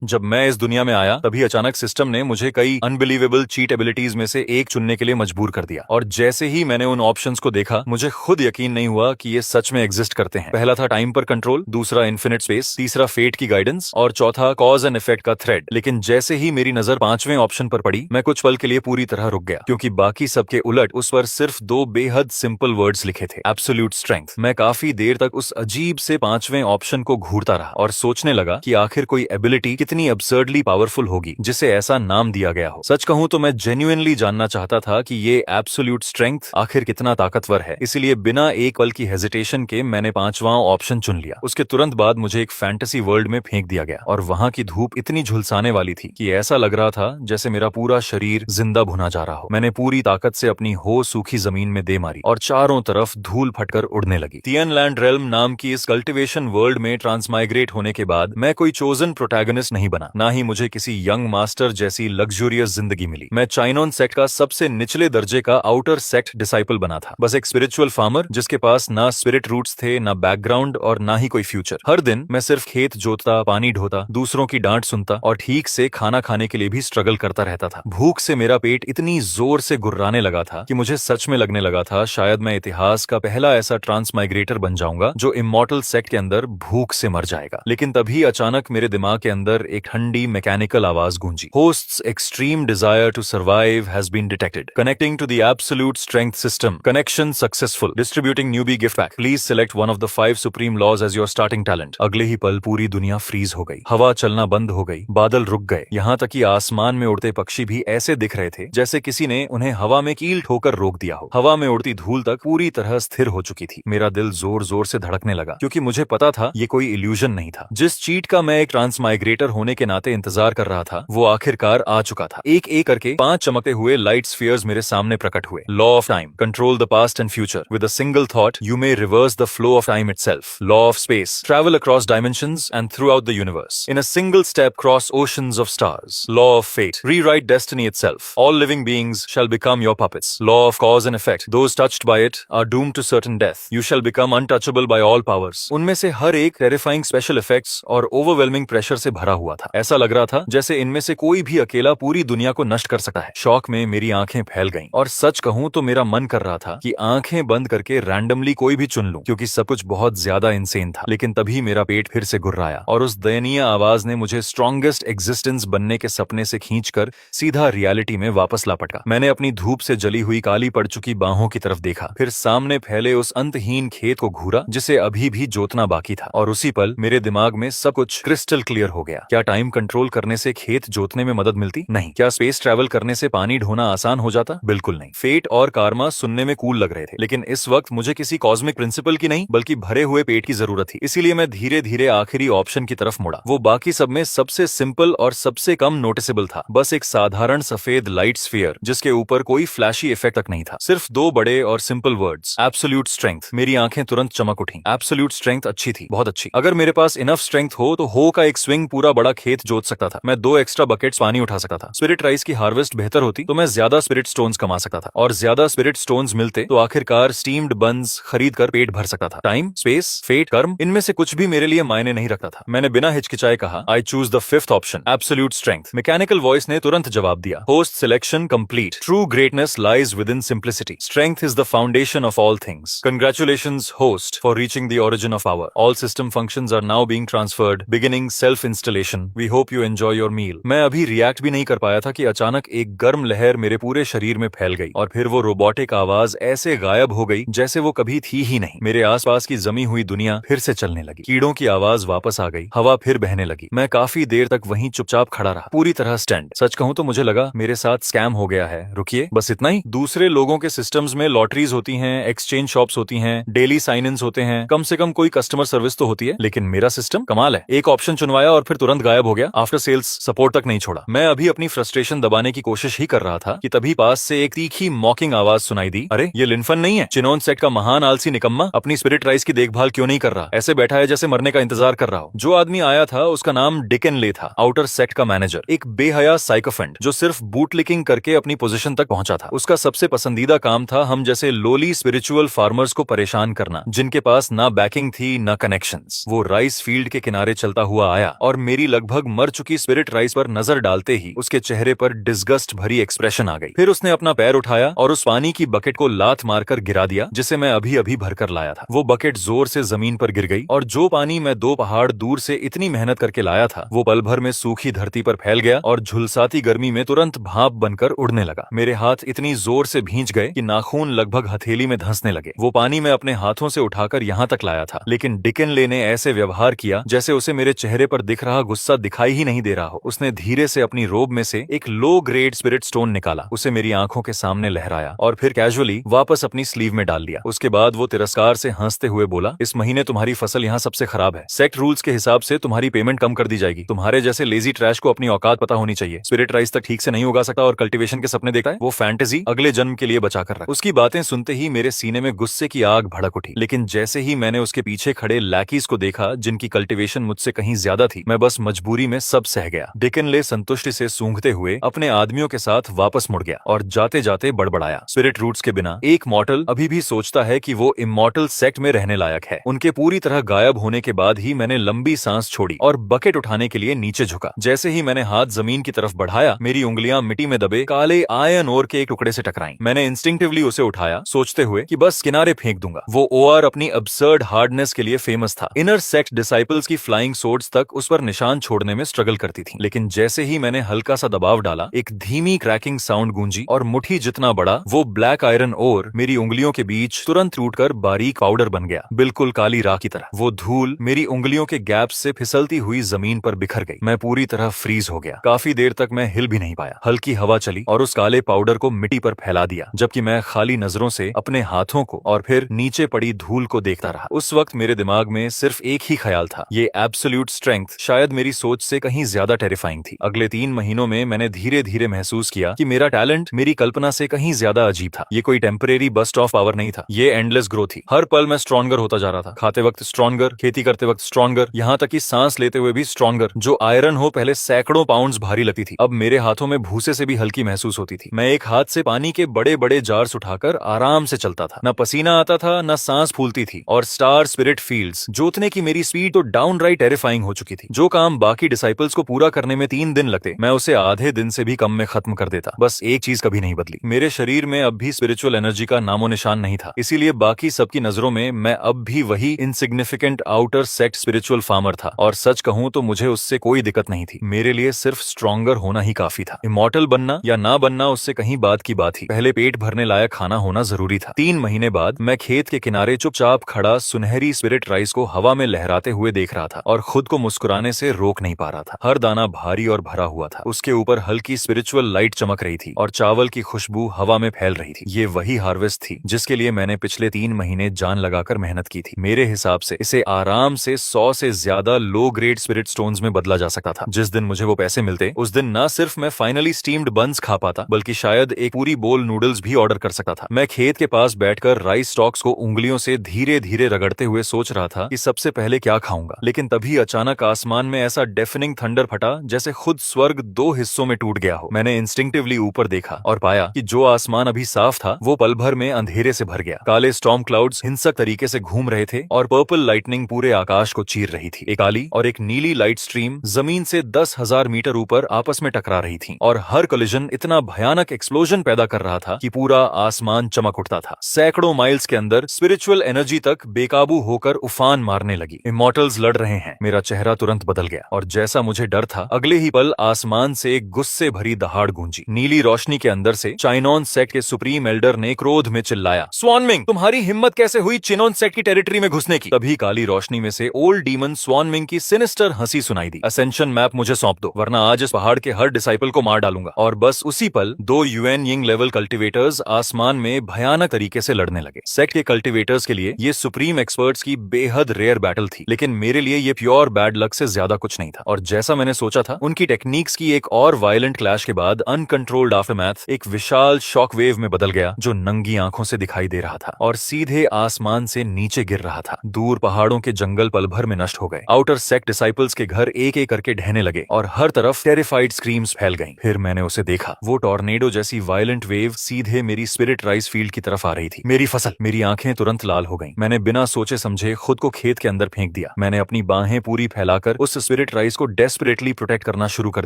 जब मैं इस दुनिया में आया तभी अचानक सिस्टम ने मुझे कई अनबिलीवेबल चीट एबिलिटीज में से एक चुनने के लिए मजबूर कर दिया। और जैसे ही मैंने उन ऑप्शंस को देखा मुझे खुद यकीन नहीं हुआ कि ये सच में एग्जिस्ट करते हैं। पहला था टाइम पर कंट्रोल, दूसरा इन्फिनिट स्पेस, तीसरा फेट की गाइडेंस और चौथा कॉज एंड इफेक्ट का थ्रेड। लेकिन जैसे ही मेरी नजर पांचवें ऑप्शन पर पड़ी मैं कुछ पल के लिए पूरी तरह रुक गया, क्योंकि बाकी सबके उलट उस पर सिर्फ दो बेहद सिंपल वर्ड्स लिखे थे, एब्सोल्यूट स्ट्रेंथ। मैं काफी देर तक उस अजीब से पांचवें ऑप्शन को घूरता रहा और सोचने लगा कि आखिर कोई एबिलिटी कितनी अब्सर्डली पावरफुल होगी जिसे ऐसा नाम दिया गया हो। सच कहूं तो मैं जेन्युइनली जानना चाहता था कि ये एब्सोल्यूट स्ट्रेंथ आखिर कितना ताकतवर है। इसलिए बिना एक पल की हेजिटेशन के मैंने पांचवां ऑप्शन चुन लिया। उसके तुरंत बाद मुझे एक फैंटेसी वर्ल्ड में फेंक दिया गया और वहां की धूप इतनी झुलसाने वाली थी कि ऐसा लग रहा था जैसे मेरा पूरा शरीर जिंदा भुना जा रहा हो। मैंने पूरी ताकत से अपनी हो सूखी जमीन में दे मारी और चारों तरफ धूल फटकर उड़ने लगी। तियनलैंड रेल्म नाम की इस कल्टिवेशन वर्ल्ड में ट्रांसमाइग्रेट होने के बाद मैं कोई चोजन प्रोटैगनिस्ट नहीं बना, ना ही मुझे किसी यंग मास्टर जैसी लग्जूरियस जिंदगी मिली। मैं चाइनोन सेक्ट का सबसे निचले दर्जे का आउटर सेक्ट डिसाइपल बना था, बस एक स्पिरिचुअल फार्मर जिसके पास ना स्पिरिट रूट्स थे, ना बैकग्राउंड और ना ही कोई फ्यूचर। हर दिन मैं सिर्फ खेत जोतता, पानी ढोता, दूसरों की डांट सुनता और ठीक से खाना खाने के लिए भी स्ट्रगल करता रहता था। भूख से मेरा पेट इतनी जोर से गुर्राने लगा था कि मुझे सच में लगने लगा था शायद मैं इतिहास का पहला ऐसा ट्रांसमाइग्रेटर बन जाऊंगा जो इमॉर्टल सेक्ट के अंदर भूख से मर जाएगा। लेकिन तभी अचानक मेरे दिमाग के अंदर एक ठंडी मैकेनिकल आवाज गूंजी। Host's extreme desire to survive has been detected, connecting to the absolute strength system, connection successful, distributing newbie gift pack, please select one of the 5 supreme laws as your starting talent. अगले ही पल पूरी दुनिया freeze हो गई, हवा चलना बंद हो गई, बादल रुक गए, यहाँ तक कि आसमान में उड़ते पक्षी भी ऐसे दिख रहे थे जैसे किसी ने उन्हें हवा में कील ठोकर रोक दिया हो। हवा में उड़ती धूल तक पूरी तरह स्थिर हो चुकी थी। मेरा दिल जोर जोर से धड़कने लगा, क्योंकि मुझे पता था ये कोई इल्यूजन नहीं था। जिस चीट का मैं एक ट्रांसमाइग्रेटर होने के नाते इंतजार कर रहा था वो आखिरकार आ चुका था। एक एक करके 5 चमकते हुए लाइट स्फीयर्स मेरे सामने प्रकट हुए। Law of time, control the past and future with a single thought you may reverse the flow of time itself. Law of space, travel across dimensions and throughout the universe in a single step cross oceans of stars. Law of fate, rewrite destiny itself, all living beings shall become your puppets. Law of cause and effect, those touched by it are doomed to certain death, you shall become untouchable by all powers. उनमें से हर एक terrifying special effects और overwhelming pressure से भरा हुआ था। ऐसा लग रहा था जैसे इनमें से कोई भी अकेला पूरी दुनिया को नष्ट कर सकता है। शौक में मेरी आंखें फैल गईं और सच कहूं तो मेरा मन कर रहा था कि आंखें बंद करके रैंडमली कोई भी चुन लूं, क्योंकि सब कुछ बहुत ज्यादा इंसेन था। लेकिन तभी मेरा पेट फिर से गुर्राया और उस दयनीय आवाज ने मुझे स्ट्रॉन्गेस्ट एग्जिस्टेंस बनने के सपने से खींचकर सीधा रियलिटी में वापस लापटा। मैंने अपनी धूप से जली हुई काली पड़ चुकी बाहों की तरफ देखा, फिर सामने फैले उस अंतहीन खेत को घूरा जिसे अभी भी जोतना बाकी था। और उसी पल मेरे दिमाग में सब कुछ क्रिस्टल क्लियर हो गया। क्या टाइम कंट्रोल करने से खेत जोतने में मदद मिलती? नहीं। क्या स्पेस ट्रैवल करने से पानी ढोना आसान हो जाता? बिल्कुल नहीं। फेट और कार्मा सुनने में कूल लग रहे थे, लेकिन इस वक्त मुझे किसी कॉस्मिक प्रिंसिपल की नहीं बल्कि भरे हुए पेट की जरूरत थी। इसीलिए मैं धीरे धीरे आखिरी ऑप्शन की तरफ मुड़ा। वो बाकी सब में सबसे सिंपल और सबसे कम नोटिसेबल था, बस एक साधारण सफेद लाइट स्फीयर जिसके ऊपर कोई फ्लैशी इफेक्ट तक नहीं था। सिर्फ 2 बड़े और सिंपल वर्ड्स, एब्सोल्यूट स्ट्रेंथ। मेरी आंखें तुरंत चमक उठी। एब्सोल्यूट स्ट्रेंथ अच्छी थी, बहुत अच्छी। अगर मेरे पास इनफ स्ट्रेंथ हो तो हो का एक स्विंग पूरा बड़ा खेत जोत सकता था। मैं 2 एक्स्ट्रा बकेट्स पानी उठा सकता था। स्पिरिट राइस की हार्वेस्ट बेहतर होती तो मैं ज्यादा स्पिरिट स्टोन्स कमा सकता था, और ज्यादा स्पिरिट स्टोन्स मिलते तो आखिरकार स्टीम्ड बन्स खरीद कर पेट भर सकता था। टाइम, स्पेस, फेट, कर्म, इनमें से कुछ भी मेरे लिए मायने नहीं रखता था। मैंने बिना हिचकिचाए कहा, I choose the 5th option, absolute strength. Mechanical voice ने तुरंत जवाब दिया, host selection complete. True greatness lies with in simplicity. Strength is the foundation of all things. Congratulations, host, for reaching the origin of power. All system functions are now being transferred, beginning self-installation. We hope you enjoy your meal. मैं अभी react भी नहीं कर पाया था कि अचानक एक गर्म लहर मेरे पूरे शरीर में फैल गई और फिर वो रोबोटिक आवाज ऐसे गायब हो गई जैसे वो कभी थी ही नहीं। मेरे आसपास की जमी हुई दुनिया फिर से चलने लगी, कीड़ों की आवाज वापस आ गई, हवा फिर बहने लगी। मैं काफी देर तक वहीं चुपचाप खड़ा रहा, पूरी तरह स्टैंड। सच कहूं तो मुझे लगा मेरे साथ स्कैम हो गया है। रुकिए, बस इतना ही? दूसरे लोगों के सिस्टम्स में लॉटरीज होती हैं, एक्सचेंज शॉप्स होती हैं, डेली साइन इन्स होते हैं, कम से कम कोई कस्टमर सर्विस तो होती है, लेकिन मेरा सिस्टम कमाल है। एक ऑप्शन चुनवाया और फिर तुरंत गायब हो गया। आफ्टर सेल्स सपोर्ट तक नहीं छोड़ा। मैं अभी अपनी फ्रस्ट्रेशन दबाने की कोशिश ही कर रहा था कि तभी पास से एक तीखी मॉकिंग आवाज सुनाई दी। अरे ये लिनफन नहीं है? चिनोन सेट का महान आलसी निकम्मा अपनी स्पिरिट राइस की देखभाल क्यों नहीं कर रहा? ऐसे बैठा है जैसे मरने का इंतजार कर रहा हो। जो आदमी आया था उसका नाम डिकन ले था, आउटर सेक्ट का मैनेजर, एक बेहया साइकोफेंट जो सिर्फ बूटलिकिंग करके अपनी पोजीशन तक पहुंचा था। उसका सबसे पसंदीदा काम था हम जैसे लोली स्पिरिचुअल फार्मर्स को परेशान करना, जिनके पास ना बैकिंग थी ना कनेक्शंस। वो राइस फील्ड के किनारे चलता हुआ आया और मेरी लगभग मर चुकी स्पिरिट राइस पर नजर डालते ही उसके चेहरे पर डिस्गस्ट भरी एक्सप्रेशन आ गई। फिर उसने अपना पैर उठाया और उस पानी की बकेट को लात मारकर गिरा दिया जिसे मैं अभी अभी भरकर लाया था। वो बकेट जोर से जमीन पर गिर गई और जो पानी मैं 2 पहाड़ दूर से इतनी मेहनत करके लाया था वो पल भर में सूखी धरती पर फैल गया और झुलसाती गर्मी में तुरंत भाप बनकर उड़ने लगा। मेरे हाथ इतनी जोर से भींच गए कि नाखून लगभग हथेली में धंसने लगे। वो पानी मैं अपने हाथों से उठाकर यहाँ तक लाया था, लेकिन डिकिनले ने ऐसे व्यवहार किया जैसे उसे मेरे चेहरे पर दिख रहा गुस्सा दिखाई ही नहीं दे रहा हो। उसने धीरे से अपनी रोब में से एक लो ग्रेड स्पिरिट स्टोन निकाला, उसे मेरी आंखों के सामने लहराया और फिर कैजुअली वापस अपनी स्लीव में डाल लिया। उसके बाद वो तिरस्कार से हंसते हुए बोला, इस महीने तुम्हारी फसल यहाँ सबसे खराब है। सेक्ट रूल्स के हिसाब से तुम्हारी पेमेंट कम कर दी जाएगी। तुम्हारे जैसे लेजी ट्रैश को अपनी औकात पता होनी चाहिए। स्पिरिट राइस तक ठीक से नहीं उगा सकता और कल्टीवेशन के सपने देखता है, वो फैंटेसी अगले जन्म के लिए बचा कर रख। उसकी बातें सुनते ही मेरे सीने में गुस्से की आग भड़क उठी, लेकिन जैसे ही मैंने उसके पीछे खड़े लैकीज को देखा जिनकी कल्टीवेशन मुझसे कहीं ज्यादा थी, मैं बस मजबूरी में सब सह गया। डिकिनले संतुष्टि से सूंघते हुए अपने आदमियों के साथ वापस मुड़ गया और जाते जाते बड़बड़ाया, स्पिरिट रूट्स के बिना एक मॉर्टल अभी भी सोचता है कि वो इमॉर्टल सेक्ट में रहने लायक है। उनके पूरी तरह गायब होने के बाद ही मैंने लंबी सांस छोड़ी और बकेट उठाने के लिए नीचे झुका। जैसे ही मैंने हाथ जमीन की तरफ बढ़ाया, मेरी उंगलियां मिट्टी में दबे काले आयरन ओर के एक टुकड़े से टकराईं। मैंने इंस्टिंक्टिवली उसे उठाया, सोचते हुए कि बस किनारे फेंक दूंगा। वो ओआर अपनी अब्सर्ड हार्डनेस के लिए फेमस था। इनर सेक्ट डिसाइपल्स की फ्लाइंग सोर्ड्स तक उस पर निशान छोड़ने में स्ट्रगल करती थी, लेकिन जैसे ही मैंने हल्का सा दबाव डाला, एक धीमी क्रैकिंग साउंड गूंजी और मुट्ठी जितना बड़ा वो ब्लैक आयरन ओर मेरी उंगलियों के बीच तुरंत टूटकर बारीक पाउडर बन गया, बिल्कुल काली राख की तरह। वो धूल मेरी उंगलियों के गैप से फिसलती हुई जमीन पर बिखर गई। मैं पूरी तरह फ्रीज हो गया। काफी देर तक मैं हिल भी नहीं पाया। हल्की हवा चली और उस काले पाउडर को मिट्टी पर फैला दिया, जबकि मैं खाली नजरों से अपने हाथों को और फिर नीचे पड़ी धूल को देखता रहा। उस वक्त मेरे दिमाग में सिर्फ एक ही ख्याल था, ये एब्सोल्यूट स्ट्रेंथ शायद मेरी सोच से कहीं ज्यादा टेरिफाइंग थी। अगले 3 महीनों में मैंने धीरे धीरे महसूस किया कि मेरा टैलेंट मेरी कल्पना से कहीं ज्यादा अजीब था। ये कोई टेम्परेरी बस्ट ऑफ पावर नहीं था, ये एंडलेस ग्रोथ थी। हर पल मैं स्ट्रॉन्गर होता जा रहा था। खाते वक्त स्ट्रॉन्गर, खेती करते वक्त स्ट्रॉन्गर, यहाँ तक कि सांस लेते हुए भी स्ट्रॉन्गर। जो आयरन हो पहले सैकड़ों पाउंड्स भारी लगती थी, अब मेरे हाथों में भूसे से भी हल्की महसूस होती थी। मैं एक हाथ से पानी के बड़े बड़े जार्स उठाकर आराम से चलता था। न पसीना आता था, न सांस फूलती थी। और स्टार स्पिरिट फील्ड्स जोतने की मेरी स्पीड तो डाउनराइट टेरिफाइंग हो चुकी थी। जो काम बाकी डिसाइपल्स को पूरा करने में 3 दिन लगते, मैं उसे आधे दिन से भी कम में खत्म कर देता। बस एक चीज कभी नहीं बदली, मेरे शरीर में अब भी स्पिरिचुअल एनर्जी का नामो निशान नहीं था। इसीलिए बाकी सबकी नजरों में मैं अब भी वही insignificant outer sect spiritual farmer था। और सच कहूं तो मुझे उससे कोई दिक्कत नहीं थी। मेरे लिए सिर्फ स्ट्रॉन्गर होना ही काफी था। इमॉर्टल बनना या ना बनना उससे कहीं बात की बात ही, पहले पेट भरने लायक खाना होना जरूरी था। 3 महीने बाद मैं खेत के किनारे चुपचाप खड़ा सुनहरी स्पिरिट राइस को हवा में लहराते हुए देख रहा था और खुद को मुस्कुराने से रोक नहीं पा रहा था। हर दाना भारी और भरा हुआ था। उसके ऊपर हल्की स्पिरिचुअल लाइट चमक रही थी और चावल की खुशबू हवा में फैल रही थी। ये वही हार्वेस्ट थी जिसके लिए मैंने पिछले 3 महीने जान लगाकर मेहनत की थी। मेरे हिसाब से इसे आराम से 100 से ज्यादा लो ग्रेड स्पिरिट स्टोन्स में बदला जा सकता था। जिस दिन मुझे वो पैसे मिलते, उस दिन न सिर्फ मैं फाइनली स्टीम्ड बन्स खा पाता, बल्कि शायद एक पूरी बोल नूडल्स भी ऑर्डर कर सकता था। मैं खेत के पास बैठकर राइस स्टॉक्स को उंगलियों से धीरे धीरे रगड़ते हुए सोच रहा था कि सबसे पहले क्या खाऊंगा। लेकिन तभी अचानक आसमान में ऐसा डेफनिंग थंडर फटा जैसे खुद स्वर्ग 2 हिस्सों में टूट गया हो। मैंने इंस्टिंक्टिवली ऊपर देखा और पाया कि जो आसमान अभी साफ था वो पल भर में अंधेरे से भर गया। काले स्टॉर्म क्लाउड्स हिंसक तरीके से घूम रहे थे और पर्पल लाइटनिंग पूरे आकाश को चीर रही थी। एक काली और एक नीली लाइट स्ट्रीम जमीन से 10,000 मीटर ऊपर आपस में टकरा रही थी और हर कोलिजन इतना भयानक एक्सप्लोजन पैदा कर रहा था कि पूरा आसमान चमक उठता था। सैकड़ों माइल्स के अंदर स्पिरिचुअल एनर्जी तक बेकाबू होकर उफान मारने लगी। इमॉर्टल्स लड़ रहे हैं। मेरा चेहरा तुरंत बदल गया और जैसा मुझे डर था, अगले ही पल आसमान से एक गुस्से भरी दहाड़ गूंजी। नीली रोशनी के अंदर से चाइनॉन सेक्ट के सुप्रीम एल्डर ने क्रोध में चिल्लाया, स्वानमिंग, तुम्हारी हिम्मत कैसे हुई चिनोन सेक्ट की टेरिटरी में घुसने की? तभी काली रोशनी में से ओल्ड डीमन स्वानमिंग की सिनिस्टर हंसी सुनाई दी, असेंशन मैप मुझे सौंप दो, वरना आज इस पहाड़ के हर डिसाइपल को मार डालूंगा। और बस उसी पल 2 यूएन यिंग लेवल कल्टिवेटर्स आसमान में भयानक तरीके से लड़ने लगे। सेक्ट के कल्टिवेटर्स के लिए ये सुप्रीम एक्सपर्ट्स की बेहद रेयर बैटल थी, लेकिन मेरे लिए ये प्योर बैड लक से ज्यादा कुछ नहीं था। और जैसा मैंने सोचा था, उनकी टेक्निक्स की एक और वायलेंट क्लैश के बाद अनकंट्रोल्ड आफ्टरमैथ एक विशाल शॉक वेव में बदल गया, जो नंगी आंखों से दिखाई दे रहा था और सीधे आसमान से नीचे गिर रहा था। दूर पहाड़ों के जंगल पल भर में नष्ट हो गए। आउटर सेक्ट डिसाइपल्स के घर एक एक करके ढहने लगे और हर तरफ टेरिफाइड स्क्रीम्स फैल गईं। फिर मैंने उसे देखा, वो टॉर्नेडो जैसी वायलेंट वेव सीधे मेरी स्पिरिट राइस फील्ड की तरफ आ रही थी। मेरी फसल, मेरी आंखें तुरंत लाल हो गईं। मैंने बिना सोचे समझे खुद को खेत के अंदर फेंक दिया। मैंने अपनी बाहें पूरी फैलाकर उस स्पिरिट राइस को डेस्परेटली प्रोटेक्ट करना शुरू कर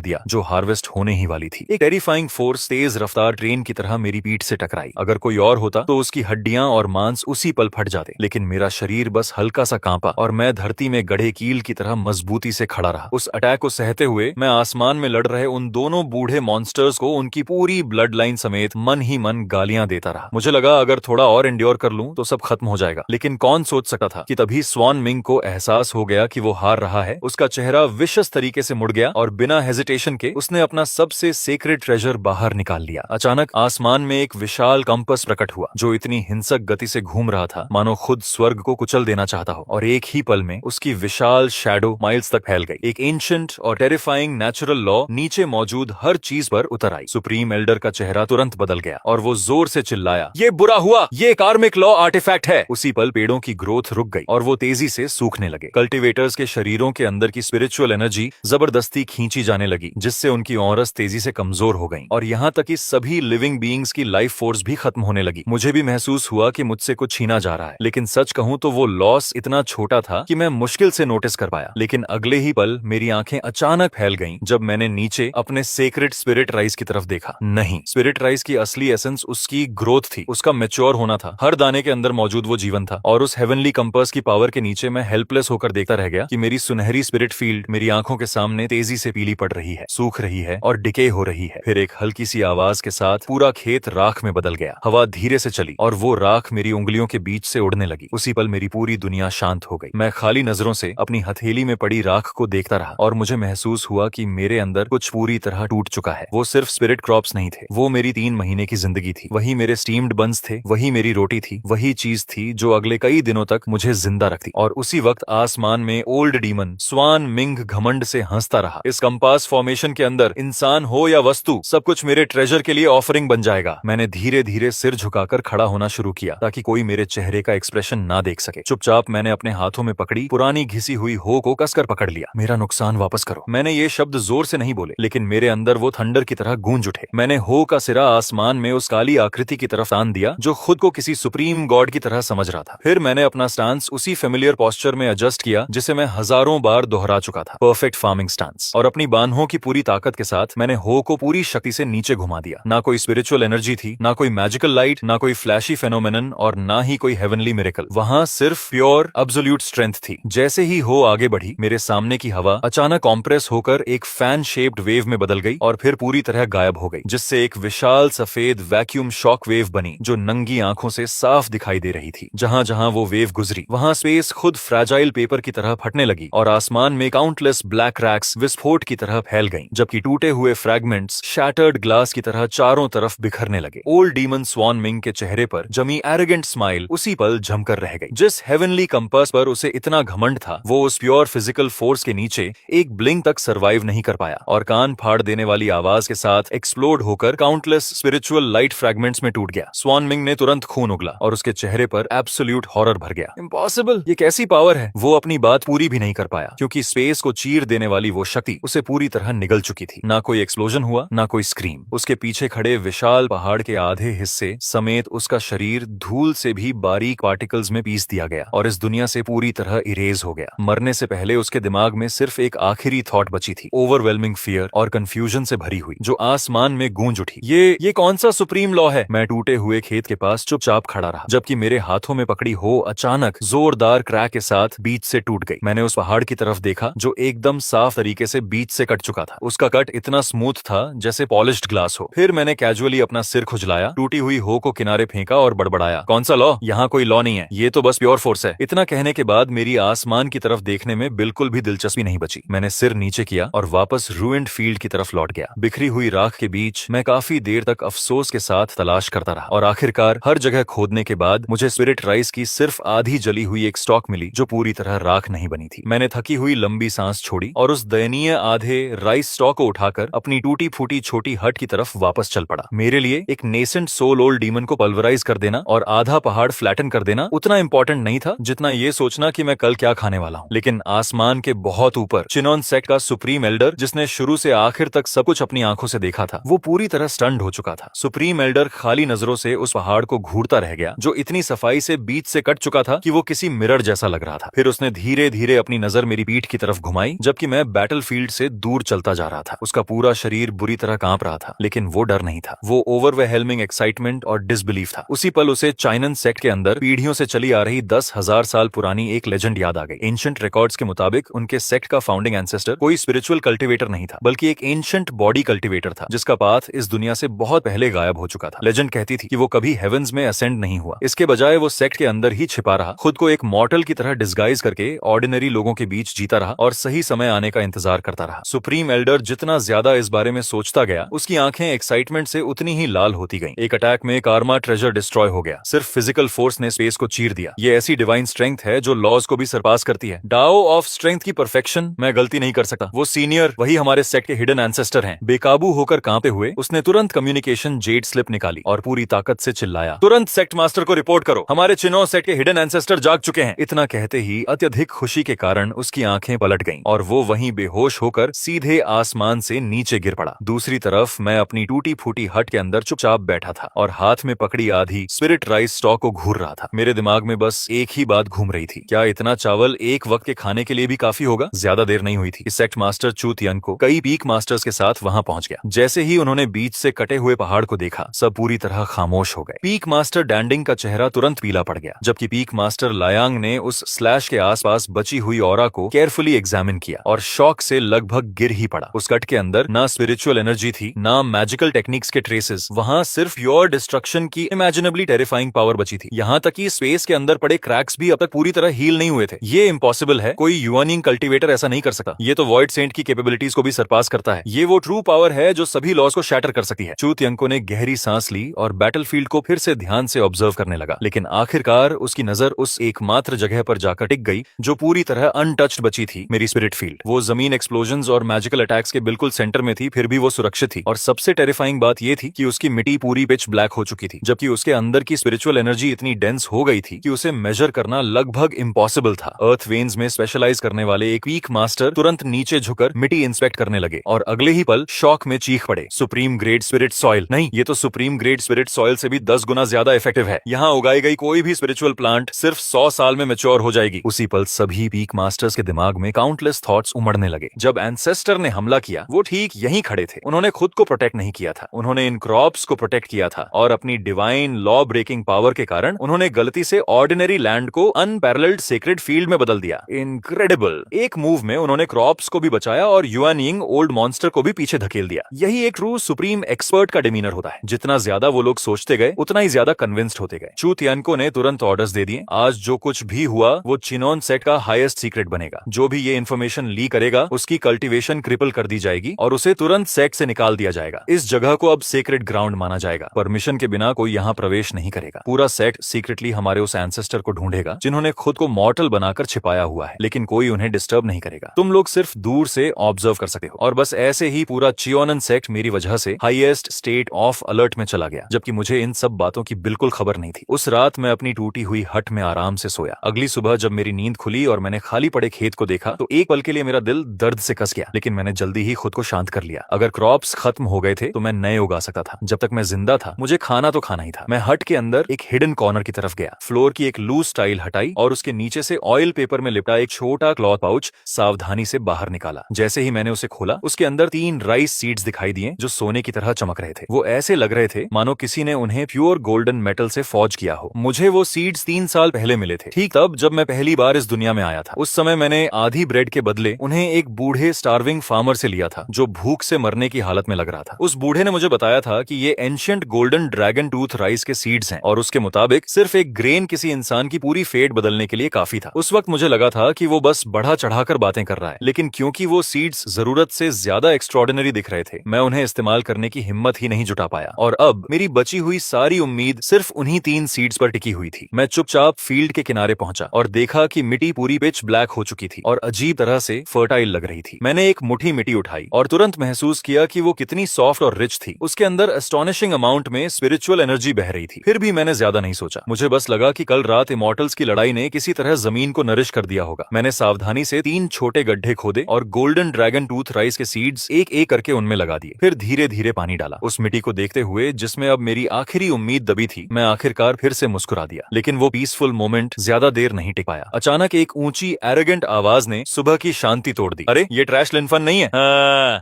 दिया जो हार्वेस्ट होने ही वाली थी। एक टेरिफाइंग फोर्स तेज रफ्तार ट्रेन की तरह मेरी पीठ से टकराई। अगर कोई और होता तो उसकी हड्डियां और मांस उसी पल फट जाते, लेकिन मेरा शरीर बस हल्का सा कांपा और मैं धरती में गढ़े कील की तरह मजबूती से खड़ा रहा। उस अटैक को सहते हुए मैं आसमान में लड़ रहे उन दोनों बूढ़े मॉन्स्टर्स को उनकी पूरी ब्लड लाइन समेत मन ही मन गालियां देता रहा। मुझे लगा अगर थोड़ा और एंड्योर कर लूं तो सब खत्म हो जाएगा, लेकिन कौन सोच सकता था कि तभी स्वान मिंग को एहसास हो गया कि वो हार रहा है। उसका चेहरा विशस तरीके से मुड़ गया और बिना हेजिटेशन के उसने अपना सबसे सेक्रेड ट्रेजर बाहर निकाल लिया। अचानक आसमान में एक विशाल कंपास प्रकट हुआ जो इतनी हिंसक गति से घूम रहा था मानो खुद स्वर्ग को कुचल देना चाहता हो, और एक ही पल में उसकी विशाल शैडो माइल्स तक फैल गई। एक एंशिएंट और टेरिफाइंग नेचुरल लॉ नीचे मौजूद हर चीज पर उतर आई। सुप्रीम एल्डर का चेहरा तुरंत बदल गया और वो जोर से चिल्लाया, ये बुरा हुआ, ये कार्मिक लॉ आर्टिफैक्ट है। उसी पल पेड़ों की ग्रोथ रुक गई और वो तेजी से सूखने लगे। कल्टीवेटर्स के शरीरों के अंदर की स्पिरिचुअल एनर्जी जबरदस्ती खींची जाने लगी, जिससे उनकी ऑरस तेजी से कमजोर हो गई और यहाँ तक कि सभी लिविंग बीइंग्स की लाइफ फोर्स भी खत्म होने लगी। मुझे भी महसूस हुआ कि मुझसे कुछ छीना जा रहा है, लेकिन सच कहूं तो वो लॉस इतना छोटा था कि मैं मुश्किल से नोटिस कर पाया। लेकिन अगले ही पल मेरी आंखें अचानक फैल गईं जब मैंने नीचे अपने सेक्रेड स्पिरिट राइस की तरफ देखा। नहीं, स्पिरिट राइस की असली एसेंस उसकी ग्रोथ थी, उसका मैच्योर होना था। हर दाने के अंदर मौजूद वो जीवन था और उस हेवनली कंपास की पावर के नीचे मैं हेल्पलेस होकर देखता रह गया कि मेरी सुनहरी स्पिरिट फील्ड मेरी आंखों के सामने तेजी से पीली पड़ रही है, सूख रही है और डिके हो रही है। फिर एक हल्की सी आवाज के साथ पूरा खेत राख में बदल गया। हवा धीरे से चली और वो राख मेरी उंगलियों के बीच से उड़ने लगी। उसी पल मेरी पूरी दुनिया शांत हो गई। मैं खाली नजरों से अपनी हथेली में पड़ी राख को देखता रहा और मुझे महसूस हुआ कि मेरे अंदर कुछ पूरी तरह टूट चुका है। वो सिर्फ स्पिरिट क्रॉप्स नहीं थे, वो मेरी 3 महीने की जिंदगी थी। वही मेरे स्टीम्ड बन्स थे, वही मेरी रोटी थी, वही चीज थी जो अगले कई दिनों तक मुझे जिंदा रखती। और उसी वक्त आसमान में ओल्ड डीमन स्वान मिंग घमंड से हंसता रहा। इस कंपास फॉर्मेशन के अंदर इंसान हो या वस्तु, सब कुछ मेरे ट्रेजर के लिए ऑफरिंग बन जाएगा। मैंने धीरे धीरे सिर झुकाकर खड़ा होना शुरू किया ताकि कोई मेरे चेहरे का एक्सप्रेशन ना देख सके। चुपचाप मैंने अपने हाथों में पकड़ी पुरानी घिसी हुई हो को कसकर पकड़ लिया। मेरा नुकसान वापस करो। मैंने ये शब्द जोर से नहीं बोले, लेकिन मेरे अंदर वो थंडर की तरह गूंज उठे। मैंने हो का सिरा आसमान में उस काली आकृति की तरफ तान दिया जो खुद को किसी सुप्रीम गॉड की तरह समझ रहा था। फिर मैंने अपना स्टांस उसी फेमिलियर पोस्चर में एडजस्ट किया जिसे मैं हजारों बार दोहरा चुका था, परफेक्ट फार्मिंग स्टांस। और अपनी बाहों की पूरी ताकत के साथ मैंने हो को पूरी शक्ति से नीचे घुमा दिया। ना कोई स्पिरिचुअल एनर्जी थी, ना कोई मैजिकल लाइट, ना कोई फ्लैशी फेनोमेनन और ना ही कोई हेवनली मिरेकल। वहां सिर्फ प्योर एब्सोल्यूट स्ट्रेंथ थी। जैसे ही हो आगे बढ़ी, मेरे सामने की हवा अचानक कॉम्प्रेस होकर एक फैन शेप्ड वेव में बदल गई और फिर पूरी तरह गायब हो गई, जिससे एक विशाल सफेद वैक्यूम शॉक वेव बनी जो नंगी आंखों से साफ दिखाई दे रही थी। जहां जहां वो वेव गुजरी वहां स्पेस खुद फ्रैजाइल पेपर की तरह फटने लगी और आसमान में काउंटलेस ब्लैक रैक्स विस्फोट की तरह फैल गईं, जबकि टूटे हुए फ्रैगमेंट्स शैटर्ड ग्लास की तरह चारों तरफ बिखरने लगे। ओल्ड डीमन स्वान मिंग के चेहरे पर जमी एरोगेंट स्माइल उसी पल जमकर रह गई। जिस हेवनली कंपास पर उसे इतना घमंड था, वो उस प्योर फिजिकल फोर्स के नीचे एक ब्लिंक तक सरवाइव नहीं कर पाया और कान फाड़ देने वाली आवाज के साथ एक्सप्लोड होकर काउंटलेस स्पिरिचुअल लाइट फ्रैगमेंट्स में टूट गया। स्वान मिंग ने तुरंत खून उगला और उसके चेहरे पर एब्सोल्यूट हॉरर भर गया। इम्पॉसिबल, ये कैसी पावर है? वो अपनी बात पूरी भी नहीं कर पाया क्योंकि स्पेस को चीर देने वाली वो शक्ति उसे पूरी तरह निगल चुकी थी। ना कोई एक्सप्लोजन हुआ, ना कोई स्क्रीम। उसके पीछे खड़े विशाल पहाड़ के आधे हिस्से समेत उसका शरीर धूल से भी बारीक पार्टिकल्स में पीस दिया गया और इस दुनिया से पूरी तरह इरेज हो गया। मरने से पहले उसके दिमाग में सिर्फ एक आखिरी थॉट बची थी, ओवरवेलमिंग फियर और कंफ्यूजन से भरी हुई, जो आसमान में गूंज उठी। ये कौन सा सुप्रीम लॉ है? मैं टूटे हुए खेत के पास चुपचाप खड़ा रहा जबकि मेरे हाथों में पकड़ी हो अचानक जोरदार क्रैक के साथ बीच से टूट गई। मैंने उस पहाड़ की तरफ देखा जो एकदम साफ तरीके से बीच से कट चुका था। उसका कट इतना स्मूथ था जैसे पॉलिश्ड ग्लास हो। फिर मैंने कैजुअली अपना सिर खुजलाया, टूटी हुई हो को किनारे फेंका और बड़बड़ाया, कौन सा लॉ? यहाँ कोई लॉ नहीं है, ये तो बस प्योर फोर्स है। इतना कहने के बाद मेरी आसमान की तरफ देखने में बिल्कुल भी दिलचस्पी नहीं बची। मैंने सिर नीचे किया और वापस रूइंड फील्ड की तरफ लौट गया। बिखरी हुई राख के बीच मैं काफी देर तक अफसोस के साथ तलाश करता रहा और आखिरकार हर जगह खोदने के बाद मुझे स्पिरिट राइस की सिर्फ आधी जली हुई एक स्टॉक मिली जो पूरी तरह राख नहीं बनी थी। मैंने थकी हुई लंबी सांस छोड़ी और उस दयनीय आधे राइस स्टॉक को उठाकर अपनी टूटी फूटी छोटी हट की तरफ वापस चल पड़ा। मेरे लिए एक नेसेंट सोल ओल्ड डीमन को पल्वराइज कर देना और आधा पहाड़ फ्लैटन कर देना उतना इंपॉर्टेंट नहीं था जितना ये सोचना कि मैं कल क्या खाने वाला हूँ। लेकिन आसमान के बहुत ऊपर चिनोन सेक्ट का सुप्रीम एल्डर, जिसने शुरू से आखिर तक सब कुछ अपनी आंखों से देखा था, वो पूरी तरह स्टन्ड हो चुका था। सुप्रीम एल्डर खाली नजरों से उस पहाड़ को घूरता रह गया जो इतनी सफाई से बीच से कट चुका था कि वो किसी मिरर जैसा लग रहा था। फिर उसने धीरे धीरे अपनी नजर मेरी पीठ की तरफ घुमाई जबकि मैं बैटलफील्ड से दूर चलता जा रहा था। उसका पूरा शरीर बुरी तरह कांप रहा था, लेकिन वो डर नहीं था, वो ओवरवेलमिंग एक्साइटमेंट और डिसबिलीफ था। उसी पल उसे चाइनन सेक्ट के अंदर पीढ़ियों से चली आ रही 10,000 साल पुरानी एक लेजेंड याद आ गई। एंशिएंट रिकॉर्ड्स के मुताबिक उनके सेक्ट का फाउंडिंग एंसेस्टर कोई स्पिरिचुअल कल्टिवेटर नहीं था, बल्कि एक एंशिएंट बॉडी कल्टिवेटर था जिसका पाथ इस दुनिया से बहुत पहले गायब हो चुका था। लेजेंड कहती थी कि वो कभी हेवंस में असेंड नहीं हुआ, इसके बजाय वो सेक्ट के अंदर ही छिपा रहा, खुद को एक मॉर्टल की तरह डिस्गाइज करके ऑर्डिनरी लोगों के बीच जीता रहा और सही समय आने का इंतजार करता रहा। सुप्रीम एल्डर जितना ज्यादा इस बारे में सोचता गया, उसकी आंखें एक्साइटमेंट से उतनी ही लाल होती गईं। एक अटैक में कारमा ट्रेजर डिस्ट्रॉय हो गया, सिर्फ फिजिकल फोर्स ने स्पेस को चीर दिया। ये ऐसी डिवाइन स्ट्रेंथ है जो लॉज को भी सरपास करती है। डाओ ऑफ स्ट्रेंथ की परफेक्शन। मैं गलती नहीं कर सकता। वो सीनियर, वही हमारे सेक्ट के हिडन एंसेस्टर हैं। बेकाबू होकर कांपते हुए उसने तुरंत कम्युनिकेशन जेड स्लिप निकाली और पूरी ताकत से चिल्लाया, तुरंत सेक्ट मास्टर को रिपोर्ट करो, हमारे चिनो सेक्ट के हिडन एंसेस्टर जाग चुके हैं। इतना कहते ही अत्यधिक खुशी के कारण उसकी आंखें पलट गईं और वो वहीं बेहोश होकर सीधे आसमान से नीचे गिर पड़ा। दूसरी तरफ मैं अपनी टूटी फूटी हट के अंदर चुपचाप बैठा था और हाथ में पकड़ी आधी स्पिरिट राइस स्टॉक को घूर रहा था। मेरे दिमाग में बस एक ही बात घूम रही थी, क्या इतना चावल एक वक्त के खाने के लिए भी काफी होगा? ज्यादा देर नहीं हुई थी, सेक्ट मास्टर चू तियन को कई पीक मास्टर्स के साथ वहां पहुंच गया। जैसे ही उन्होंने बीच से कटे हुए पहाड़ को देखा, सब पूरी तरह खामोश हो गए। पीक मास्टर डैंडिंग का चेहरा तुरंत पीला पड़ गया, जबकि पीक मास्टर लायांग ने उस स्लैश के आसपास बची हुई ऑरा को केयरफुली एग्जामिन किया और शॉक से लगभग गिर ही पड़ा। उस कट के अंदर ना स्पिरिचुअल एनर्जी थी, ना मैजिकल टेक्निक्स के ट्रेसेस, वहां सिर्फ प्योर डिस्ट्रक्शन की इमेजिनेबली टेरिफाइंग पावर बची थी। यहाँ तक कि स्पेस के अंदर पड़े क्रैक्स भी अब तक पूरी तरह हील नहीं हुए थे। ये इम्पॉसिबल है, कोई यूनिंग कल्टिवेटर ऐसा नहीं कर सकता। ये तो वॉइड सेंट की कैपेबिलिटीज को भी सरपास करता है। ये वो ट्रू पावर है जो सभी लॉज को शैटर कर सकती है। चू तियंको ने गहरी सांस ली और बैटलफील्ड को फिर से ध्यान से ऑब्जर्व करने लगा, लेकिन आखिरकार उसकी नजर उस एकमात्र जगह पर जाकर टिक गई जो पूरी तरह अनटच्ड बची थी, मेरी स्पिरिट फील्ड। वो जमीन एक्सप्लोजन्स और मैजिकल अटैक्स के बिल्कुल सेंटर में थी, फिर भी वो सुरक्षित थी। और सबसे टेरिफाइंग बात ये थी कि उसकी मिट्टी पूरी पिच ब्लैक हो चुकी थी, जबकि उसके अंदर की स्पिरिचुअल एनर्जी इतनी डेंस हो गई थी कि उसे मेजर करना लगभग इम्पॉसिबल था। अर्थ वेन्स में स्पेशलाइज करने वाले एक वीक मास्टर तुरंत नीचे झुकर मिट्टी इंस्पेक्ट करने लगे और अगले ही पल शॉक में चीख पड़े, सुप्रीम ग्रेड स्पिरिट सॉइल नहीं, ये तो सुप्रीम ग्रेड स्पिरिट सॉइल से भी 10 गुना ज्यादा इफेक्टिव है। यहाँ उगाई गई कोई भी स्पिरिचुअल प्लांट सिर्फ 100 साल में मैच्योर हो जाएगी। उसी पल सभी पीक मास्टर्स के दिमाग में काउंटलेस थॉट्स उमड़ने लगे। जब एंसेस्टर ने हमला किया, वो ठीक यहीं खड़े थे। उन्होंने खुद को प्रोटेक्ट नहीं किया था, उन्होंने इन क्रॉप्स को प्रोटेक्ट किया था और अपनी डिवाइन लॉ ब्रेकिंग पावर के कारण उन्होंने गलती से ऑर्डिनरी लैंड को अनपैरेलल्ड सेक्रेड फील्ड में बदल दिया। इनक्रेडिबल। एक मूव में उन्होंने क्रॉप्स को भी बचाया और युआनिंग ओल्ड मॉन्स्टर को भी पीछे धकेल दिया। यही एक ट्रू सुप्रीम एक्सपर्ट का डिमीनर होता है। जितना ज्यादा वो लोग सोचते गए, उतना ही ज्यादा कन्विंस्ड होते गए। चू तियनको ने तुरंत ऑर्डर्स दे दिए, आज जो कुछ भी हुआ वो चिनोन सेट का हाईएस्ट सीक्रेट बनेगा। जो भी ये इन्फॉर्मेशन ली करेगा, उसकी कल्टीवेशन क्रिपल कर दी जाएगी और उसे तुरंत सेट से निकाल दिया जाएगा। इस जगह को अब सेक्रेट ग्राउंड माना जाएगा। परमिशन के बिना कोई यहाँ प्रवेश नहीं करेगा। पूरा सेट सीक्रेटली हमारे उस एंसेस्टर को ढूंढेगा जिन्होंने खुद को मॉर्टल बनाकर छिपाया हुआ है, लेकिन कोई उन्हें डिस्टर्ब नहीं करेगा। तुम लोग सिर्फ दूर से ऑब्जर्व कर सकते हो। और बस ऐसे ही पूरा चियोनन सेक्ट मेरी वजह से हाईएस्ट स्टेट ऑफ अलर्ट में चला गया, जबकि मुझे इन सब बातों की बिल्कुल खबर नहीं थी। उस रात मैं अपनी टूटी हुई हट में आराम से सोया। अगली सुबह जब मेरी नींद खुली और मैंने खाली पड़े खेत को देखा, तो एक पल के लिए मेरा दिल दर्द से कस गया, लेकिन मैंने जल्दी ही खुद को शांत कर लिया। अगर क्रॉप्स खत्म हो गए थे तो मैं नए उगा सकता था। जब तक मैं जिंदा था, मुझे खाना तो खाना ही था। मैं हट के अंदर एक हिडन कॉर्नर की तरफ गया, फ्लोर की एक लूज टाइल हटाई और उसके नीचे से ऑयल पेपर में लिपटा एक छोटा क्लॉथ पाउच सावधानी से बाहर निकाला। जैसे ही मैंने उसे खोला, उसके अंदर 3 राइस सीड्स दिखाई दिए जो सोने की तरह चमक रहे थे। वो ऐसे लग रहे थे मानो किसी ने उन्हें प्योर गोल्डन मेटल से फॉर्ज किया हो। मुझे वो सीड्स 3 साल पहले मिले थे, ठीक तब जब मैं पहली बार इस दुनिया में आया था। उस समय मैंने आधी ब्रेड के बदले उन्हें एक बूढ़े स्टार्विंग फार्मर से लिया था जो भूख से मरने की हालत में लग रहा था। उस बूढ़े ने मुझे बताया था कि ये ancient golden dragon tooth rice के सीड्स हैं और उसके मुताबिक सिर्फ एक ग्रेन किसी इंसान की पूरी फेट बदलने के लिए काफी था। उस वक्त मुझे लगा था कि वो बस बढ़ा चढ़ाकर बातें कर रहा है, लेकिन क्योंकि वो सीड्स जरूरत से ज्यादा एक्स्ट्रॉर्डिनरी दिख रहे थे, मैं उन्हें इस्तेमाल करने की हिम्मत ही नहीं जुटा पाया। और अब मेरी बची हुई सारी उम्मीद सिर्फ उन्हीं 3 सीड्स पर टिकी हुई थी। मैं चुपचाप फील्ड के किनारे पहुंचा और देखा कि मिट्टी पूरी पिच ब्लैक हो चुकी थी और अजीब तरह से फर्टाइल लग रही थी। मैंने एक मुट्ठी मिट्टी उठाई और तुरंत महसूस किया कि वो कितनी सॉफ्ट और रिच थी। उसके अंदर एस्टोनिशिंग अमाउंट में स्पिरिचुअल एनर्जी बह रही थी। फिर भी मैंने ज्यादा नहीं सोचा। मुझे बस लगा कि कल रात इमॉर्टल्स की लड़ाई ने किसी तरह जमीन को नरिश कर दिया होगा। मैंने सावधानी से 3 छोटे गड्ढे खोदे और गोल्डन ड्रैगन टूथ राइस के सीड्स एक एक करके उनमें लगा दिए। फिर धीरे धीरे पानी डाला। उस मिट्टी को देखते हुए जिसमें अब मेरी आखिरी उम्मीद दबी थी, मैं आखिरकार फिर से मुस्कुरा दिया। लेकिन वो पीसफुल मोमेंट ज्यादा देर नहीं टिक पाया। अचानक एक ऊंची एरोगेंट आवाज ने सुबह की शांति तोड़ दी। अरे ये ट्रैश लिनफन नहीं है?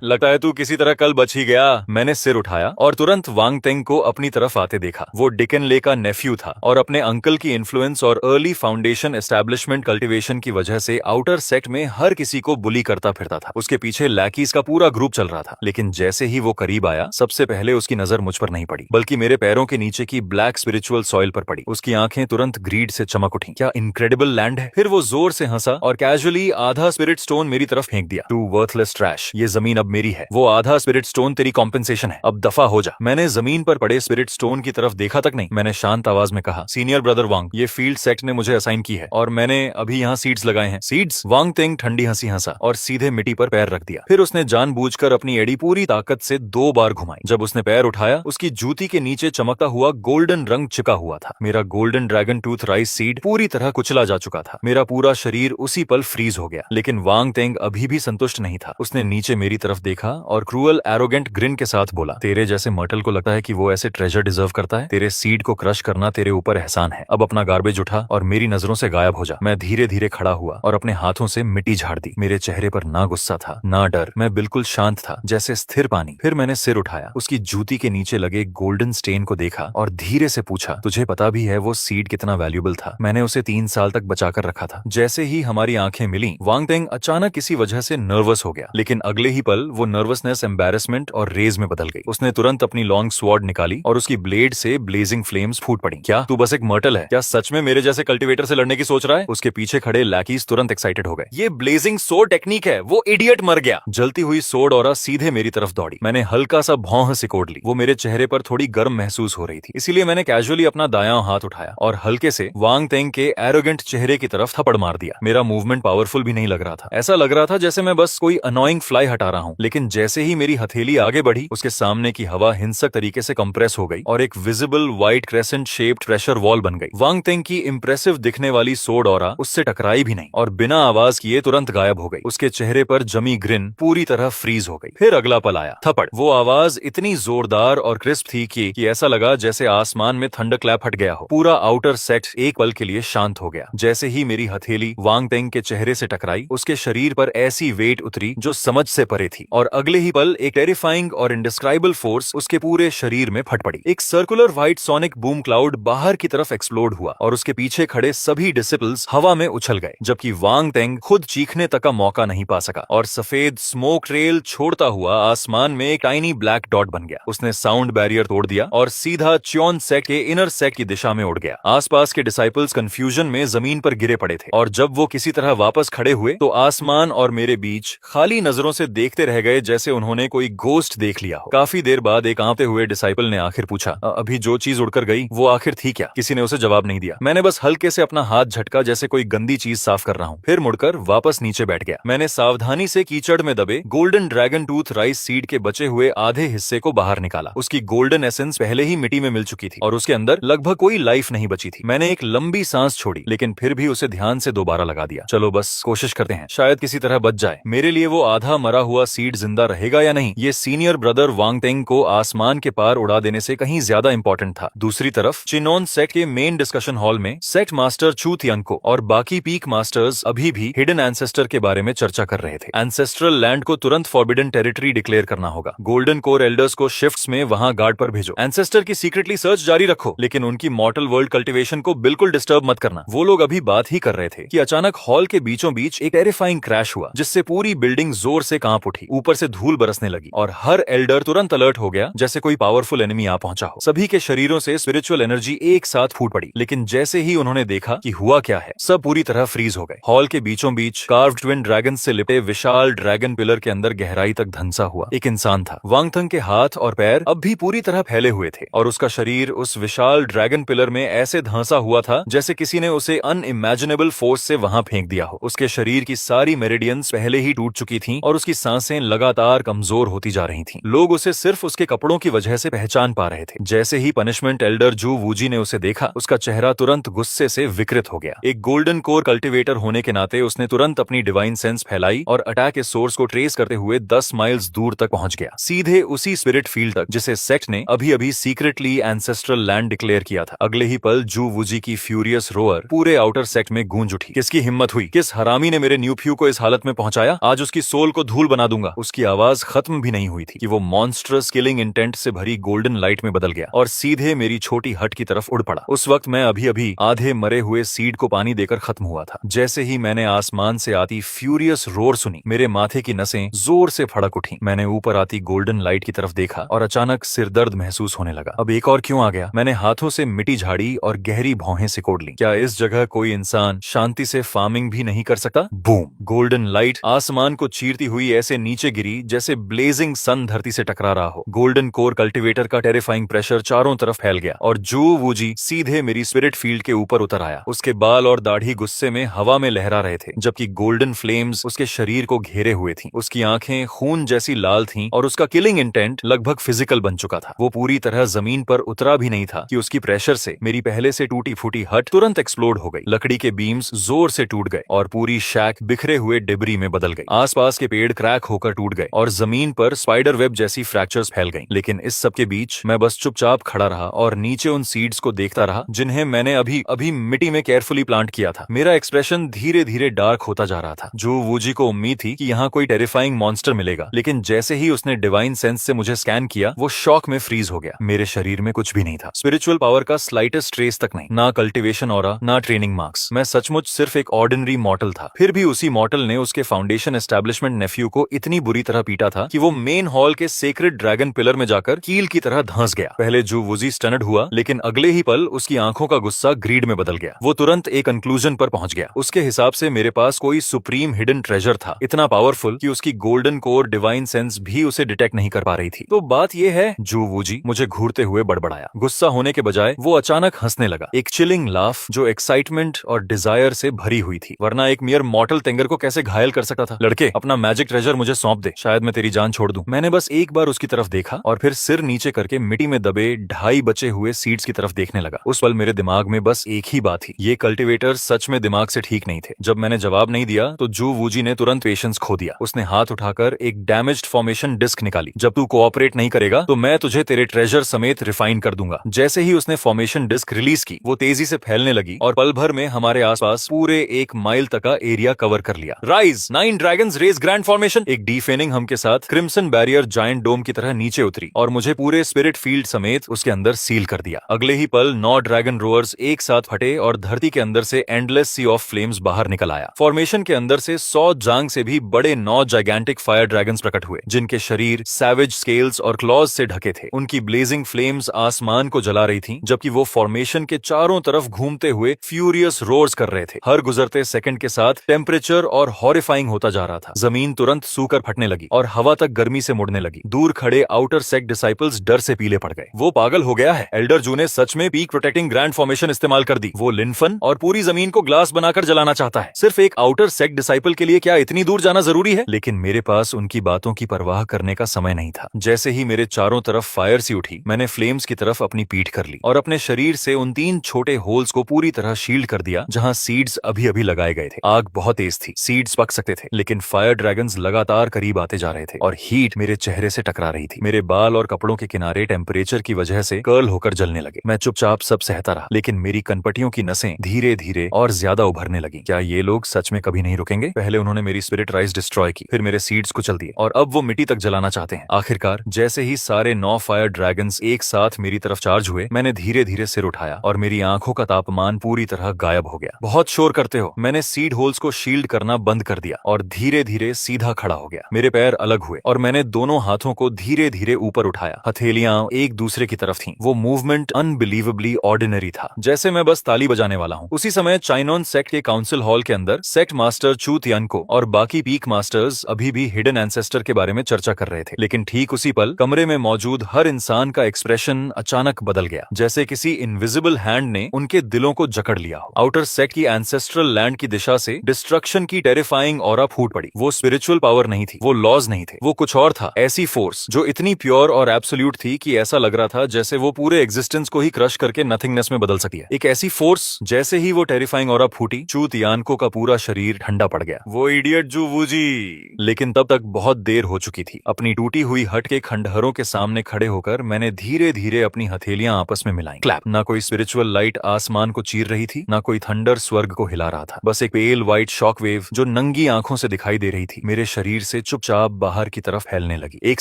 लगता है तू किसी तरह कल बच ही गया। मैंने सिर उठाया और तुरंत वांग तेंग को अपनी तरफ आते देखा। वो डिकन ले का नेफ्यू था और अपने अंकल की इन्फ्लुएंस और अर्ली फाउंडेशन एस्टेब्लिशमेंट कल्टीवेशन की वजह से आउटर सेक्ट में हर किसी को बुली करता फिरता था। उसके पीछे लैकीज का पूरा ग्रुप चल रहा था। लेकिन जैसे ही वो करीब आया, सबसे पहले उसकी नजर मुझ पर नहीं पड़ी, बल्कि मेरे पैरों के नीचे की ब्लैक स्पिरिचुअल सॉइल पर पड़ी। उसकी आंखें तुरंत ग्रीड से चमक उठी। क्या इनक्रेडिबल लैंड है। फिर वो जोर से हंसा और कैजुअली आधा स्पिरिट स्टोन मेरी तरफ फेंक दिया। टू वर्थलेस ट्रैश, ये जमीन अब मेरी है। वो आधा स्पिरिट स्टोन तेरी कॉम्पेंसेशन है, अब दफा हो जा। मैंने जमीन पर पड़े स्पिरिट स्टोन की तरफ देखा तक नहीं। मैंने शांत आवाज में कहा, सीनियर ब्रदर वांग, ये फील्ड सेक्ट ने मुझे असाइन की है और मैंने अभी यहाँ सीड्स लगाए हैं। सीड्स? वांग तेंग ठंडी हंसी हंसा और सीधे मिट्टी पर पैर रख दिया। फिर उसने जानबूझकर अपनी एड़ी पूरी ताकत से 2 बार घुमाई। जब उसने पैर उठाया, उसकी जूती के नीचे चमकता हुआ गोल्डन रंग चिपका हुआ था। मेरा golden dragon tooth rice seed पूरी तरह कुचला जा चुका था। मेरा पूरा शरीर उसी पल फ्रीज हो गया। लेकिन वांग तेंग अभी भी संतुष्ट नहीं था। उसने नीचे मेरी तरफ देखा और क्रूअल एरोगेंट ग्रिन के साथ बोला, तेरे जैसे मर्टल को लगता है कि वो ऐसे ट्रेजर डिजर्व करता है? तेरे सीड को क्रश करना तेरे ऊपर एहसान है। अब अपना गार्बेज उठा और मेरी नजरों से गायब हो जा। मैं धीरे धीरे खड़ा हुआ और अपने हाथों से मिट्टी झाड़ दी। मेरे चेहरे पर ना गुस्सा था, ना डर। मैं बिल्कुल शांत था, जैसे स्थिर पानी। फिर मैंने सिर उठाया, उसकी जूती के नीचे लगे गोल्डन स्टेन को देखा और धीरे से पूछा, तुझे पता भी है वो सीड कितना वैल्यूएबल था? मैंने उसे 3 साल तक बचाकर रखा था। जैसे ही हमारी आंखें मिली, वांग तेंग अचानक किसी वजह से नर्वस हो गया। लेकिन अगले ही पल वो नर्वसनेस एम्बैरेसमेंट और रेज में बदल गई। उसने तुरंत अपनी लॉन्ग स्वॉर्ड निकाली और उसकी ब्लेड से ब्लेजिंग फ्लेम्स फूट पड़ी। क्या तू बस एक मर्टल है? क्या सच में मेरे जैसे कल्टीवेटर से लड़ने की सोच रहा है? उसके पीछे खड़े लैकीज तुरंत एक्साइटेड हो गए। ये ब्लेजिंग सोर्ड टेक्निक है, वो इडियट मर गया। जलती हुई सोर्ड ऑरा सीधे मेरी तरफ दौड़ी। मैंने हल्का सा भौं सिकोड़ ली। वो मेरे चेहरे पर थोड़ी गर्म महसूस हो रही थी, इसीलिए मैंने कैजुअली अपना दायां हाथ उठाया और हल्के से वांग तेंग के एरोगेंट चेहरे की तरफ थप्पड़ मार दिया। मेरा मूवमेंट पावरफुल भी नहीं लग रहा था। ऐसा लग रहा था जैसे मैं बस कोई अनोइंग फ्लाई हटा रहा हूं। लेकिन जैसे ही मेरी हथेली आगे बढ़ी, उसके सामने की हवा हिंसक तरीके से कंप्रेस हो गई और एक visible white crescent shaped pressure wall बन गई। वांग तेंग की इंप्रेसिव दिखने वाली सोर्ड ऑरा उससे टकराई भी नहीं और बिना आवाज किए तुरंत गायब हो गई। उसके चेहरे पर जमी ग्रिन पूरी तरह फ्रीज हो गई। फिर अगला पल आया, थप्पड़। वो आवाज इतनी जोरदार और क्रिस्प थी कि ऐसा लगा जैसे आसमान में थंडर क्लैप हट गया हो। पूरा आउटर सेट एक पल के लिए शांत हो गया। जैसे ही मेरी हथेली वांग तेंग के चेहरे से टकराई, उसके शरीर पर ऐसी वेट उतरी जो समझ से परे थी और अगले ही पल एक टेरिफाइंग और इंडिस्क्राइबल फोर्स उसके पूरे शरीर में फट पड़ी। एक circular white sonic boom cloud बाहर की तरफ एक्सप्लोड हुआ और उसके पीछे खड़े सभी डिसिपल्स हवा में उछल गए, जबकि वांग तेंग खुद चीखने तक का मौका नहीं पा सका और सफेद स्मोक ट्रेल छोड़ता हुआ आसमान में एक टाइनी ब्लैक डॉट बन गया। उसने साउंड बैरियर तोड़ दिया और सीधा च्योन सेक्ट के इनर सेक्ट की दिशा में उड़ गया। आसपास के डिसाइपल्स कंफ्यूजन में जमीन पर गिरे पड़े थे और जब वो किसी तरह वापस खड़े हुए तो आसमान और मेरे बीच खाली नजरों से देखते रह गए, जैसे उन्होंने कोई गोस्ट देख लिया हो। काफी देर बाद एक कांपते हुए डिसाइपल ने आखिर पूछा, अभी जो चीज उड़कर गई वो आखिर थी क्या? किसी ने उसे जवाब नहीं दिया। मैंने बस हल्के से अपना हाथ झटका, जैसे कोई गंदी चीज साफ कर रहा हूँ। फिर मुड़कर वापस नीचे बैठ गया। मैंने सावधानी से कीचड़ में दबे golden dragon tooth rice seed के बचे हुए आधे हिस्से को बाहर निकाला। उसकी गोल्डन एसेंस पहले ही मिट्टी में मिल चुकी थी और उसके अंदर लगभग कोई लाइफ नहीं बची थी। मैंने एक लंबी सांस छोड़ी, लेकिन फिर भी उसे ध्यान से दोबारा लगा दिया। चलो बस कोशिश करते हैं, शायद किसी तरह बच जाए। मेरे लिए वो आधा मरा हुआ सीड जिंदा रहेगा या नहीं, ये सीनियर ब्रदर वांग तेंग को आसमान के पार उड़ा देने से कहीं ज्यादा इंपॉर्टेंट था। दूसरी तरफ चिनोन सेक्ट के मेन डिस्कशन हॉल में सेक्ट मास्टर चू थियांको और बाकी पीक मास्टर्स अभी भी हिडन एंसेस्टर के बारे में चर्चा कर रहे थे। एंसेस्ट्रल लैंड को तुरंत फॉरबिडन टेरिटरी डिक्लेयर करना होगा। गोल्डन कोर एल्डर्स को शिफ्ट्स में वहां गार्ड पर भेजो। एंसेस्टर की सीक्रेटली सर्च जारी रखो, लेकिन उनकी मॉर्टल वर्ल्ड कल्टीवेशन को बिल्कुल डिस्टर्ब मत करना। वो लोग अभी बात ही कर रहे थे कि अचानक हॉल के बीचों बीच एक टेरिफाइंग क्रैश हुआ, जिससे पूरी बिल्डिंग जोर से कांप उठी। ऊपर से धूल बरसने लगी और हर एल्डर तुरंत अलर्ट हो गया, जैसे कोई पावरफुल एनिमी आ पहुंचा हो। सभी के शरीरों से स्पिरिचुअल एनर्जी एक साथ फूट पड़ी, लेकिन जैसे ही उन्होंने देखा कि हुआ क्या है, सब पूरी तरह फ्रीज हो गए। हॉल के बीचों बीच कार्व्ड ट्विन ड्रैगन से लिपटे विशाल ड्रैगन पिलर के अंदर गहराई तक धंसा हुआ एक इंसान था। वांग तेंग के हाथ और पैर अब भी पूरी तरह फैले हुए थे और उसका शरीर उस विशाल ड्रैगन पिलर में ऐसे धंसा हुआ था जैसे किसी ने उसे अनइमेजिनेबल फोर्स से वहां फेंक दिया हो। उसके शरीर की सारी मेरिडियंस पहले ही टूट चुकी थीं और उसकी सांसें लगातार कमजोर होती जा रही थीं। लोग उसे सिर्फ उसके कपड़ों की वजह से पहचान पा रहे थे। जैसे ही पनिशमेंट एल्डर जू वूजी ने उसे देखा, उसका चेहरा तुरंत गुस्से से विकृत हो गया। एक गोल्डन कोर कल्टीवेटर होने के नाते उसने तुरंत अपनी डिवाइन सेंस फैलाई और अटैक के सोर्स को ट्रेस करते हुए 10 माइल्स दूर तक पहुंच गया, सीधे उसी स्पिरिट फील्ड तक जिसे सेक्ट ने अभी अभी सीक्रेटली एंसेस्ट्रल लैंड डिक्लेयर किया था। अगले ही पल जू वूजी की फ्यूरियस रोअर पूरे आउटर सेक्ट में गूंज उठी। किसकी हिम्मत हुई, किस हरामी ने मेरे न्यूफ्यू को इस हालत में पहुंचाया, आज उसकी सोल को धूल बना दूंगा। उसकी आवाज खत्म भी नहीं हुई थी कि वो मॉन्स्ट्रस किलिंग इंटेंट से भरी गोल्डन लाइट में बदल गया और सीधे मेरी छोटी हट की तरफ उड़ पड़ा। उस वक्त मैं अभी अभी आधे मरे हुए सीड को पानी देकर खत्म हुआ था। जैसे ही मैंने आसमान से आती फ्यूरियस रोर सुनी, मेरे माथे की नसें जोर से फड़क उठी। मैंने ऊपर आती गोल्डन लाइट की तरफ देखा और अचानक सिरदर्द महसूस होने लगा। अब एक और क्यों आ गया? मैंने हाथों से मिट्टी झाड़ी और गहरी भौहें सिकोड़ ली। क्या इस जगह कोई इंसान शांति से फार्मिंग भी नहीं कर सकता? बूम! गोल्डन लाइट आसमान को चीरती हुई ऐसे नीचे गिरी जैसे ब्लेजिंग सन धरती से टकरा रहा हो। गोल्डन कोर कल्टीवेटर का टेरिफाइंग प्रेशर चारों तरफ फैल गया और जू वूजी सीधे मेरी स्पिरिट फील्ड के ऊपर उतर आया। उसके बाल और दाढ़ी गुस्से में हवा में लहरा रहे थे, जबकि गोल्डन फ्लेम्स उसके शरीर को घेरे हुए थी। उसकी आंखें खून जैसी लाल थीं और उसका किलिंग इंटेंट लगभग फिजिकल बन चुका था। वो पूरी तरह जमीन पर उतरा भी नहीं था कि उसकी प्रेशर से मेरी पहले से टूटी फूटी हट तुरंत एक्सप्लोड हो गई। लकड़ी के बीम्स जोर से टूट गए और पूरी शैक बिखरे हुए डिब्री में बदल गई। आसपास के पेड़ क्रैक होकर टूट गए और जमीन पर स्पाइडर वेब जैसी फ्रैक्चर्स फैल गईं। लेकिन इस सब के बीच मैं बस चुपचाप खड़ा रहा और नीचे उन सीड्स को देखता रहा जिन्हें मैंने अभी अभी मिट्टी में केयरफुली प्लांट किया था। मेरा एक्सप्रेशन धीरे धीरे डार्क होता जा रहा था। जो वूजी को उम्मीद थी कि यहाँ कोई टेरिफाइंग मॉन्स्टर मिलेगा, लेकिन जैसे ही उसने डिवाइन सेंस से मुझे स्कैन किया, वो शॉक में फ्रीज हो गया। मेरे शरीर में कुछ भी नहीं था, स्पिरिचुअल पावर का स्लाइटेस्ट ट्रेस तक नहीं, ना कल्टीवेशन ऑरा, ना ट्रेनिंग मार्क्स। मैं सचमुच सिर्फ एक ऑर्डिनरी मॉर्टल था। फिर भी उसी मॉर्टल ने उसके फाउंडेशन एस्टेब्लिशमेंट नेफ्यू को इतनी बुरी तरह पीटा था कि वो मेन हॉल के सेक्रेड ड्रैगन पिलर में जाकर कील की तरह धंस गया। पहले जू वूजी स्टनड हुआ, लेकिन अगले ही पल उसकी आंखों का गुस्सा ग्रीड में बदल गया। वो तुरंत एक कंक्लूजन पर पहुंच गया। उसके हिसाब से मेरे पास कोई सुप्रीम हिडन ट्रेजर था, इतना पावरफुल कि उसकी गोल्डन कोर डिवाइन सेंस भी उसे डिटेक्ट नहीं कर पा रही थी। तो बात यह है, जू वूजी मुझे घूरते हुए बड़बड़ाया। गुस्सा होने के बजाय वो अचानक हंसने लगा, एक चिलिंग लाफ जो एक्साइटमेंट और डिजायर से भरी हुई थी। वरना एक मियर मॉर्टल टेंगर को कैसे घायल कर सकता था? लड़के, अपना मैजिक ट्रेजर मुझे सौंप दे, शायद मैं तेरी जान छोड़ दूं। मैंने बस एक बार उसकी तरफ देखा और फिर सिर नीचे करके मिट्टी में दबे 2.5 बचे हुए सीड्स की तरफ देखने लगा। उस पल मेरे दिमाग में बस एक ही बात थी, ये कल्टीवेटर सच में दिमाग से ठीक नहीं थे। जब मैंने जवाब नहीं दिया तो जू वूजी ने तुरंत पेशेंस खो दिया। उसने हाथ उठाकर एक डैमेज्ड फॉर्मेशन डिस्क निकाली। जब तू कोऑपरेट नहीं करेगा तो मैं तुझे तेरे ट्रेजर समेत रिफाइन कर दूंगा। जैसे ही उसने फॉर्मेशन डिस्क रिलीज की, वो तेजी से फैलने लगी और पल भर में हमारे आसपास पूरे 1 माइल तक का एरिया कवर कर लिया। Rise 9 dragons rage grand formation. एक डीफेनिंग हम के साथ क्रिम्सन बैरियर जायंट डोम की तरह नीचे उतरी और मुझे पूरे स्पिरिट फील्ड समेत उसके अंदर सील कर दिया। अगले ही पल 9 ड्रैगन रोअर्स एक साथ फटे और धरती के अंदर से एंडलेस सी ऑफ फ्लेम्स बाहर निकल आया। फॉर्मेशन के अंदर से 100 जांग से भी बड़े 9 जाइगेंटिक फायर ड्रैगन्स प्रकट हुए, जिनके शरीर सैवेज स्केल्स और क्लॉज से ढके थे। उनकी ब्लेजिंग फ्लेम्स आसमान को जला रही थी, जबकि वो फॉर्मेशन के चारों तरफ घूमते हुए फ्यूरियस रोर्स कर रहे थे। हर गुजरते सेकंड के साथ टेम्परेचर और हॉरिफाइंग होता जा रहा था। जमीन तुरंत सूकर फटने लगी और हवा तक गर्मी से मुड़ने लगी। दूर खड़े आउटर सेक्ट डिसाइपल्स डर से पीले पड़ गए। वो पागल हो गया है, एल्डर जू ने सच में पीक प्रोटेक्टिंग ग्रैंड फॉर्मेशन इस्तेमाल कर दी। वो लिनफन और पूरी जमीन को ग्लास बनाकर जलाना चाहता है। सिर्फ एक आउटर सेक्ट डिसाइपल के लिए क्या इतनी दूर जाना जरूरी है? लेकिन मेरे पास उनकी बातों की परवाह करने का समय नहीं था। जैसे ही मेरे चारों तरफ फायर सी उठी, मैंने फ्लेम्स की तरफ अपनी पीठ कर ली और अपने शरीर से उन 3 छोटे होल्स को पूरी तरह शील्ड कर दिया जहां सीड्स अभी अभी लगाए गए थे। आग बहुत तेज थी, सीड्स पक सकते थे, लेकिन फायर ड्रैगन्स लगातार करीब आते जा रहे थे और हीट मेरे चेहरे से टकरा रही थी। मेरे बाल और कपड़ों के किनारे टेम्परेचर की वजह से कर्ल होकर जलने लगे। मैं चुपचाप सब सहता रहा, लेकिन मेरी कनपटियों की नसें धीरे धीरे और ज्यादा उभरने लगी। क्या ये लोग सच में कभी नहीं रुकेंगे? पहले उन्होंने मेरी स्पिरिट राइज डिस्ट्रॉय की, फिर मेरे सीड्स कुचल दिए और अब वो मिट्टी तक जलाना चाहते हैं। आखिरकार जैसे ही सारे 9 फायर ड्रैगन्स एक साथ मेरी तरफ चार्ज हुए, मैंने धीरे धीरे सिर उठाया और मेरी आंखों का तापमान पूरी तरह गायब हो गया। बहुत शोर करते हो। मैंने सीड होल्स को शील्ड करना बंद कर दिया और धीरे धीरे सीधा खड़ा हो गया। मेरे पैर अलग हुए और मैंने दोनों हाथों को धीरे धीरे ऊपर उठाया। हथेलियां एक दूसरे की तरफ थीं। वो मूवमेंट अनबिलीवेबली ऑर्डिनरी था, जैसे मैं बस ताली बजाने वाला हूँ। उसी समय चाइनोन सेक्ट के काउंसिल हॉल के अंदर सेक्ट मास्टर चू तियानको और बाकी पीक मास्टर्स अभी भी हिडन एंसेस्टर के बारे में चर्चा कर रहे थे। लेकिन ठीक उसी पल कमरे में मौजूद हर इंसान का एक्सप्रेशन अचानक बदल गया, जैसे किसी इनविजिबल हैंड ने उनके दिलों को जकड़ लिया हो। आउटर सेक्ट की एंसेस्ट्रल लैंड की दिशा से डिस्ट्रक्शन की टेरिफाइंग ऑरा फूट पड़ी। वो स्पिरिचुअल पावर नहीं थी, वो लॉज नहीं थे, वो कुछ और था। ऐसी फोर्स जो इतनी प्योर और एब्सोल्यूट थी कि ऐसा लग रहा था जैसे वो पूरे एग्जिस्टेंस को ही क्रश करके नथिंगनेस में बदल सकती है। एक ऐसी फोर्स, जैसे ही वो टेरिफाइंग ऑरा फूटी, चू तियानको का पूरा शरीर ठंडा पड़ गया। वो इडियट जू वूजी! लेकिन तब तक बहुत देर हो चुकी थी। अपनी टूटी हुई हट के खंडहरों के सामने खड़े होकर मैंने धीरे धीरे अपनी हथेलियां आपस में मिलाई। क्लैप! ना कोई स्पिरिचुअल लाइट आसमान को चीर रही थी, ना कोई थंडर स्वर्ग को हिला रहा था। बस एक पेल व्हाइट व्हाइट शॉकवेव जो नंगी आंखों से दिखाई दे रही थी मेरे शरीर से चुपचाप बाहर की तरफ फैलने लगी। एक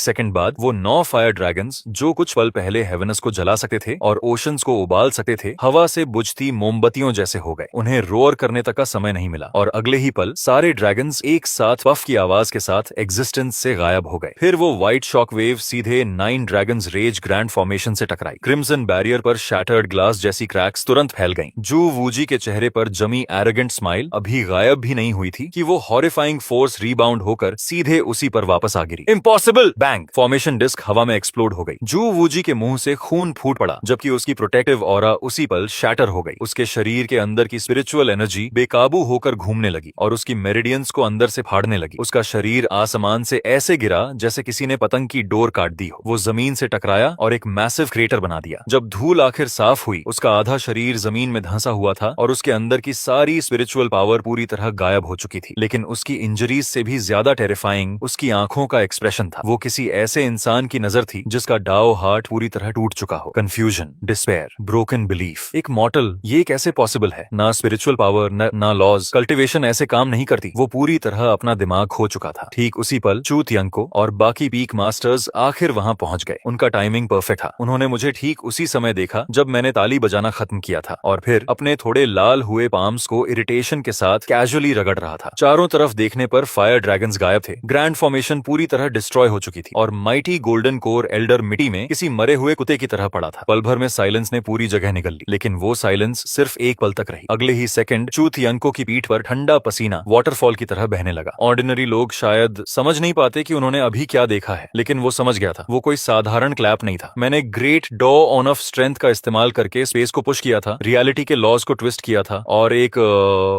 सेकंड बाद वो 9 फायर ड्रैगन्स जो कुछ पल पहले हेवेनस को जला सकते थे और ओशंस को उबाल सकते थे, हवा से बुझती मोमबत्तियों जैसे हो गए। उन्हें रोअर करने तक का समय नहीं मिला और अगले ही पल सारे ड्रैगन्स एक साथ पफ की आवाज के साथ एग्जिस्टेंस से गायब हो गए। फिर वो व्हाइट शॉकवेव सीधे 9 ड्रैगन्स रेज ग्रैंड फॉर्मेशन से टकराई। क्रिम्सन बैरियर पर शैटर्ड ग्लास जैसी क्रैक्स तुरंत फैल गईं। जू वूजी के चेहरे पर जमी एरोगेंट स्माइल अभी गायब भी नहीं हुई थी कि वो हॉरिफाइंग फोर्स रीबाउंड होकर सीधे उसी पर वापस आ गिरी। इम्पॉसिबल! बैंग! फॉर्मेशन डिस्क हवा में एक्सप्लोड हो गई। जू वूजी के मुंह से खून फूट पड़ा जबकि उसकी प्रोटेक्टिव ऑरा उसी पल शैटर हो गई। उसके शरीर के अंदर की स्पिरिचुअल एनर्जी बेकाबू होकर घूमने लगी और उसकी मेरिडियंस को अंदर से फाड़ने लगी। उसका शरीर आसमान से ऐसे गिरा जैसे किसी ने पतंग की डोर काट दी हो। वो जमीन से टकराया और एक मैसिव क्रेटर बना दिया। जब धूल आखिर साफ हुई, उसका आधा शरीर जमीन में धंसा हुआ था और उसके अंदर की सारी स्पिरिचुअल पावर पूरी तरह गायब हो चुकी थी। लेकिन उसकी इंजरीज से भी ज्यादा टेरिफाइंग उसकी आंखों का एक्सप्रेशन था। वो किसी ऐसे इंसान की नजर थी जिसका डाओ हार्ट पूरी तरह टूट चुका हो। Confusion, despair, broken belief. एक मॉर्टल, ये कैसे पॉसिबल है? ना स्पिरिचुअल पावर, ना लॉज, कल्टिवेशन ऐसे काम नहीं करती। वो पूरी तरह अपना दिमाग खो चुका था। ठीक उसी पल चू तियांको और बाकी पीक मास्टर्स आखिर वहां पहुंच गए। उनका टाइमिंग परफेक्ट था। उन्होंने मुझे ठीक उसी समय देखा जब मैंने ताली बजाना खत्म किया था और फिर अपने थोड़े लाल हुए पाम्स को इरिटेशन के साथ कैजुअली रगड़ रहा था। चारों तरफ देखने पर फायर ड्रैगन्स गायब थे। ग्रैंड फॉर्मेशन पूरी तरह डिस्ट्रॉय हो चुकी थी और माइटी गोल्डन कोर एल्डर मिट्टी में किसी मरे हुए कुत्ते की तरह पड़ा था। पल भर में साइलेंस ने पूरी जगह निगल ली, लेकिन वो साइलेंस सिर्फ एक पल तक रही। अगले ही सेकंड चू तियांको की पीठ पर ठंडा पसीना वाटरफॉल की तरह बहने लगा। ऑर्डिनरी लोग शायद समझ नहीं पाते कि उन्होंने अभी क्या देखा है, लेकिन वो समझ गया था। वो कोई साधारण क्लैप नहीं था। मैंने ग्रेट डॉ ऑन ऑफ स्ट्रेंथ का इस्तेमाल करके स्पेस को पुश किया था, रियलिटी के लॉज को ट्विस्ट किया था और एक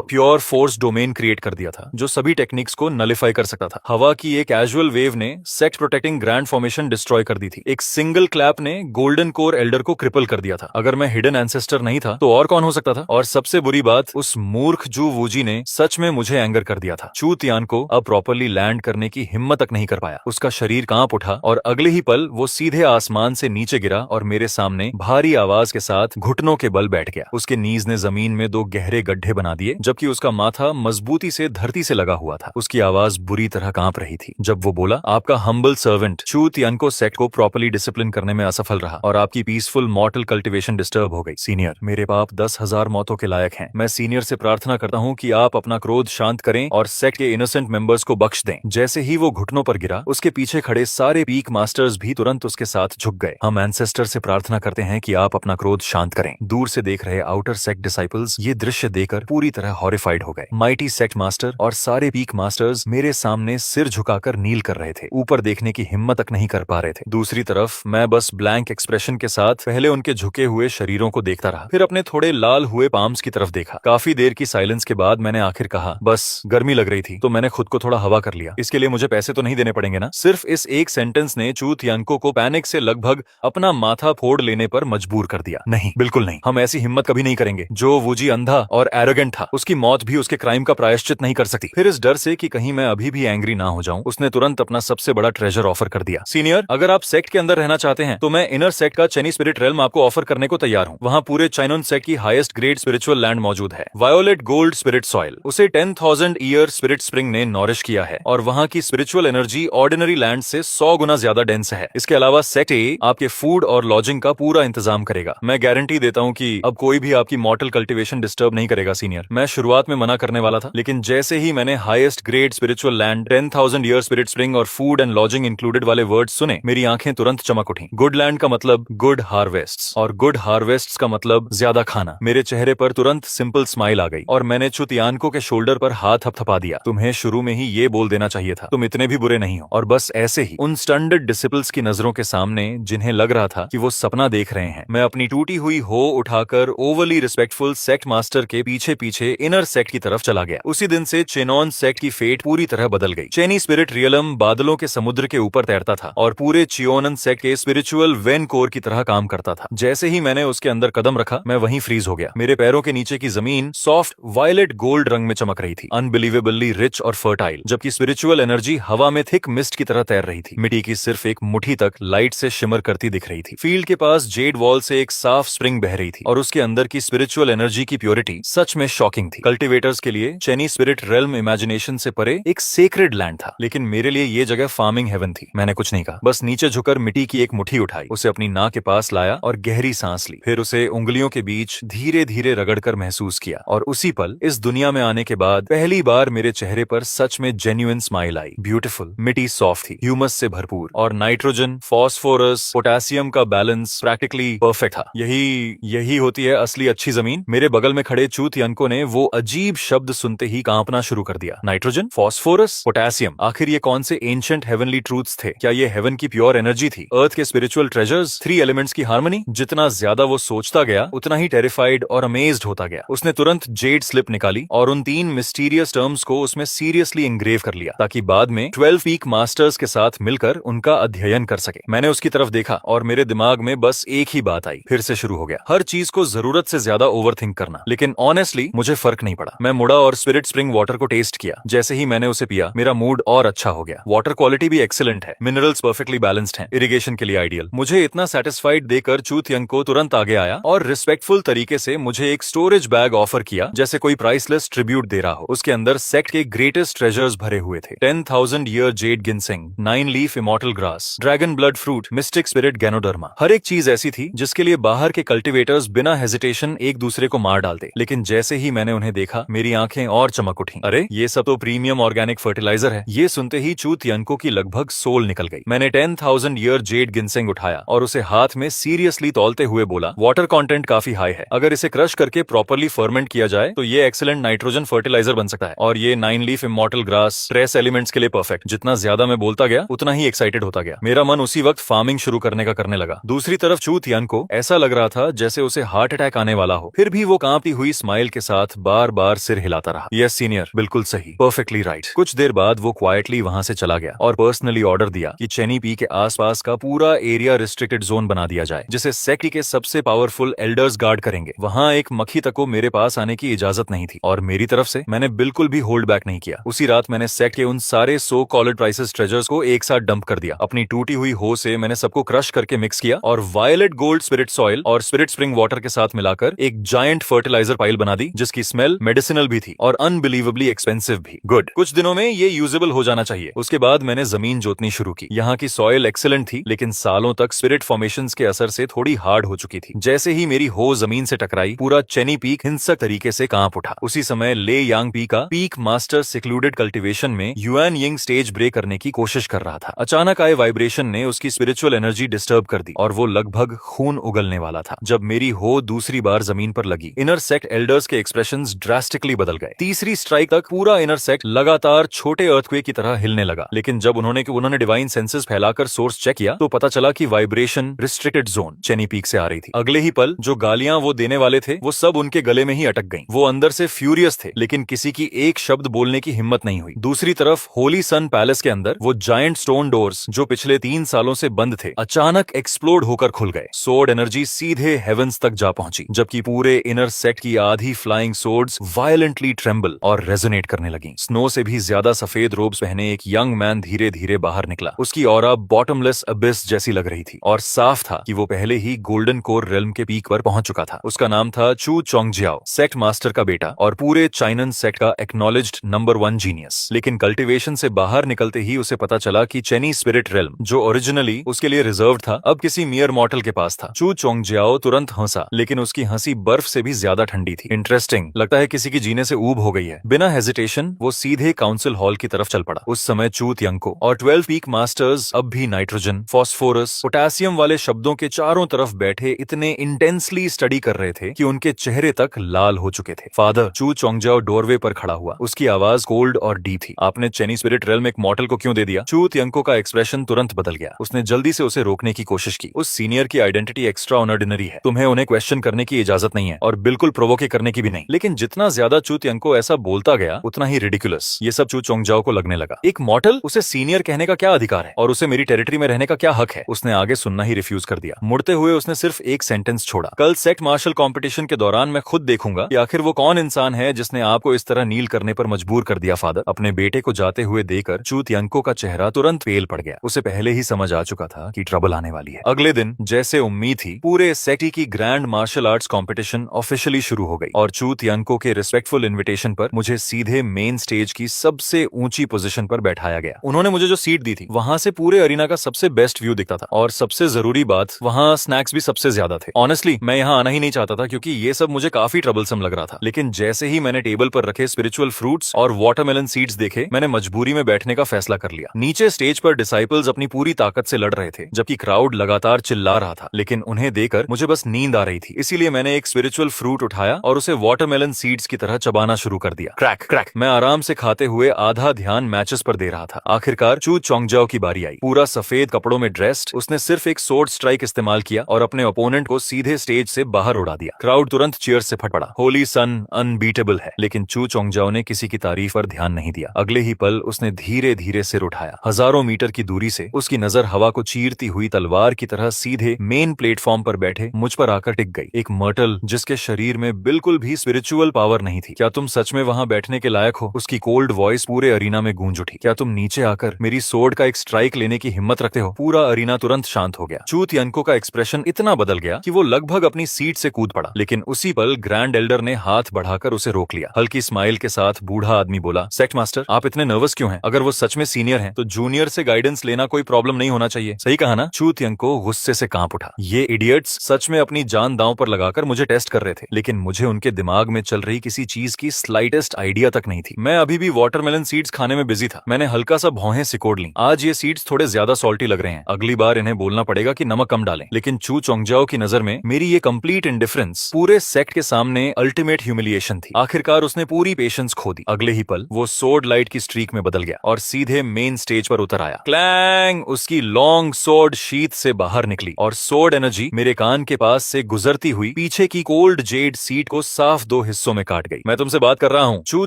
प्योर फोर्स डोमेन क्रिएट कर दिया था जो सभी टेक्निक्स को नलिफाई कर सकता था। हवा की एक कैजुअल वेव ने sect protecting grand formation destroy कर दी थी। एक सिंगल क्लैप ने गोल्डन कोर एल्डर को क्रिपल कर दिया था। अगर मैं हिडन एंसेस्टर नहीं था तो और कौन हो सकता था? और सबसे बुरी बात, उस मूर्ख जू वूजी ने सच में मुझे एंगर कर दिया था। चू तियानको अब प्रॉपर्ली लैंड करने की हिम्मत तक नहीं कर पाया। उसका शरीर कांप उठा और अगले ही पल वो सीधे आसमान से नीचे गिरा और मेरे सामने भारी आवाज के साथ घुटनों के बल बैठ गया। उसके नीज ने जमीन में 2 गहरे गड्ढे बना दिए जबकि उसका माथा मजबूती से धरती से लगा हुआ था। उसकी आवाज बुरी तरह कांप रही थी जब वो बोला, आपका हम्बल सर्वेंट चू तियानको सेक्ट को प्रॉपर्ली डिसिप्लिन करने में असफल रहा और आपकी पीसफुल मॉर्टल कल्टिवेशन डिस्टर्ब हो गई। सीनियर, मेरे पाप 10,000 मौतों के लायक हैं। मैं सीनियर से प्रार्थना करता हूँ कि आप अपना क्रोध शांत करें और सेक्ट के इनोसेंट मेंबर्स को बख्श दें। जैसे ही वो घुटनों पर गिरा, उसके पीछे खड़े सारे पीक मास्टर्स भी तुरंत उसके साथ झुक गए। हम एंसेस्टर से प्रार्थना करते हैं कि आप अपना क्रोध शांत करें। दूर से देख रहे आउटर सेक्ट डिसाइपल्स ये दृश्य देखकर पूरी तरह हॉरिफाइड हो गए। माइटी सेक्ट मास्टर और सारे पीक मास्टर्स मेरे सामने सिर झुकाकर नील कर रहे थे, ऊपर देखने की हिम्मत तक नहीं कर पा रहे थे। दूसरी तरफ मैं बस ब्लैंक एक्सप्रेशन के साथ पहले उनके झुके हुए शरीरों को देखता रहा, फिर अपने थोड़े लाल हुए पाम्स की तरफ देखा। काफी देर की साइलेंस के बाद मैंने आखिर कहा, बस गर्मी लग रही थी तो मैंने खुद को थोड़ा हवा कर लिया। इसके लिए मुझे पैसे तो नहीं देने पड़ेंगे ना? सिर्फ इस एक सेंटेंस ने चू तियांको को पैनिक से लगभग अपना माथा फोड़ लेने पर मजबूर कर दिया। नहीं, बिल्कुल नहीं, हम ऐसी हिम्मत कभी नहीं करेंगे। जो वूजी अंधा और एरोगेंट था, उसकी मौत भी उसके क्राइम का प्रायश्चित नहीं कर सकती। फिर इस डर से कि कहीं मैं अभी भी एंग्री ना हो जाऊं, उसने तुरंत अपना सबसे बड़ा ट्रेजर ऑफर कर दिया। सीनियर, अगर आप सेक्ट के अंदर रहना चाहते हैं तो मैं इनर सेक्ट का चेनी स्पिरिट रेल्म आपको ऑफर करने को तैयार हूं। वहां पूरे चाइनोन सेक्ट की हाईएस्ट ग्रेड स्पिरिचुअल लैंड मौजूद है। वायोलेट गोल्ड स्पिरिट सॉइल, उसे 10,000 ईयर स्पिरिट स्प्रिंग ने नॉरिश किया है और वहां की स्पिरिचुअल एनर्जी ऑर्डिनरी लैंड से 100 गुना ज्यादा डेंस है। इसके अलावा सेक्ट ए आपके फूड और लॉजिंग का पूरा इंतजाम करेगा। मैं गारंटी देता हूं कि अब कोई भी आपकी मॉर्टल कल्टीवेशन डिस्टर्ब नहीं करेगा। सीनियर, मैं शुरुआत में मना करने वाला था, लेकिन जैसे ही मैंने highest grade spiritual land, 10,000 year spirit spring और फूड एंड लॉजिंग इंक्लूडेड वाले वर्ड्स सुने, मेरी आंखें तुरंत चमक उठी। गुड लैंड का मतलब गुड हार्वेस्ट्स और गुड हार्वेस्ट्स का मतलब ज्यादा खाना। मेरे चेहरे पर तुरंत सिंपल स्माइल आ गई और मैंने चू तियानको के शोल्डर पर हाथ थपथपा दिया। तुम्हें शुरू में ही ये बोल देना चाहिए था, तुम इतने भी बुरे नहीं हो। और बस ऐसे ही उन स्टंडेड डिसिपल्स की नजरों के सामने, जिन्हें लग रहा था कि वो सपना देख रहे हैं, मैं अपनी टूटी हुई हो उठाकर ओवरली रिस्पेक्टफुल सेक्ट मास्टर के पीछे पीछे इनर सेक्ट की तरफ चला गया। उसी दिन से चेनॉन सेक्ट की फेट पूरी तरह बदल गई। चेनी स्पिरिट रियलम बादलों के समुद्र के ऊपर तैरता था और पूरे चियोनन सेक्ट के स्पिरिचुअल वेन कोर की तरह काम करता था। जैसे ही मैंने उसके अंदर कदम रखा, मैं वहीं फ्रीज हो गया। मेरे पैरों के नीचे की जमीन सॉफ्ट वायलेट गोल्ड रंग में चमक रही थी, अनबिलीवेबली रिच और फर्टाइल, जबकि स्पिरिचुअल एनर्जी हवा में थिक मिस्ट की तरह तैर रही थी। मिट्टी की सिर्फ एक मुट्ठी तक लाइट से शिमर करती दिख रही थी। फील्ड के पास जेड वॉल से एक साफ स्प्रिंग बह रही थी और उसके अंदर की स्पिरिचुअल एनर्जी की प्योरिटी सच में शॉकिंग थी। कल्टिवेटर्स के के लिए चेनी स्पिरिट रेल्म इमेजिनेशन से परे एक सेक्रेड लैंड था, लेकिन मेरे लिए ये जगह फार्मिंग हेवन थी। मैंने कुछ नहीं कहा, बस नीचे झुकर मिट्टी की एक मुट्ठी उठाई, उसे अपनी नाक के पास लाया और गहरी सांस ली। फिर उसे उंगलियों के बीच धीरे धीरे रगड़कर महसूस किया, और उसी पल इस दुनिया में आने के बाद पहली बार मेरे चेहरे पर सच में जेन्युइन स्माइल आई। ब्यूटीफुल, मिट्टी सॉफ्ट थी, ह्यूमस से भरपूर, और नाइट्रोजन, फास्फोरस, पोटेशियम का बैलेंस प्रैक्टिकली परफेक्ट था। यही होती है असली अच्छी जमीन। मेरे बगल में खड़े चूतियनको ने वो अजीब शब्द सुनते ही कांपना शुरू कर दिया। नाइट्रोजन, फास्फोरस, पोटेशियम, आखिर ये कौन से एंशिएंट हेवनली ट्रूथ्स थे? क्या ये हेवन की प्योर एनर्जी थी? अर्थ के स्पिरिचुअल ट्रेजर्स? थ्री एलिमेंट्स की हार्मनी? जितना ज्यादा वो सोचता गया, उतना ही टेरिफाइड और अमेज्ड होता गया। उसने तुरंत जेड स्लिप निकाली और उन 3 मिस्टीरियस टर्म्स को उसमें सीरियसली इंग्रेव कर लिया, ताकि बाद में 12 पीक मास्टर्स के साथ मिलकर उनका अध्ययन कर सके। मैंने उसकी तरफ देखा और मेरे दिमाग में बस एक ही बात आई, फिर से शुरू हो गया, हर चीज को जरूरत से ज्यादा ओवरथिंक करना। लेकिन ऑनेस्टली मुझे फर्क नहीं पड़ा। मैं मुड़ा और स्पिरिट स्प्रिंग वाटर को टेस्ट किया। जैसे ही मैंने उसे पिया, मेरा मूड और अच्छा हो गया। वाटर क्वालिटी भी एक्सीलेंट है, मिनरल्स परफेक्टली बैलेंस्ड हैं, इरिगेशन के लिए आइडियल। मुझे इतना सेटिस्फाइड देकर चूतियंको तुरंत आगे आया और रिस्पेक्टफुल तरीके से मुझे एक स्टोरेज बैग ऑफर किया, जैसे कोई प्राइसलेस ट्रिब्यूट दे रहा हो। उसके अंदर सेक्ट के ग्रेटेस्ट ट्रेजर्स भरे हुए थे। 10,000 year jade ginseng, 9 leaf immortal grass, dragon blood fruit, mystic spirit ganoderma. हर एक चीज ऐसी थी जिसके लिए बाहर के कल्टिवेटर्स बिना हेजिटेशन एक दूसरे को मार डालते। लेकिन जैसे ही मैंने उन्हें देखा, मेरी आंखें और चमक उठी। अरे, ये सब तो प्रीमियम ऑर्गेनिक फर्टिलाइजर है। ये सुनते ही चूतियनको की लगभग सोल निकल गई। मैंने 10,000 ईयर जेड गिनसिंग उठाया और उसे हाथ में सीरियसली तौलते हुए बोला, वाटर कंटेंट काफी हाई है। अगर इसे क्रश करके प्रॉपर्ली फर्मेंट किया जाए तो ये एक्सीलेंट नाइट्रोजन फर्टिलाइजर बन सकता है। और ये 9 leaf immortal grass trace elements के लिए परफेक्ट। जितना ज्यादा मैं बोलता गया, उतना ही एक्साइटेड होता गया। मेरा मन उसी वक्त फार्मिंग शुरू करने का करने लगा। दूसरी तरफ चूतियनको ऐसा लग रहा था जैसे उसे हार्ट अटैक आने वाला हो। फिर भी वो कांपती हुई स्माइल के साथ बार बार सिर हिलाता रहा। यस सीनियर, बिल्कुल सही, परफेक्टली राइट। कुछ देर बाद वो क्वाइटली वहां से चला गया और पर्सनली ऑर्डर दिया कि चेनी पी के आसपास का पूरा एरिया रिस्ट्रिक्टेड जोन बना दिया जाए, जिसे सेक्ट के सबसे पावरफुल एल्डर्स गार्ड करेंगे। वहां एक मक्खी तक को मेरे पास आने की इजाजत नहीं थी, और मेरी तरफ से मैंने बिल्कुल भी होल्ड बैक नहीं किया। उसी रात मैंने सेक्ट के उन सारे सो कॉल्ड प्राइसेस ट्रेजर्स को एक साथ डंप कर दिया। अपनी टूटी हुई हो से मैंने सबको क्रश करके मिक्स किया और वायलेट गोल्ड स्पिरिट सॉइल और स्पिरिट स्प्रिंग वाटर के साथ मिलाकर एक जायंट फर्टिलाइजर पाइल बना दी, जिसकी स्मेल मेडिसिनल भी थी और अनबिलीवेबली एक्सपेंसिव भी। गुड, कुछ दिनों में ये यूजेबल हो जाना चाहिए। उसके बाद मैंने जमीन जोतनी शुरू की। यहाँ की सॉइल एक्सीलेंट थी, लेकिन सालों तक स्पिरिट फॉर्मेशंस के असर से थोड़ी हार्ड हो चुकी थी। जैसे ही मेरी हो जमीन से टकराई, पूरा चेनी पीक हिंसक तरीके से कांप उठा। उसी समय ले यांग पी का पीक मास्टर सिक्लूडेड कल्टीवेशन में युआन यिंग स्टेज ब्रेक करने की कोशिश कर रहा था। अचानक आए वाइब्रेशन ने उसकी स्पिरिचुअल एनर्जी डिस्टर्ब कर दी और वो लगभग खून उगलने वाला था। जब मेरी हो दूसरी बार जमीन पर लगी, इनर सेक्ट एल्डर्स के एक्सप्रेशंस ड्रास्टिकली बदल गए। तीसरी स्ट्राइक तक पूरा इनर सेक्ट लगातार छोटे अर्थक्वेक की तरह हिलने लगा। लेकिन जब उन्होंने डिवाइन सेंसेस फैलाकर सोर्स चेक किया, तो पता चला कि वाइब्रेशन रिस्ट्रिक्टेड जोन चेनी पीक से आ रही थी। अगले ही पल जो गालियां वो देने वाले थे, वो सब उनके गले में ही अटक गईं। वो अंदर से फ्यूरियस थे, लेकिन किसी की एक शब्द बोलने की हिम्मत नहीं हुई। दूसरी तरफ होली सन पैलेस के अंदर वो जायंट स्टोन डोर्स, जो पिछले 3 सालों से बंद थे, अचानक एक्सप्लोड होकर खुल गए। सोर्ड एनर्जी सीधे हेवंस तक जा पहुंची, जबकि पूरे इनर सेक्ट की आधी फ्लाइंग सोर्ड्स वायलेंटली ट्रेम्बल और रेजोनेट करने लगी। स्नो से भी ज्यादा सफेद रोब्स पहने एक यंग मैन धीरे धीरे बाहर निकला। उसकी ऑरा बॉटमलेस अबिस जैसी लग रही थी और साफ था कि वो पहले ही गोल्डन कोर रेल्म के पीक पर पहुंच चुका था। उसका नाम था चू चोंगजियाओ, सेक्ट मास्टर का बेटा और पूरे चाइनन सेक्ट का एक्नॉलेज्ड नंबर 1 जीनियस। लेकिन कल्टीवेशन से बाहर निकलते ही उसे पता चला कि चेनी स्पिरिट रेल्म, जो ओरिजिनली उसके लिए रिजर्व था, अब किसी मियर मॉर्टल के पास था। चू चोंगजियाओ तुरंत हंसा, लेकिन उसकी हंसी बर्फ से भी ज्यादा ठंडी थी। इंटरेस्टिंग, लगता है किसी की जीने से ऊब हो गई है। बिना हेजिटेशन वो सीधे काउंसिल हॉल की तरफ चल पड़ा। उस समय चूतियंको और 12 पीक मास्टर्स अब भी नाइट्रोजन, फास्फोरस, पोटेशियम वाले शब्दों के चारों तरफ बैठे इतने इंटेंसली स्टडी कर रहे थे कि उनके चेहरे तक लाल हो चुके थे। फादर, चू चोंगजियाओ डोरवे पर खड़ा हुआ। उसकी आवाज कोल्ड और डीप थी। आपने चेनी स्पिरिट रेल्म एक मॉर्टल को क्यों दे दिया? चूतियंको का एक्सप्रेशन तुरंत बदल गया। उसने जल्दी से उसे रोकने की कोशिश की। उस सीनियर की आइडेंटिटी एक्स्ट्रा ऑर्डिनरी है, तुम्हें उन्हें क्वेश्चन करने की इजाजत नहीं है और बिल्कुल प्रोवोके करने की भी नहीं। लेकिन जितना ज्यादा चूतियंको ऐसा बोलता गया, उतना ही रिडिकुलस ये सब चू चोंगजियाओ को लगने लगा। एक मॉर्टल, उसे सीनियर कहने का क्या अधिकार है और उसे मेरी टेरिटरी में रहने का क्या हक है? उसने आगे सुनना ही रिफ्यूज कर दिया। मुड़ते हुए उसने सिर्फ एक सेंटेंस छोड़ा, कल सेक्ट मार्शल कंपटीशन के दौरान मैं खुद देखूंगा कि आखिर वो कौन इंसान है जिसने आपको इस तरह नील करने पर मजबूर कर दिया। फादर, अपने बेटे को जाते हुए देखकर चूतियंको का चेहरा तुरंत पेल पड़ गया। उसे पहले ही समझ आ चुका था कि ट्रबल आने वाली है। अगले दिन जैसे उम्मीद थी, पूरे सेक्ट की grand martial arts competition officially शुरू हो गई और चूतियंको के रिस्पेक्टफुल ग्रेसफुल इन्विटेशन पर मुझे सीधे मेन स्टेज की सबसे ऊंची पोजीशन पर बैठाया गया। उन्होंने मुझे जो सीट दी थी वहां से पूरे अरीना का सबसे बेस्ट व्यू दिखता था, और सबसे जरूरी बात, वहां स्नैक्स भी सबसे ज्यादा थे। ऑनेस्टली मैं यहाँ आना ही नहीं चाहता था क्योंकि ये सब मुझे काफी ट्रबलसम लग रहा था, लेकिन जैसे ही मैंने टेबल पर रखे स्पिरिचुअल फ्रूट्स और वाटरमेलन सीड्स देखे, मैंने मजबूरी में बैठने का फैसला कर लिया। नीचे स्टेज पर डिसाइपल्स अपनी पूरी ताकत से लड़ रहे थे, जबकि क्राउड लगातार चिल्ला रहा था, लेकिन उन्हें देखकर मुझे बस नींद आ रही थी। इसीलिए मैंने एक स्पिरिचुअल फ्रूट उठाया और उसे वाटरमेलन सीड्स की तरह चबाना शुरू कर दिया। क्रैक क्रैक मैं आराम से खाते हुए आधा ध्यान मैचेस पर दे रहा था। आखिरकार चू चोंगजाओ की बारी आई। पूरा सफेद कपड़ों में ड्रेस्ड, उसने सिर्फ एक सोर्ड स्ट्राइक इस्तेमाल किया और अपने ओपोनेंट को सीधे स्टेज से बाहर उड़ा दिया। क्राउड तुरंत चीयर्स से फट पड़ा। होली सन अनबीटेबल है। लेकिन चू चोंगजाओ ने किसी की तारीफ पर ध्यान नहीं दिया। अगले ही पल उसने धीरे धीरे सिर उठाया। हजारों मीटर की दूरी से उसकी नजर हवा को चीरती हुई तलवार की तरह सीधे मेन प्लेटफॉर्म पर बैठे मुझ पर आकर टिक गई। एक मर्टल जिसके शरीर में बिल्कुल भी स्पिरिचुअल पावर नहीं थी। क्या तुम सच में वहां बैठने के लायक हो? उसकी कोल्ड वॉइस पूरे अरीना में गूंज उठी। क्या तुम नीचे आकर मेरी सोर्ड का एक स्ट्राइक लेने की हिम्मत रखते हो? पूरा अरीना तुरंत शांत हो गया। चू तियानको का एक्सप्रेशन इतना बदल गया कि वो लगभग अपनी सीट से कूद पड़ा, लेकिन उसी पल ग्रैंड एल्डर ने हाथ बढ़ाकर उसे रोक लिया। हल्की स्माइल के साथ बूढ़ा आदमी बोला, सेक्ट मास्टर, आप इतने नर्वस क्यों हैं? अगर वो सच में सीनियर हैं, तो जूनियर से गाइडेंस लेना कोई प्रॉब्लम नहीं होना चाहिए। सही कहा ना? चू तियानको गुस्से से कांप उठा। ये इडियट्स सच में अपनी जान दांव पर लगाकर मुझे टेस्ट कर रहे थे, लेकिन मुझे उनके दिमाग में चल रही किसी चीज की स्लाइटेस्ट आइडिया तक नहीं थी। मैं अभी भी वाटरमेलन सीड्स खाने में बिजी था। मैंने हल्का सा भौहें सिकोड़ ली। आज ये सीड्स थोड़े ज्यादा सॉल्टी लग रहे हैं। अगली बार इन्हें बोलना पड़ेगा कि नमक कम डालें। लेकिन चू चोंगजाओ की नजर में मेरी ये कंप्लीट इंडिफरेंस पूरे सेक्ट के सामने अल्टीमेट ह्यूमिलिएशन थी। आखिरकार उसने पूरी पेशेंस खो दी। अगले ही पल वो सोर्ड लाइट की स्ट्रीक में बदल गया और सीधे मेन स्टेज पर उतर आया। क्लैंग! उसकी लॉन्ग सोर्ड शीथ से बाहर निकली और सोर्ड एनर्जी मेरे कान के पास से गुजरती हुई पीछे की कोल्ड जेड सीट को साफ दो हिस्सों में काट गई। मैं तुमसे बात कर रहा हूँ। चू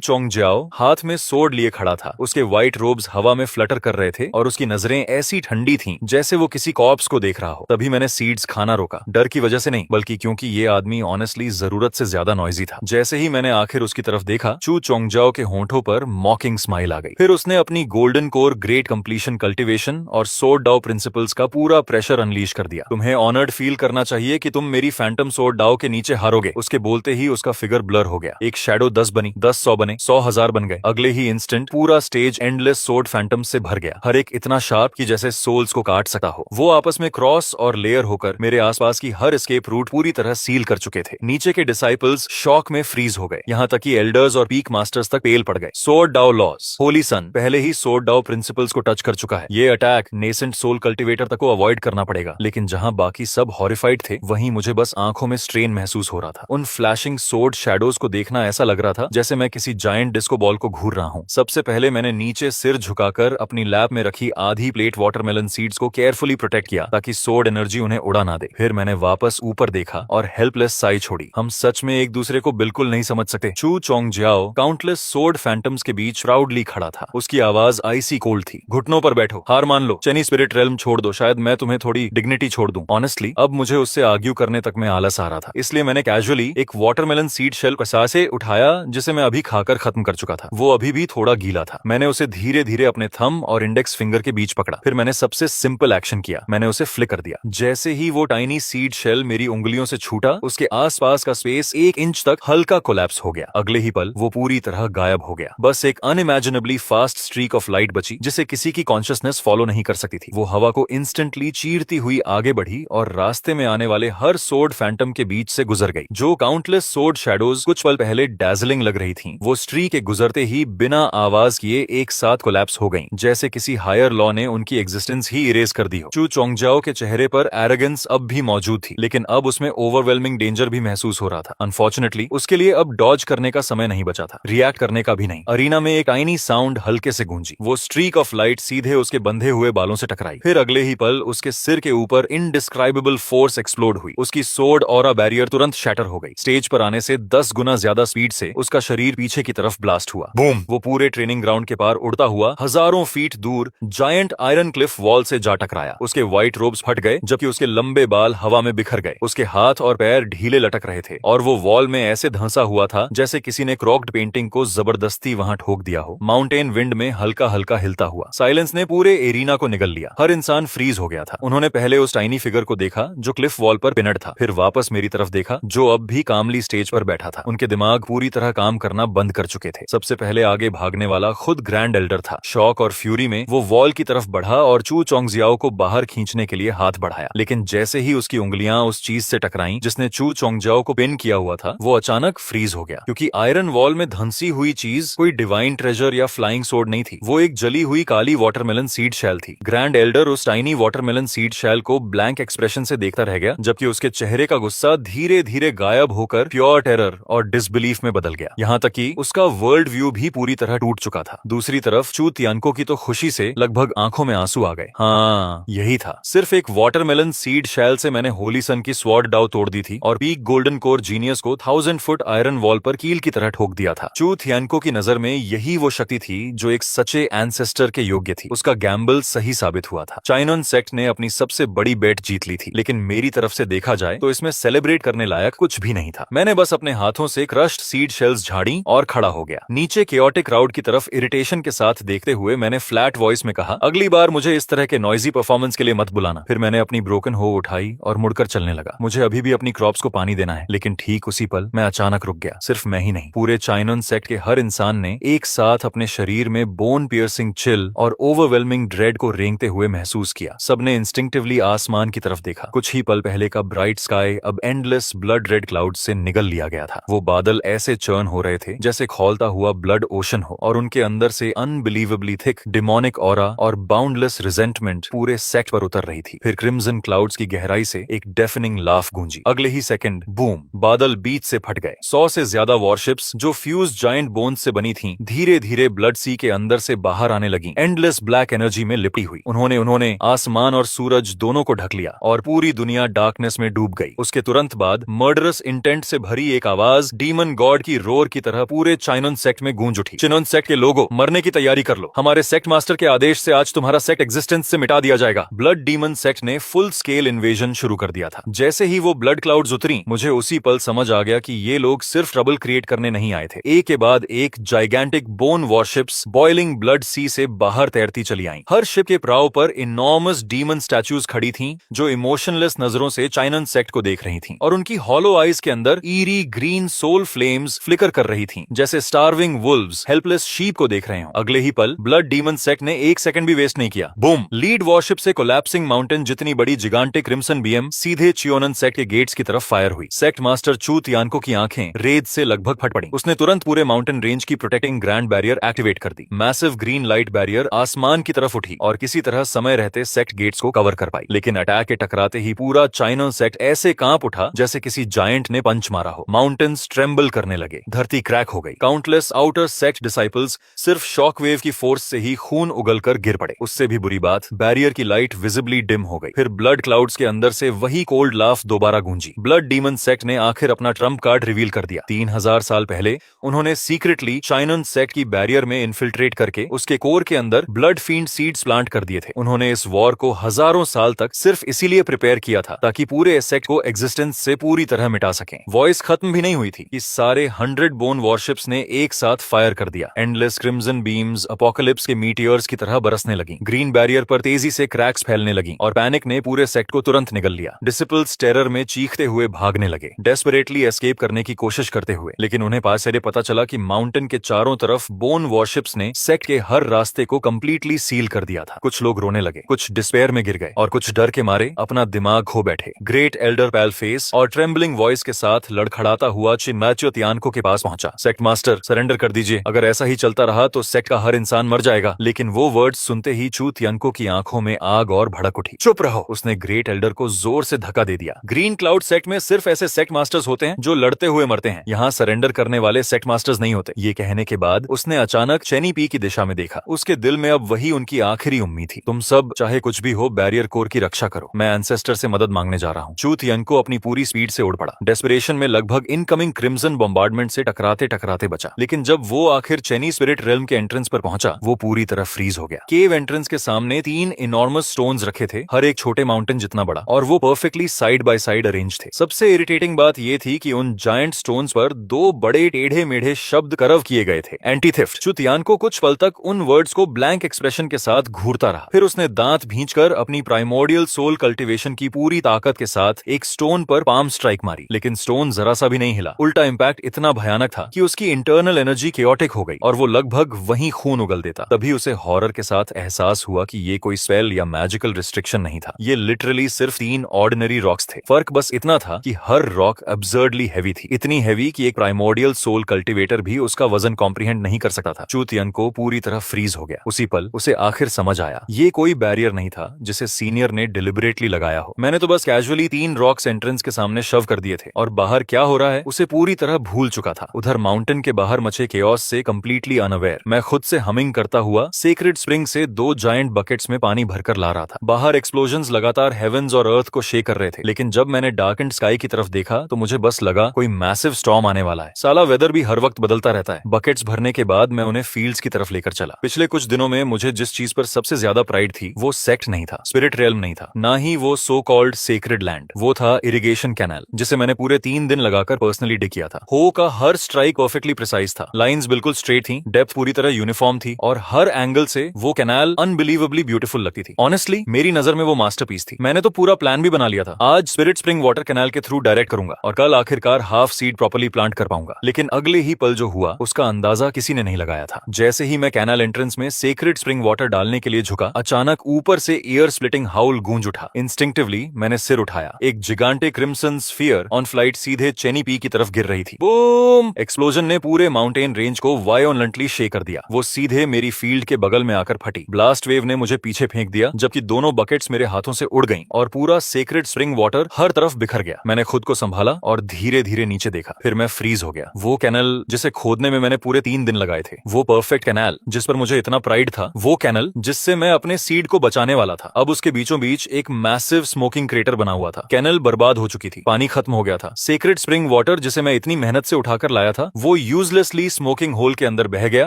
चोंगजाओ हाथ में सोर्ड लिए खड़ा था। उसके व्हाइट रोब्स हवा में फ्लटर कर रहे थे और उसकी नजरें ऐसी ठंडी थीं जैसे वो किसी कॉप्स को देख रहा हो। तभी मैंने सीड्स खाना रोका, डर की वजह से नहीं, बल्कि क्योंकि ये आदमी ऑनेस्टली जरूरत से ज्यादा नॉइजी था। जैसे ही मैंने आखिर उसकी तरफ देखा, चू चोंगजाओ के होंठों पर मॉकिंग स्माइल आ गई। फिर उसने अपनी golden core great completion cultivation और सोर्ड डाओ प्रिंसिपल्स का पूरा प्रेशर अनलीश कर दिया। तुम्हें ऑनर्ड फील करना चाहिए कि तुम मेरी फैंटम सोर्ड डाओ के नीचे हारोगे। उसके बोलते ही उसका फिगर ब्लर हो गया। एक शैडो 10 बनी, 10 100 बने, 100,000 बन गए। अगले ही इंस्टेंट पूरा स्टेज एंडलेस सोर्ड फैंटम से भर गया, हर एक इतना शार्प कि जैसे सोल्स को काट सकता हो। वो आपस में क्रॉस और लेयर होकर मेरे आसपास की हर एस्केप रूट पूरी तरह सील कर चुके थे। नीचे के डिसाइपल्स शॉक में फ्रीज हो गए, यहाँ तक कि एल्डर्स और पीक मास्टर्स तक पेल पड़ गए। सोर्ड डाओ लॉज, होली सन पहले ही सोर्ड डाओ प्रिंसिपल्स को टच कर चुका है। ये अटैक नेसेंट सोल कल्टिवेटर तक को अवॉइड करना पड़ेगा। लेकिन जहां बाकी सब हॉरिफाइड थे, वहीं मुझे बस आंखों में स्ट्रेन महसूस हो रहा था। उन फ्लैशिंग सोर्ड शैडोज को देखना ऐसा लग रहा था जैसे मैं किसी जायंट डिस्को बॉल को घूर रहा हूँ। सबसे पहले मैंने नीचे सिर झुकाकर अपनी लैब में रखी आधी प्लेट वाटरमेलन सीड्स को केयरफुली प्रोटेक्ट किया ताकि सोर्ड एनर्जी उन्हें उड़ा ना दे। फिर मैंने वापस ऊपर देखा और हेल्पलेस साई छोड़ी। हम सच में एक दूसरे को बिल्कुल नहीं समझ सकते। चू चोंगजाओ काउंटलेस सोर्ड फैंटम्स के बीच प्राउडली खड़ा था। उसकी आवाज आइसी कोल्ड थी। घुटनों पर बैठो, हार मान लो, चेनी स्पिरिट रेल्म छोड़ दो, शायद मैं तुम्हें थोड़ी डिग्निटी छोड़ दूं। ऑनेस्टली अब मुझे उससे आर्ग्यू करने तक में आलस आ रहा था, इसलिए मैंने कैजुअली एक वाटरमेलन सीड शेल कसा से उठाया जिसे मैं अभी खाकर खत्म कर चुका था। वो अभी भी थोड़ा गीला था। मैंने उसे धीरे धीरे अपने थंब और इंडेक्स फिंगर के बीच पकड़ा। फिर मैंने सबसे सिंपल एक्शन किया, मैंने उसे फ्लिक कर दिया। जैसे ही वो टाइनी सीड शेल मेरी उंगलियों से छूटा, उसके आसपास का स्पेस 1 इंच तक हल्का कोलैप्स हो गया। अगले ही पल वो पूरी तरह गायब हो गया। बस एक अनइमेजिनेबली फास्ट स्ट्रीक ऑफ लाइट बची जिसे किसी की कॉन्शियसनेस फॉलो नहीं कर सकती थी। वो हवा को इंस्टेंटली चीरती हुई आगे बढ़ी और रास्ते में आने वाले हर सोर्ड फैंटम के बीच से गुजर गई। जो काउंटलेस सोर्ड शैडोज कुछ पल पहले डैजलिंग लग रही थीं, वो स्ट्री के गुजरते ही बिना आवाज किए एक साथ कोलैप्स हो गईं, जैसे किसी हायर लॉ ने उनकी एग्जिस्टेंस ही इरेज कर दी हो। चू चोंगजाओ के चेहरे पर एरोगेंस अब भी मौजूद थी, लेकिन अब उसमें ओवरवेलमिंग डेंजर भी महसूस हो रहा था। अनफॉर्चुनेटली उसके लिए अब डॉज करने का समय नहीं बचा था, रिएक्ट करने का भी नहीं। अरीना में एक टाइनी साउंड हल्के से गूंजी। वो स्ट्रीक ऑफ लाइट सीधे उसके बंधे हुए बालों से टकराई। फिर अगले ही पल उसके सिर के ऊपर इनडिस्क्राइबेबल फोर्स एक्सप्लोड हुई। उसकी सोर्ड ऑरा बैरियर तुरंत शैटर हो गई। स्टेज पर आने से 10 गुना ज्यादा स्पीड से उसका शरीर पीछे की तरफ ब्लास्ट हुआ। बूम! वो पूरे ट्रेनिंग ग्राउंड के पार उड़ता हुआ हजारों फीट दूर जायंट आयरन क्लिफ वॉल से जा टकराया। उसके व्हाइट रोब्स फट गए जबकि उसके लंबे बाल हवा में बिखर गए। उसके हाथ और पैर ढीले लटक रहे थे और वो वॉल में ऐसे धंसा हुआ था जैसे किसी ने क्रॉक्ड पेंटिंग को जबरदस्ती वहां ठोक दिया हो। माउंटेन विंड में हल्का हल्का हिलता हुआ साइलेंस ने पूरे एरिना को निगल लिया। हर इंसान फ्रीज हो गया था। उन्होंने पहले उस टाइनी फिगर को देखा जो क्लिफ वॉल पर पिनड था, फिर वापस मेरी तरफ देखा जो अब भी कामली स्टेज पर बैठा था। उनके दिमाग पूरी पूरी तरह काम करना बंद कर चुके थे। सबसे पहले आगे भागने वाला खुद ग्रैंड एल्डर था। शॉक और फ्यूरी में वो वॉल की तरफ बढ़ा और चू चोंगजियाओ को बाहर खींचने के लिए हाथ बढ़ाया, लेकिन जैसे ही उसकी उंगलियां उस चीज से टकराईं जिसने चू चोंगजियाओ को पिन किया हुआ था, वो अचानक फ्रीज हो गया, क्योंकि आयरन वॉल में धंसी हुई चीज कोई डिवाइन ट्रेजर या फ्लाइंग सोर्ड नहीं थी। वो एक जली हुई काली वाटरमेलन सीड शेल थी। ग्रैंड एल्डर उस टाइनी वाटरमेलन सीड शेल को ब्लैंक एक्सप्रेशन से देखता रह गया, जबकि उसके चेहरे का गुस्सा धीरे धीरे गायब होकर प्योर टेरर और डिसबिलीफ में बदल गया। यहाँ तक कि उसका वर्ल्ड व्यू भी पूरी तरह टूट चुका था। दूसरी तरफ चू तियानको की तो खुशी से लगभग आंखों में आंसू आ गए। हाँ, यही था। सिर्फ एक वाटरमेलन सीड शेल से मैंने होली सन की स्वॉर्ड डाउ तोड़ दी थी और पीक गोल्डन कोर जीनियस को 1000 फुट आयरन वॉल पर कील की तरह ठोक दिया था। चू तियानको की नजर में यही वो शक्ति थी जो एक सच्चे एंसेस्टर के योग्य थी। उसका गैम्बल सही साबित हुआ था। चाइनन सेक्ट ने अपनी सबसे बड़ी बेट जीत ली थी, लेकिन मेरी तरफ से देखा जाए तो इसमें सेलिब्रेट करने लायक कुछ भी नहीं था। मैंने बस अपने हाथों से क्रश्ड सीड शेल्स झाड़ी और खड़ा हो गया। नीचे केओटिक क्राउड की तरफ इरिटेशन के साथ देखते हुए मैंने फ्लैट वॉइस में कहा, अगली बार मुझे इस तरह के नॉइजी परफॉर्मेंस के लिए मत बुलाना। फिर मैंने अपनी ब्रोकन हो उठाई और मुड़कर चलने लगा। मुझे अभी भी अपनी क्रॉप्स को पानी देना है। लेकिन ठीक उसी पल मैं अचानक रुक गया। सिर्फ मैं ही नहीं, पूरे चाइनन सेक्ट के हर इंसान ने एक साथ अपने शरीर में बोन पियर्सिंग चिल और ओवरवेलमिंग ड्रेड को रेंगते हुए महसूस किया। सबने इंस्टिंक्टिवली आसमान की तरफ देखा। कुछ ही पल पहले का ब्राइट स्काई अब एंडलेस ब्लड रेड क्लाउड से निगल लिया गया था। वो बादल ऐसे चर्न हो रहे थे जैसे खौलता हुआ ब्लड ओशन हो, और उनके अंदर से अनबिलीवेबली थिक डिमोनिक ऑरा और बाउंडलेस रिजेंटमेंट पूरे सेक्ट पर उतर रही थी। फिर क्रिम्सन क्लाउड्स की गहराई से एक डेफनिंग लाफ गूंजी। अगले ही सेकंड बूम, बादल बीच से फट गए। 100 से ज्यादा वॉरशिप्स जो फ्यूज जायंट बोन्स से बनी थीं, धीरे धीरे ब्लड सी के अंदर से बाहर आने लगी, एंडलेस ब्लैक एनर्जी में लिपटी हुई। उन्होंने आसमान और सूरज दोनों को ढक लिया और पूरी दुनिया डार्कनेस में डूब गई। उसके तुरंत बाद मर्डरस इंटेंट से भरी एक आवाज डीमन गॉड की रोर की तरह पूरे चाइनन सेक्ट में गूंज उठी। चिनन सेक्ट के लोगों, मरने की तैयारी कर लो। हमारे सेक्ट मास्टर के आदेश से आज तुम्हारा सेक्ट एग्जिस्टेंस से मिटा दिया जाएगा। ब्लड डीमन सेक्ट ने फुल स्केल इन्वेजन शुरू कर दिया था। जैसे ही वो ब्लड क्लाउड्स उतरी, मुझे उसी पल समझ आ गया कि ये लोग सिर्फ ट्रबल क्रिएट करने नहीं आए थे। एक के बाद एक gigantic bone warships boiling blood sea से बाहर तैरती चली आईं। हर शिप के प्राव पर इनॉर्मस डीमन स्टैच्यूज खड़ी थीं, जो इमोशनलेस नजरों से चाइनन सेक्ट को देख रही थीं, और उनकी हॉलो आईज के अंदर eerie green soul flames flicker कर रही थीं, जैसे स्टार्विंग वुल्व्स हेल्पलेस शीप को देख रहे हो। अगले ही पल ब्लड डीमन सेक्ट ने एक सेकंड भी वेस्ट नहीं किया। बूम, लीड वॉरशिप से कोलैप्सिंग माउंटेन जितनी बड़ी जिगांटिक क्रिम्सन बीएम सीधे चियोनन सेक्ट के गेट्स की तरफ फायर हुई। सेक्ट मास्टर चू तियानको की आंखें रेत से लगभग फट पड़ी। उसने तुरंत पूरे माउंटेन रेंज की प्रोटेक्टिंग ग्रैंड बैरियर एक्टिवेट कर दी। मैसिव ग्रीन लाइट बैरियर आसमान की तरफ उठी और किसी तरह समय रहते सेक्ट गेट्स को कवर कर पाई। लेकिन अटैक के टकराते ही पूरा चाइनन सेक्ट ऐसे कांप उठा जैसे किसी जायंट ने पंच मारा हो। माउंटेन्स ट्रेम्बल करने लगे, धरती क्रैक हो गई। काउंटलेस आउटर सेक्ट डिसाइपल्स सिर्फ शॉक वेव की फोर्स से ही खून उगलकर गिर पड़े। उससे भी बुरी बात, बैरियर की लाइट विजिबली डिम हो गई। फिर ब्लड क्लाउड्स के अंदर से वही कोल्ड लाफ दोबारा गूंजी। ब्लड डीमन सेक्ट ने आखिर अपना ट्रम्प कार्ड रिवील कर दिया। 3000 साल पहले उन्होंने सीक्रेटली चाइनन सेक्ट की बैरियर में इन्फिल्ट्रेट करके उसके कोर के अंदर ब्लड फील्ड सीड्स प्लांट कर दिए थे। उन्होंने इस वॉर को हजारों साल तक सिर्फ इसीलिए प्रिपेयर किया था ताकि पूरे सेक्ट को एग्जिस्टेंस से पूरी तरह मिटा सकें। वॉइस खत्म भी नहीं हुई थी कि सारे 100 बोन वॉरशिप्स ने एक साथ फायर कर दिया। एंडलेस क्रिम्सन बीम्स अपोकलिप्स के मीटियर्स की तरह बरसने लगी। ग्रीन बैरियर पर तेजी से क्रैक्स फैलने लगी और पैनिक ने पूरे सेक्ट को तुरंत निगल लिया। डिसिपल्स टेरर में चीखते हुए भागने लगे, डेस्परेटली एस्केप करने की कोशिश करते हुए। लेकिन उन्हें पास से पता चला कि माउंटेन के चारों तरफ बोन वॉरशिप्स ने सेक्ट के हर रास्ते को कंप्लीटली सील कर दिया था। कुछ लोग रोने लगे, कुछ डिस्पेयर में गिर गए और कुछ डर के मारे अपना दिमाग खो बैठे। ग्रेट एल्डर पैल फेस और ट्रेम्बलिंग वॉइस के साथ लड़खड़ाता हुआ चिन्माचियो तियानको के पास पहुंचा। सेक्ट मास्टर, सरेंडर कर दीजिए। अगर ऐसा ही चलता रहा तो सेक्ट का हर इंसान मर जाएगा। लेकिन वो वर्ड्स सुनते ही चू तियानको की आंखों में आग और भड़क उठी। चुप रहो, उसने ग्रेट एल्डर को जोर से धक्का दे दिया। ग्रीन क्लाउड सेक्ट में सिर्फ ऐसे सेक्ट मास्टर्स होते हैं जो लड़ते हुए मरते हैं। यहाँ सरेंडर करने वाले सेक्ट मास्टर्स नहीं होते। ये कहने के बाद उसने अचानक चेनी पी की दिशा में देखा। उसके दिल में अब वही उनकी आखिरी उम्मीद थी। तुम सब चाहे कुछ भी हो, बैरियर कोर की रक्षा करो। मैं एंसेस्टर से मदद मांगने जा रहा हूँ। चू तियानको अपनी पूरी स्पीड से उड़ पड़ा। डेस्परेशन में लगभग इनकमिंग क्रिम्सन बॉम्बार्डमेंट से टकराते टकराते बचा। लेकिन जब वो आखिर चेनी स्पिरिट रेल्म के एंट्रेंस पर पहुंचा, वो पूरी तरह फ्रीज हो गया। केव एंट्रेंस के सामने 3 इनॉर्मस स्टोन्स रखे थे, हर एक छोटे माउंटेन जितना बड़ा, और वो perfectly side by side arrange थे। सबसे इरिटेटिंग बात ये थी कि उन जायंट स्टोन्स पर 2 बड़े टेढ़े मेढ़े शब्द करव किए गए थे, एंटी थेफ्ट। चू तियानको कुछ पल तक उन वर्ड्स को ब्लैंक एक्सप्रेशन के साथ घूरता रहा। फिर उसने दांत भींचकर अपनी प्राइमोर्डियल सोल कल्टीवेशन की पूरी ताकत के साथ एक स्टोन पर पाम स्ट्राइक मारी। लेकिन स्टोन जरा सा भी नहीं हिला। उल्टा इम्पैक्ट इतना भयानक था कि उसकी इंटरनल एनर्जी केओटिक हो गई और वो लगभग वहीं खून उगल देता। तभी उसे हॉरर के साथ एहसास हुआ कि ये कोई स्पेल या मैजिकल रिस्ट्रिक्शन नहीं था, ये लिटरली सिर्फ 3 ऑर्डिनरी रॉक्स थे। फर्क बस इतना था कि हर रॉक अब्सर्डली हैवी थी, इतनी हैवी कि एक प्राइमोर्डियल सोल कल्टिवेटर भी उसका वजन कॉम्प्रिहेंड नहीं कर सकता था। चू तियन को पूरी तरह फ्रीज हो गया। उसी पल उसे आखिर समझ आया, ये कोई बैरियर नहीं था जिसे सीनियर ने डिलिबरेटली लगाया हो। मैंने तो बस कैजुअली 3 रॉक्स एंट्रेंस के सामने शव कर दिए थे और बाहर क्या हो रहा है उसे पूरी तरह भूल चुका था। उधर माउंटेन के बाहर मचे केओस से कंप्लीटली अनअवेयर मैं खुद से हमिंग करता हुआ सेक्रेड स्प्रिंग से 2 जायंट बकेट्स में पानी भरकर ला रहा था। बाहर एक्सप्लोजन्स लगातार हेवेंस और अर्थ को शेक कर रहे थे, लेकिन जब मैंने डार्क एंड स्काई की तरफ देखा तो मुझे बस लगा कोई मैसिव स्टॉर्म आने वाला है। साला वेदर भी हर वक्त बदलता रहता है। बकेट्स भरने के बाद मैं उन्हें फील्ड्स की तरफ लेकर चला। पिछले कुछ दिनों में मुझे जिस चीज पर सबसे ज्यादा प्राइड थी वो सेक्ट नहीं था, स्पिरिट रेल्म नहीं था, ना ही वो सो कॉल्ड सेक्रेड लैंड। वो था इरिगेशन कैनाल, जिसे मैंने पूरे 3 दिन लगाकर पर्सनली डिग किया था। हो का हर स्ट्राइक परफेक्टली प्रिसाइज था, लाइंस बिल्कुल स्ट्रेट थी, डेप्थ पूरी तरह यूनिफॉर्म थी और हर एंगल से वो कैनाल अनबिलीवेबली ब्यूटीफुल लगती थी। ऑनेस्टली मेरी नजर में वो मास्टरपीस थी। मैंने तो पूरा प्लान भी बना लिया था, आज स्पिरिट स्प्रिंग वाटर कैनाल के थ्रू डायरेक्ट करूंगा और कल आखिरकार हाफ सीड प्रॉपर्ली प्लांट कर पाऊंगा। लेकिन अगले ही पल जो हुआ उसका अंदाजा किसी ने नहीं लगाया था। जैसे ही मैं कैनाल एंट्रेंस में सेक्रेड स्प्रिंग वाटर डालने के लिए झुका, अचानक ऊपर से ईयर स्प्लिटिंग हाउल गूंज उठा। इंस्टिंक्टिवली मैंने सिर उठाया। एक जिगांटिक क्रिम्सन स्फीयर ऑन फ्लाइट सीधे चेनी पी की तरफ गिर रही थी। बूम! एक्सप्लोजन ने पूरे माउंटेन रेंज को वायोलेंटली शेक कर दिया। वो सीधे मेरी फील्ड के बगल में आकर फटी। ब्लास्ट वेव ने मुझे पीछे फेंक दिया, जबकि दोनों बकेट्स मेरे हाथों से उड़ गईं और पूरा सेक्रेड स्प्रिंग वाटर हर तरफ बिखर गया। मैंने खुद को संभाला और धीरे धीरे नीचे देखा, फिर मैं फ्रीज हो गया। वो कैनल जिसे खोदने में मैंने पूरे 3 दिन लगाए थे, वो परफेक्ट कैनाल जिस पर मुझे इतना प्राइड था, वो कैनल जिससे मैं अपने सीड को बचाने वाला था, अब उसके बीचों बीच एक मैसिव स्मोकिंग क्रेटर बना हुआ था। कैनल बर्बाद हो चुकी थी, पानी खत्म हो गया था। सेक्रेड स्प्रिंग वाटर जिसे मैं इतनी मेहनत से उठाकर लाया था, वो यूजलेसली स्मोकिंग होल के अंदर बह गया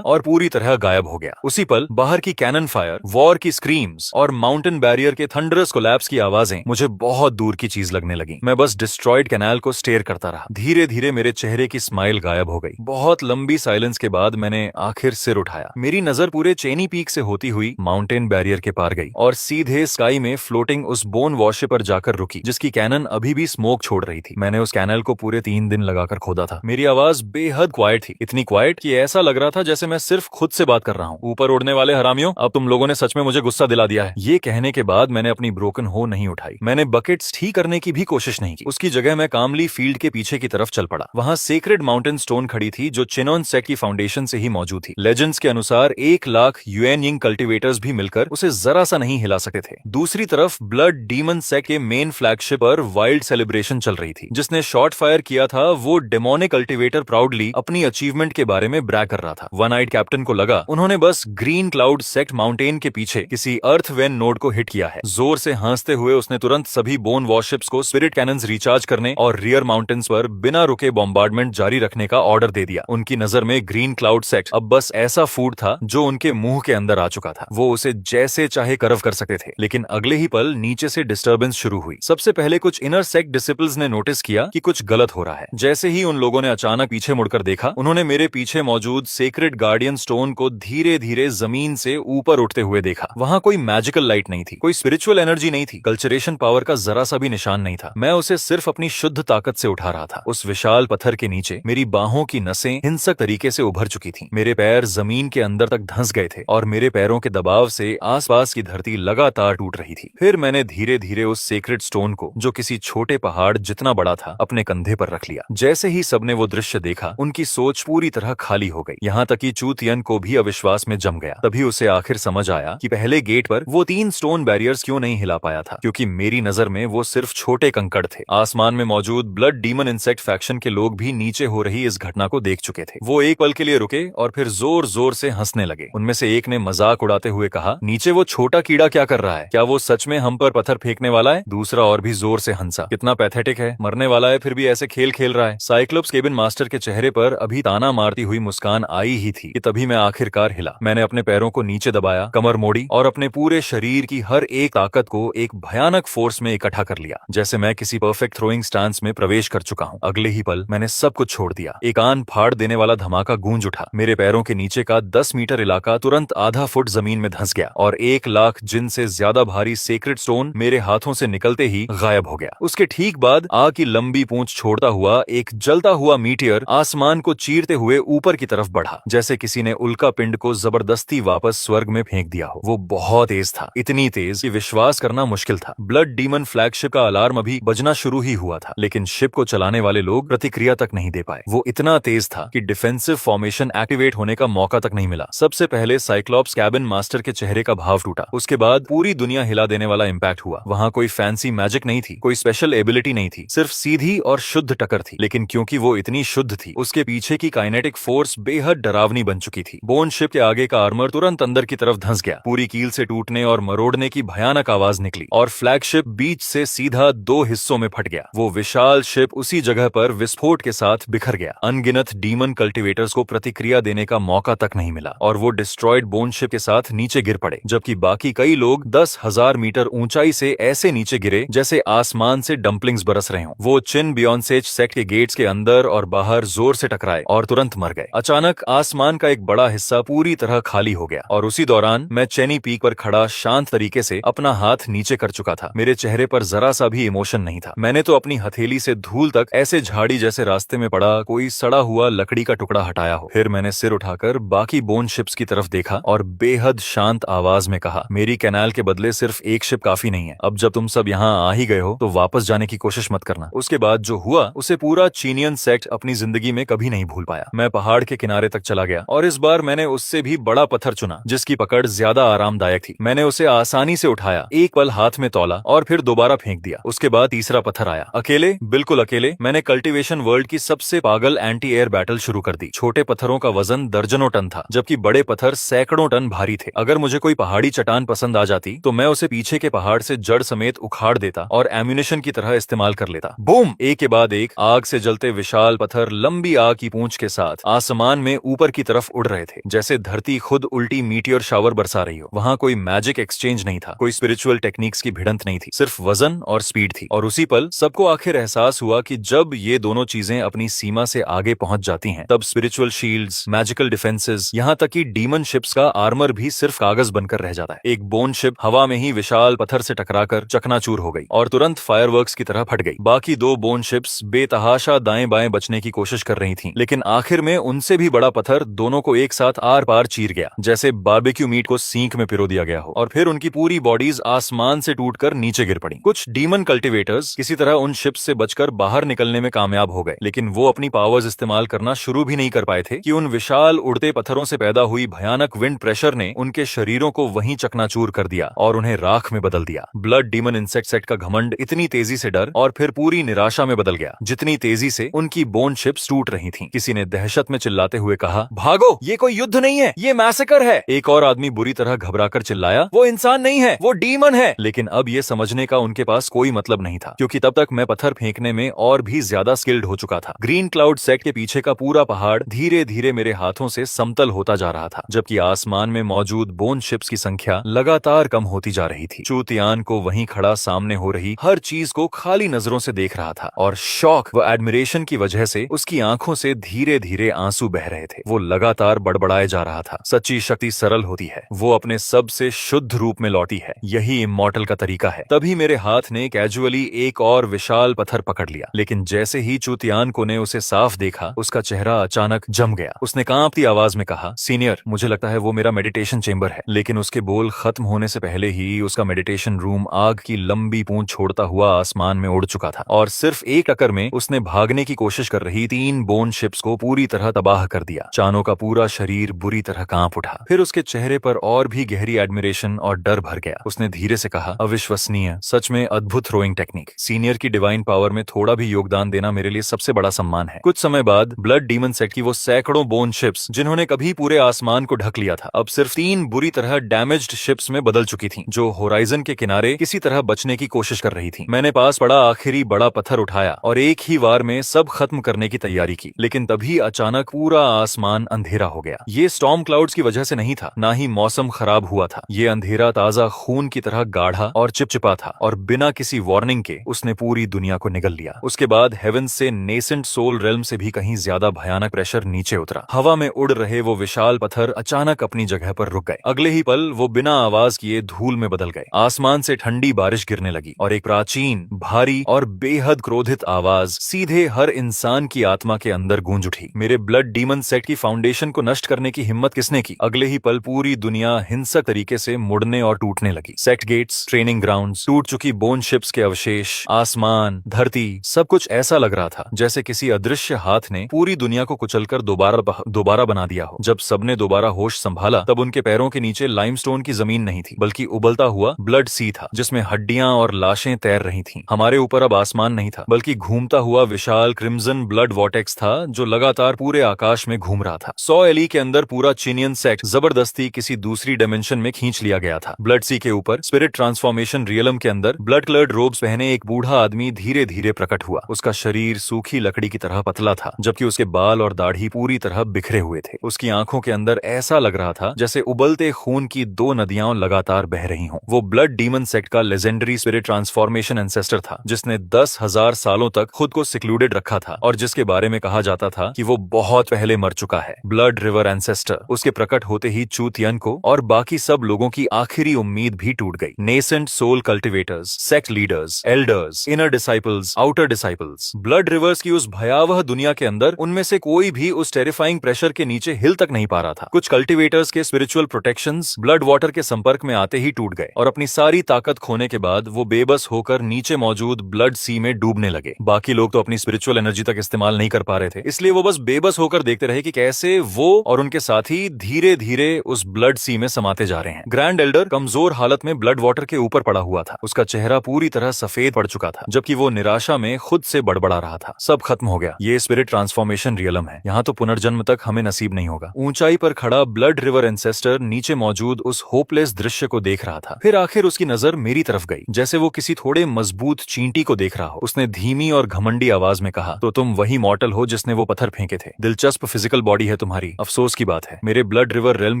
और पूरी तरह गायब हो गया। उसी पल बाहर की कैनन फायर, वॉर की स्क्रीम्स और माउंटेन बैरियर के थंडरस कोलैप्स की आवाजें मुझे बहुत दूर की चीज लगने लगी। मैं बस डिस्ट्रॉयड कैनाल को स्टेयर करता रहा। धीरे धीरे मेरे चेहरे की स्माइल गायब हो गई। बहुत लंबी साइलेंस के बाद मैंने आखिर सिर उठाया। मेरी नजर पूरे चेनी पीक से होती हुई माउंटेन बैरियर के पार गई और सीधे स्काई में फ्लोटिंग उस बोन वॉशे पर जाकर रुकी जिसकी कैनन अभी भी स्मोक छोड़ रही थी। मैंने उस कैनल को पूरे 3 दिन लगाकर खोदा था। मेरी आवाज बेहद क्वाइट थी, इतनी क्वाइट कि ऐसा लग रहा था जैसे मैं सिर्फ खुद से बात कर रहा हूँ। ऊपर उड़ने वाले हरामियों, अब तुम लोगों ने सच में मुझे गुस्सा दिला दिया है। ये कहने के बाद मैंने अपनी ब्रोकन हो नहीं उठाई। मैंने बकेट्स ठीक करने की भी कोशिश नहीं की। उसकी जगह मैं कामली फील्ड के पीछे की तरफ चल पड़ा। वहां सेक्रेड माउंटेन स्टोन खड़ी थी जो चिनोन सेक्ट की फाउंडेशन से ही मौजूद थी। लेजेंड्स के अनुसार 1 लाख यूएन यिंग कल्टिवेटर्स भी मिलकर उसे जरा सा नहीं हिला सकते थे। दूसरी तरफ ब्लड डीमन सेक्ट के मेन फ्लैगशिप पर वाइल्ड सेलिब्रेशन चल रही थी। जिसने शॉट फायर किया था वो डेमोनिक कल्टिवेटर प्राउडली अपनी अचीवमेंट के बारे में ब्रैग कर रहा था। वन आइड कैप्टन को लगा उन्होंने बस ग्रीन क्लाउड सेक्ट माउंटेन के पीछे किसी अर्थ वेन नोड को हिट किया है। जोर से हंसते हुए उसने तुरंत सभी बोन वॉरशिप्स को स्पिरिट कैनन्स रिचार्ज करने और रियर माउंटेन्स पर बिना रुके बॉम्बार्डमेंट जारी रखने का ऑर्डर दे दिया। उनकी नजर में ग्रीन क्लाउड सेक्ट अब बस ऐसा फूड था जो उनके मुंह के अंदर आ चुका था। वो उसे जैसे चाहे कर्व कर सकते थे। लेकिन अगले ही पल नीचे से डिस्टर्बेंस शुरू हुई। सबसे पहले कुछ इनर सेक्ट डिसिपल्स ने नोटिस किया कि कुछ गलत हो रहा है। जैसे ही उन लोगों ने अचानक पीछे मुड़कर देखा, उन्होंने मेरे पीछे मौजूद सेक्रेड गार्डियन स्टोन को धीरे धीरे जमीन से ऊपर उठते हुए देखा। वहां कोई मैजिकल लाइट नहीं थी, कोई स्पिरिचुअल एनर्जी नहीं थी, कल्चरेशन पावर का जरा सा भी निशान नहीं था। मैं उसे सिर्फ अपनी शुद्ध ताकत से उठा रहा था। उस विशाल पत्थर के नीचे मेरी बाहों की नसें हिंसक तरीके से उभर चुकी थीं। मेरे पैर जमीन के अंदर तक धंस गए थे और मेरे पैरों के दबाव से आसपास की धरती लगातार टूट रही थी। फिर मैंने धीरे धीरे उस सेक्रेड स्टोन को, जो किसी छोटे पहाड़ जितना बड़ा था, अपने कंधे पर रख लिया। जैसे ही सबने वो दृश्य देखा, उनकी सोच पूरी तरह खाली हो गई। यहाँ तक कि चू तियन को भी अविश्वास में जम गया। तभी उसे आखिर समझ आया कि पहले गेट पर वो 3 स्टोन बैरियर्स क्यों नहीं हिला पाया था, क्योंकि मेरी नजर में वो सिर्फ छोटे कंकड़ थे। आसमान में मौजूद ब्लड डीमन इंसेक्ट फैक्शन के लोग भी नीचे हो रही इस घटना को देख चुके थे। वो एक पल के लिए रुके और फिर जोर जोर से हंसने लगे। उनमें से एक ने मजाक उड़ाते हुए कहा, नीचे वो छोटा कीड़ा क्या कर रहा है? क्या वो सच में हम पर पत्थर फेंकने वाला है? दूसरा और भी जोर से हंसा। कितना पैथेटिक है, मरने वाला है फिर भी ऐसे खेल खेल रहा है। साइक्लोप्स केबिन मास्टर के चेहरे पर अभी ताना मारती हुई मुस्कान आई ही थी कि तभी मैं आखिरकार हिला। मैंने अपने पैरों को नीचे दबाया, कमर मोड़ी और अपने पूरे शरीर की हर एक ताकत को एक भयानक फोर्स में इकट्ठा कर लिया, जैसे मैं किसी परफेक्ट थ्रोइंग स्टांस में प्रवेश कर चुका हूँ। अगले ही पल मैंने सब कुछ छोड़ दिया। एक कान फाड़ देने वाला धमाका गूंज उठा। मेरे पैरों के नीचे का 10 मीटर इलाका तुरंत आधा फुट जमीन में धंस गया और 1 लाख जिन से ज्यादा भारी सेक्रेड स्टोन मेरे हाथों से निकलते ही गायब हो गया। उसके ठीक बाद आग की लंबी पूंछ छोड़ता हुआ एक जलता हुआ हुआ मीटियर आसमान को चीरते हुए ऊपर की तरफ बढ़ा, जैसे किसी ने उल्का पिंड को जबरदस्ती वापस स्वर्ग में फेंक दिया हो। वो बहुत तेज था, इतनी तेज कि विश्वास करना मुश्किल था। ब्लड डीमन फ्लैगशिप का अलार्म अभी बजना शुरू ही हुआ था, लेकिन शिप को चलाने वाले लोग प्रतिक्रिया तक नहीं दे पाए। वो इतना तेज था कि डिफेंसिव फॉर्मेशन एक्टिवेट होने का मौका तक नहीं मिला। सबसे पहले साइक्लॉप्स कैबिन मास्टर के चेहरे का भाव टूटा, उसके बाद पूरी दुनिया हिला देने वाला इम्पैक्ट हुआ। वहाँ कोई फैंसी मैजिक नहीं थी, कोई स्पेशल एबिलिटी नहीं थी, सिर्फ सीधी और शुद्ध टक्कर थी। लेकिन क्योंकि वो इतनी शुद्ध थी, उसके पीछे की काइनेटिक फोर्स बेहद डरावनी बन चुकी थी। बोन शिप के आगे का आर्मर तुरंत अंदर की तरफ धंस गया, पूरी कील से टूटने और मरोड़ने की भयानक आवाज निकली और फ्लैगशिप बीच से सीधा दो हिस्सों में फट गया। वो विशाल शिप उसी जगह पर विस्फोट के साथ बिखर गया। अनगिनत डीमन कल्टिवेटर्स को प्रतिक्रिया देने का मौका तक नहीं मिला और वो डिस्ट्रॉयड बोन शिप के साथ नीचे गिर पड़े, जबकि बाकी कई लोग 10,000 मीटर ऊंचाई से ऐसे नीचे गिरे जैसे आसमान से डंपलिंग्स बरस रहे हों। वो चिन बियॉन्सेज सेक्ट के गेट्स के अंदर और बाहर जोर से टकराए और तुरंत मर गए। अचानक आसमान का एक बड़ा हिस्सा पूरी तरह खाली हो गया और उसी दौरान मैं चेनी पीक पर खड़ा शांत तरीके से अपना हाथ नीचे कर चुका था। मेरे चेहरे पर जरा सा भी इमोशन नहीं था। मैंने तो अपनी हथेली से धूल तक ऐसे झाड़ी जैसे रास्ते में पड़ा कोई सड़ा हुआ लकड़ी का टुकड़ा हटाया हो। फिर मैंने सिर उठाकर बाकी बोन शिप्स की तरफ देखा और बेहद शांत आवाज में कहा, मेरी कैनाल के बदले सिर्फ एक शिप काफी नहीं है। अब जब तुम सब यहाँ आ ही गए हो तो वापस जाने की कोशिश मत करना। उसके बाद जो हुआ उसे पूरा चीनियन सेक्ट अपनी जिंदगी में कभी नहीं भूल पाया। मैं पहाड़ के किनारे तक चला गया और इस बार मैंने उससे भी बड़ा पत्थर चुना जिसकी पकड़ ज्यादा आरामदायक थी। मैंने उसे आसानी से उठाया, एक पल हाथ में तौला और फिर दोबारा फेंक दिया। उसके बाद तीसरा पत्थर आया। अकेले, बिल्कुल अकेले, मैंने कल्टीवेशन वर्ल्ड की सबसे पागल एंटी एयर बैटल शुरू कर दी। छोटे पत्थरों का वजन दर्जनों टन था, जबकि बड़े पत्थर सैकड़ों टन भारी थे। अगर मुझे कोई पहाड़ी चट्टान पसंद आ जाती तो मैं उसे पीछे के पहाड़ से जड़ समेत उखाड़ देता और एम्यूनिशन की तरह इस्तेमाल कर लेता। बूम! एक के बाद एक आग से जलते विशाल पत्थर लंबी आग की पूंछ के साथ आसमान में ऊपर की तरफ उड़ रहे थे, जैसे धरती खुद उल्टी मीटियोर शावर बरसा रही हो। वहाँ कोई मैजिक एक्सचेंज नहीं था, कोई स्पिरिचुअल टेक्निक्स की भिड़ंत नहीं थी, सिर्फ वजन और स्पीड थी। और उसी पल सबको आखिर एहसास हुआ कि जब ये दोनों चीजें अपनी सीमा से आगे पहुंच जाती हैं, तब स्पिरिचुअल शील्ड्स, मैजिकल डिफेंसेस, यहाँ तक कि डीमन शिप्स का आर्मर भी सिर्फ कागज बनकर रह जाता है। एक बोन शिप हवा में ही विशाल पत्थर से टकराकर चकनाचूर हो गई और तुरंत फायरवर्क्स की तरह फट गई। बाकी दो बोन शिप्स बेतहाशा दाएं बाएं बचने की कोशिश कर रही थीं, लेकिन आखिर में उनसे भी बड़ा पत्थर दोनों को एक साथ आर पार चीर गया, जैसे बारबेक्यू मीट को सींक में पिरो दिया गया हो। और फिर उनकी पूरी बॉडीज आसमान से टूटकर नीचे गिर पड़ी। कुछ डीमन कल्टिवेटर्स किसी तरह उन शिप्स से बचकर बाहर निकलने में कामयाब हो गए, लेकिन वो अपनी पावर्स इस्तेमाल करना शुरू भी नहीं कर पाए थे कि उन विशाल उड़ते पत्थरों से पैदा हुई भयानक विंड प्रेशर ने उनके शरीरों को वहीं चकनाचूर कर दिया और उन्हें राख में बदल दिया। ब्लड डीमन इंसेक्ट सेट का घमंड इतनी तेजी से डर और फिर पूरी निराशा में बदल गया जितनी तेजी से उनकी बोन शिप्स टूट रही थीं। किसी ने दहशत में चिल्लाते हुए कहा, भागो, ये कोई युद्ध नहीं है, ये मैसेकर है। एक और आदमी बुरी तरह घबराकर चिल्लाया, वो इंसान नहीं है, वो डीमन है। लेकिन अब ये समझने का उनके पास कोई मतलब नहीं था, क्योंकि तब तक मैं पत्थर फेंकने में और भी ज्यादा स्किल्ड हो चुका था। ग्रीन क्लाउड सेक्ट के पीछे का पूरा पहाड़ धीरे धीरे मेरे हाथों से समतल होता जा रहा था, जबकि आसमान में मौजूद बोन शिप्स की संख्या लगातार कम होती जा रही थी। चूतियान को वहीं खड़ा सामने हो रही हर चीज को खाली नजरों से देख रहा था और शौक व एडमिरेशन की वजह से उसकी आंखों से धीरे धीरे आंसू बह रहे थे। वो लगातार बड़बड़ाए जा रहा था, सच्ची शक्ति सरल होती है, वो अपने सबसे शुद्ध रूप में लौटी है, यही इमॉर्टल का तरीका है। तभी मेरे हाथ ने कैजुअली एक और विशाल पत्थर पकड़ लिया, लेकिन जैसे ही चूतियानको ने उसे साफ देखा, उसका चेहरा अचानक जम गया। उसने कांपती आवाज में कहा, सीनियर, मुझे लगता है वो मेरा मेडिटेशन चेंबर है। लेकिन उसके बोल खत्म होने से पहले ही उसका मेडिटेशन रूम आग की लंबी पूंछ छोड़ता हुआ आसमान में उड़ चुका था और सिर्फ एक टक्कर में उसने भागने की कोशिश कर रही 3 बोन शिप्स को पूरी तरह तबाह कर दिया। चानो का पूरा शरीर बुरी तरह कांप उठा। फिर उसके चेहरे पर और भी गहरी एडमिरेशन और डर भर गया। उसने धीरे से कहा, अविश्वसनीय, सच में अद्भुत थ्रोइंग टेक्निक। सीनियर की डिवाइन पावर में थोड़ा भी योगदान देना मेरे लिए सबसे बड़ा सम्मान है। कुछ समय बाद ब्लड डीमन सेट की वो सैकड़ों बोन शिप्स, जिन्होंने कभी पूरे आसमान को ढक लिया था, अब सिर्फ 3 बुरी तरह डैमेज्ड शिप्स में बदल चुकी थीं, जो होराइजन के किनारे किसी तरह बचने की कोशिश कर रही थीं। मैंने पास पड़ा आखिरी बड़ा पत्थर उठाया और एक ही वार में सब खत्म करने की तैयारी की, लेकिन तभी अचानक पूरा आसमान अंधेरा हो गया। ये स्टॉर्म क्लाउड्स की वजह से नहीं था, ना ही मौसम खराब हुआ था। ये अंधेरा ताजा खून की तरह गाढ़ा और चिपचिपा था और बिना किसी वार्निंग के उसने पूरी दुनिया को निगल लिया। उसके बाद हेवन से नेसेंट सोल रेल्म से भी कहीं ज्यादा भयानक प्रेशर नीचे उतरा। हवा में उड़ रहे वो विशाल पत्थर अचानक अपनी जगह पर रुक गए। अगले ही पल वो बिना आवाज किए धूल में बदल गए। आसमान से ठंडी बारिश गिरने लगी और एक प्राचीन, भारी और बेहद क्रोधित आवाज सीधे हर इंसान इंसान की आत्मा के अंदर गूंज उठी। मेरे ब्लड डीमन सेक्ट की फाउंडेशन को नष्ट करने की हिम्मत किसने की? अगले ही पल पूरी दुनिया हिंसक तरीके से मुड़ने और टूटने लगी। सेक्ट गेट्स, ट्रेनिंग ग्राउंड्स, टूट चुकी बोन शिप्स के अवशेष, आसमान, धरती, सब कुछ ऐसा लग रहा था जैसे किसी अदृश्य हाथ ने पूरी दुनिया को कुचलकर दोबारा बना दिया हो। जब सबने दोबारा होश संभाला तब उनके पैरों के नीचे लाइमस्टोन की जमीन नहीं थी, बल्कि उबलता हुआ ब्लड सी था जिसमें हड्डियां और लाशें तैर रही थीं। हमारे ऊपर अब आसमान नहीं था, बल्कि घूमता हुआ विशाल क्रिम्सन ब्लड वॉर्टेक्स था जो लगातार पूरे आकाश में घूम रहा था। 100 एली के अंदर पूरा चीनियन सेक्ट जबरदस्ती किसी दूसरी डायमेंशन में खींच लिया गया था। ब्लड सी के ऊपर स्पिरिट ट्रांसफॉर्मेशन रियलम के अंदर ब्लड कलर्ड रोब्स पहने एक बूढ़ा आदमी धीरे धीरे प्रकट हुआ। उसका शरीर सूखी लकड़ी की तरह पतला था, जबकि उसके बाल और दाढ़ी पूरी तरह बिखरे हुए थे। उसकी आंखों के अंदर ऐसा लग रहा था जैसे उबलते खून की 2 नदियां लगातार बह रही हों। वो ब्लड डीमन सेक्ट का लेजेंडरी स्पिरिट ट्रांसफॉर्मेशन एंसेस्टर था, जिसने 10,000 सालों तक खुद को सिक्लूडेड रखा था और जिसके बारे में कहा जाता था कि वो बहुत पहले मर चुका है। Blood river ancestor. उसके प्रकट होते ही चू तियन को और बाकी सब लोगों की आखिरी उम्मीद भी टूट गई। Nascent soul cultivators, sect leaders, elders, inner disciples, outer disciples, blood rivers की उस भयावह दुनिया के अंदर उनमें से कोई भी उस टेरिफाइंग प्रेशर के नीचे हिल तक नहीं पा रहा था। कुछ कल्टिवेटर्स के स्पिरिचुअल प्रोटेक्शंस ब्लड वाटर के संपर्क में आते ही टूट गए और अपनी सारी ताकत खोने के बाद वो बेबस होकर नीचे मौजूद ब्लड सी में डूबने लगे। बाकी लोग तो अपनी स्पिरिचुअल एनर्जी तक इस्तेमाल नहीं कर पा रहे थे, इसलिए वो बस बेबस होकर देखते रहे कि कैसे वो और उनके साथी धीरे धीरे उस ब्लड सी में समाते जा रहे हैं। ग्रैंड एल्डर कमजोर हालत में ब्लड वाटर के ऊपर पड़ा हुआ था। उसका चेहरा पूरी तरह सफेद पड़ चुका था, जबकि वो निराशा में खुद से बड़बड़ा रहा था। सब खत्म हो गया। ये स्पिरिट ट्रांसफॉर्मेशन रियलम है, यहाँ तो पुनर्जन्म तक हमें नसीब नहीं होगा। ऊंचाई पर खड़ा ब्लड रिवर एंसेस्टर नीचे मौजूद उस होपलेस दृश्य को देख रहा था। फिर आखिर उसकी नजर मेरी तरफ गई, जैसे वो किसी थोड़े मजबूत चींटी को देख रहा हो। उसने धीमी और घमंडी आवाज में कहा, तो तुम वही मॉर्टल हो जिसने वो पत्थर फेंके थे। दिलचस्प फिजिकल बॉडी है तुम्हारी। अफसोस की बात है, मेरे ब्लड रिवर रेल्म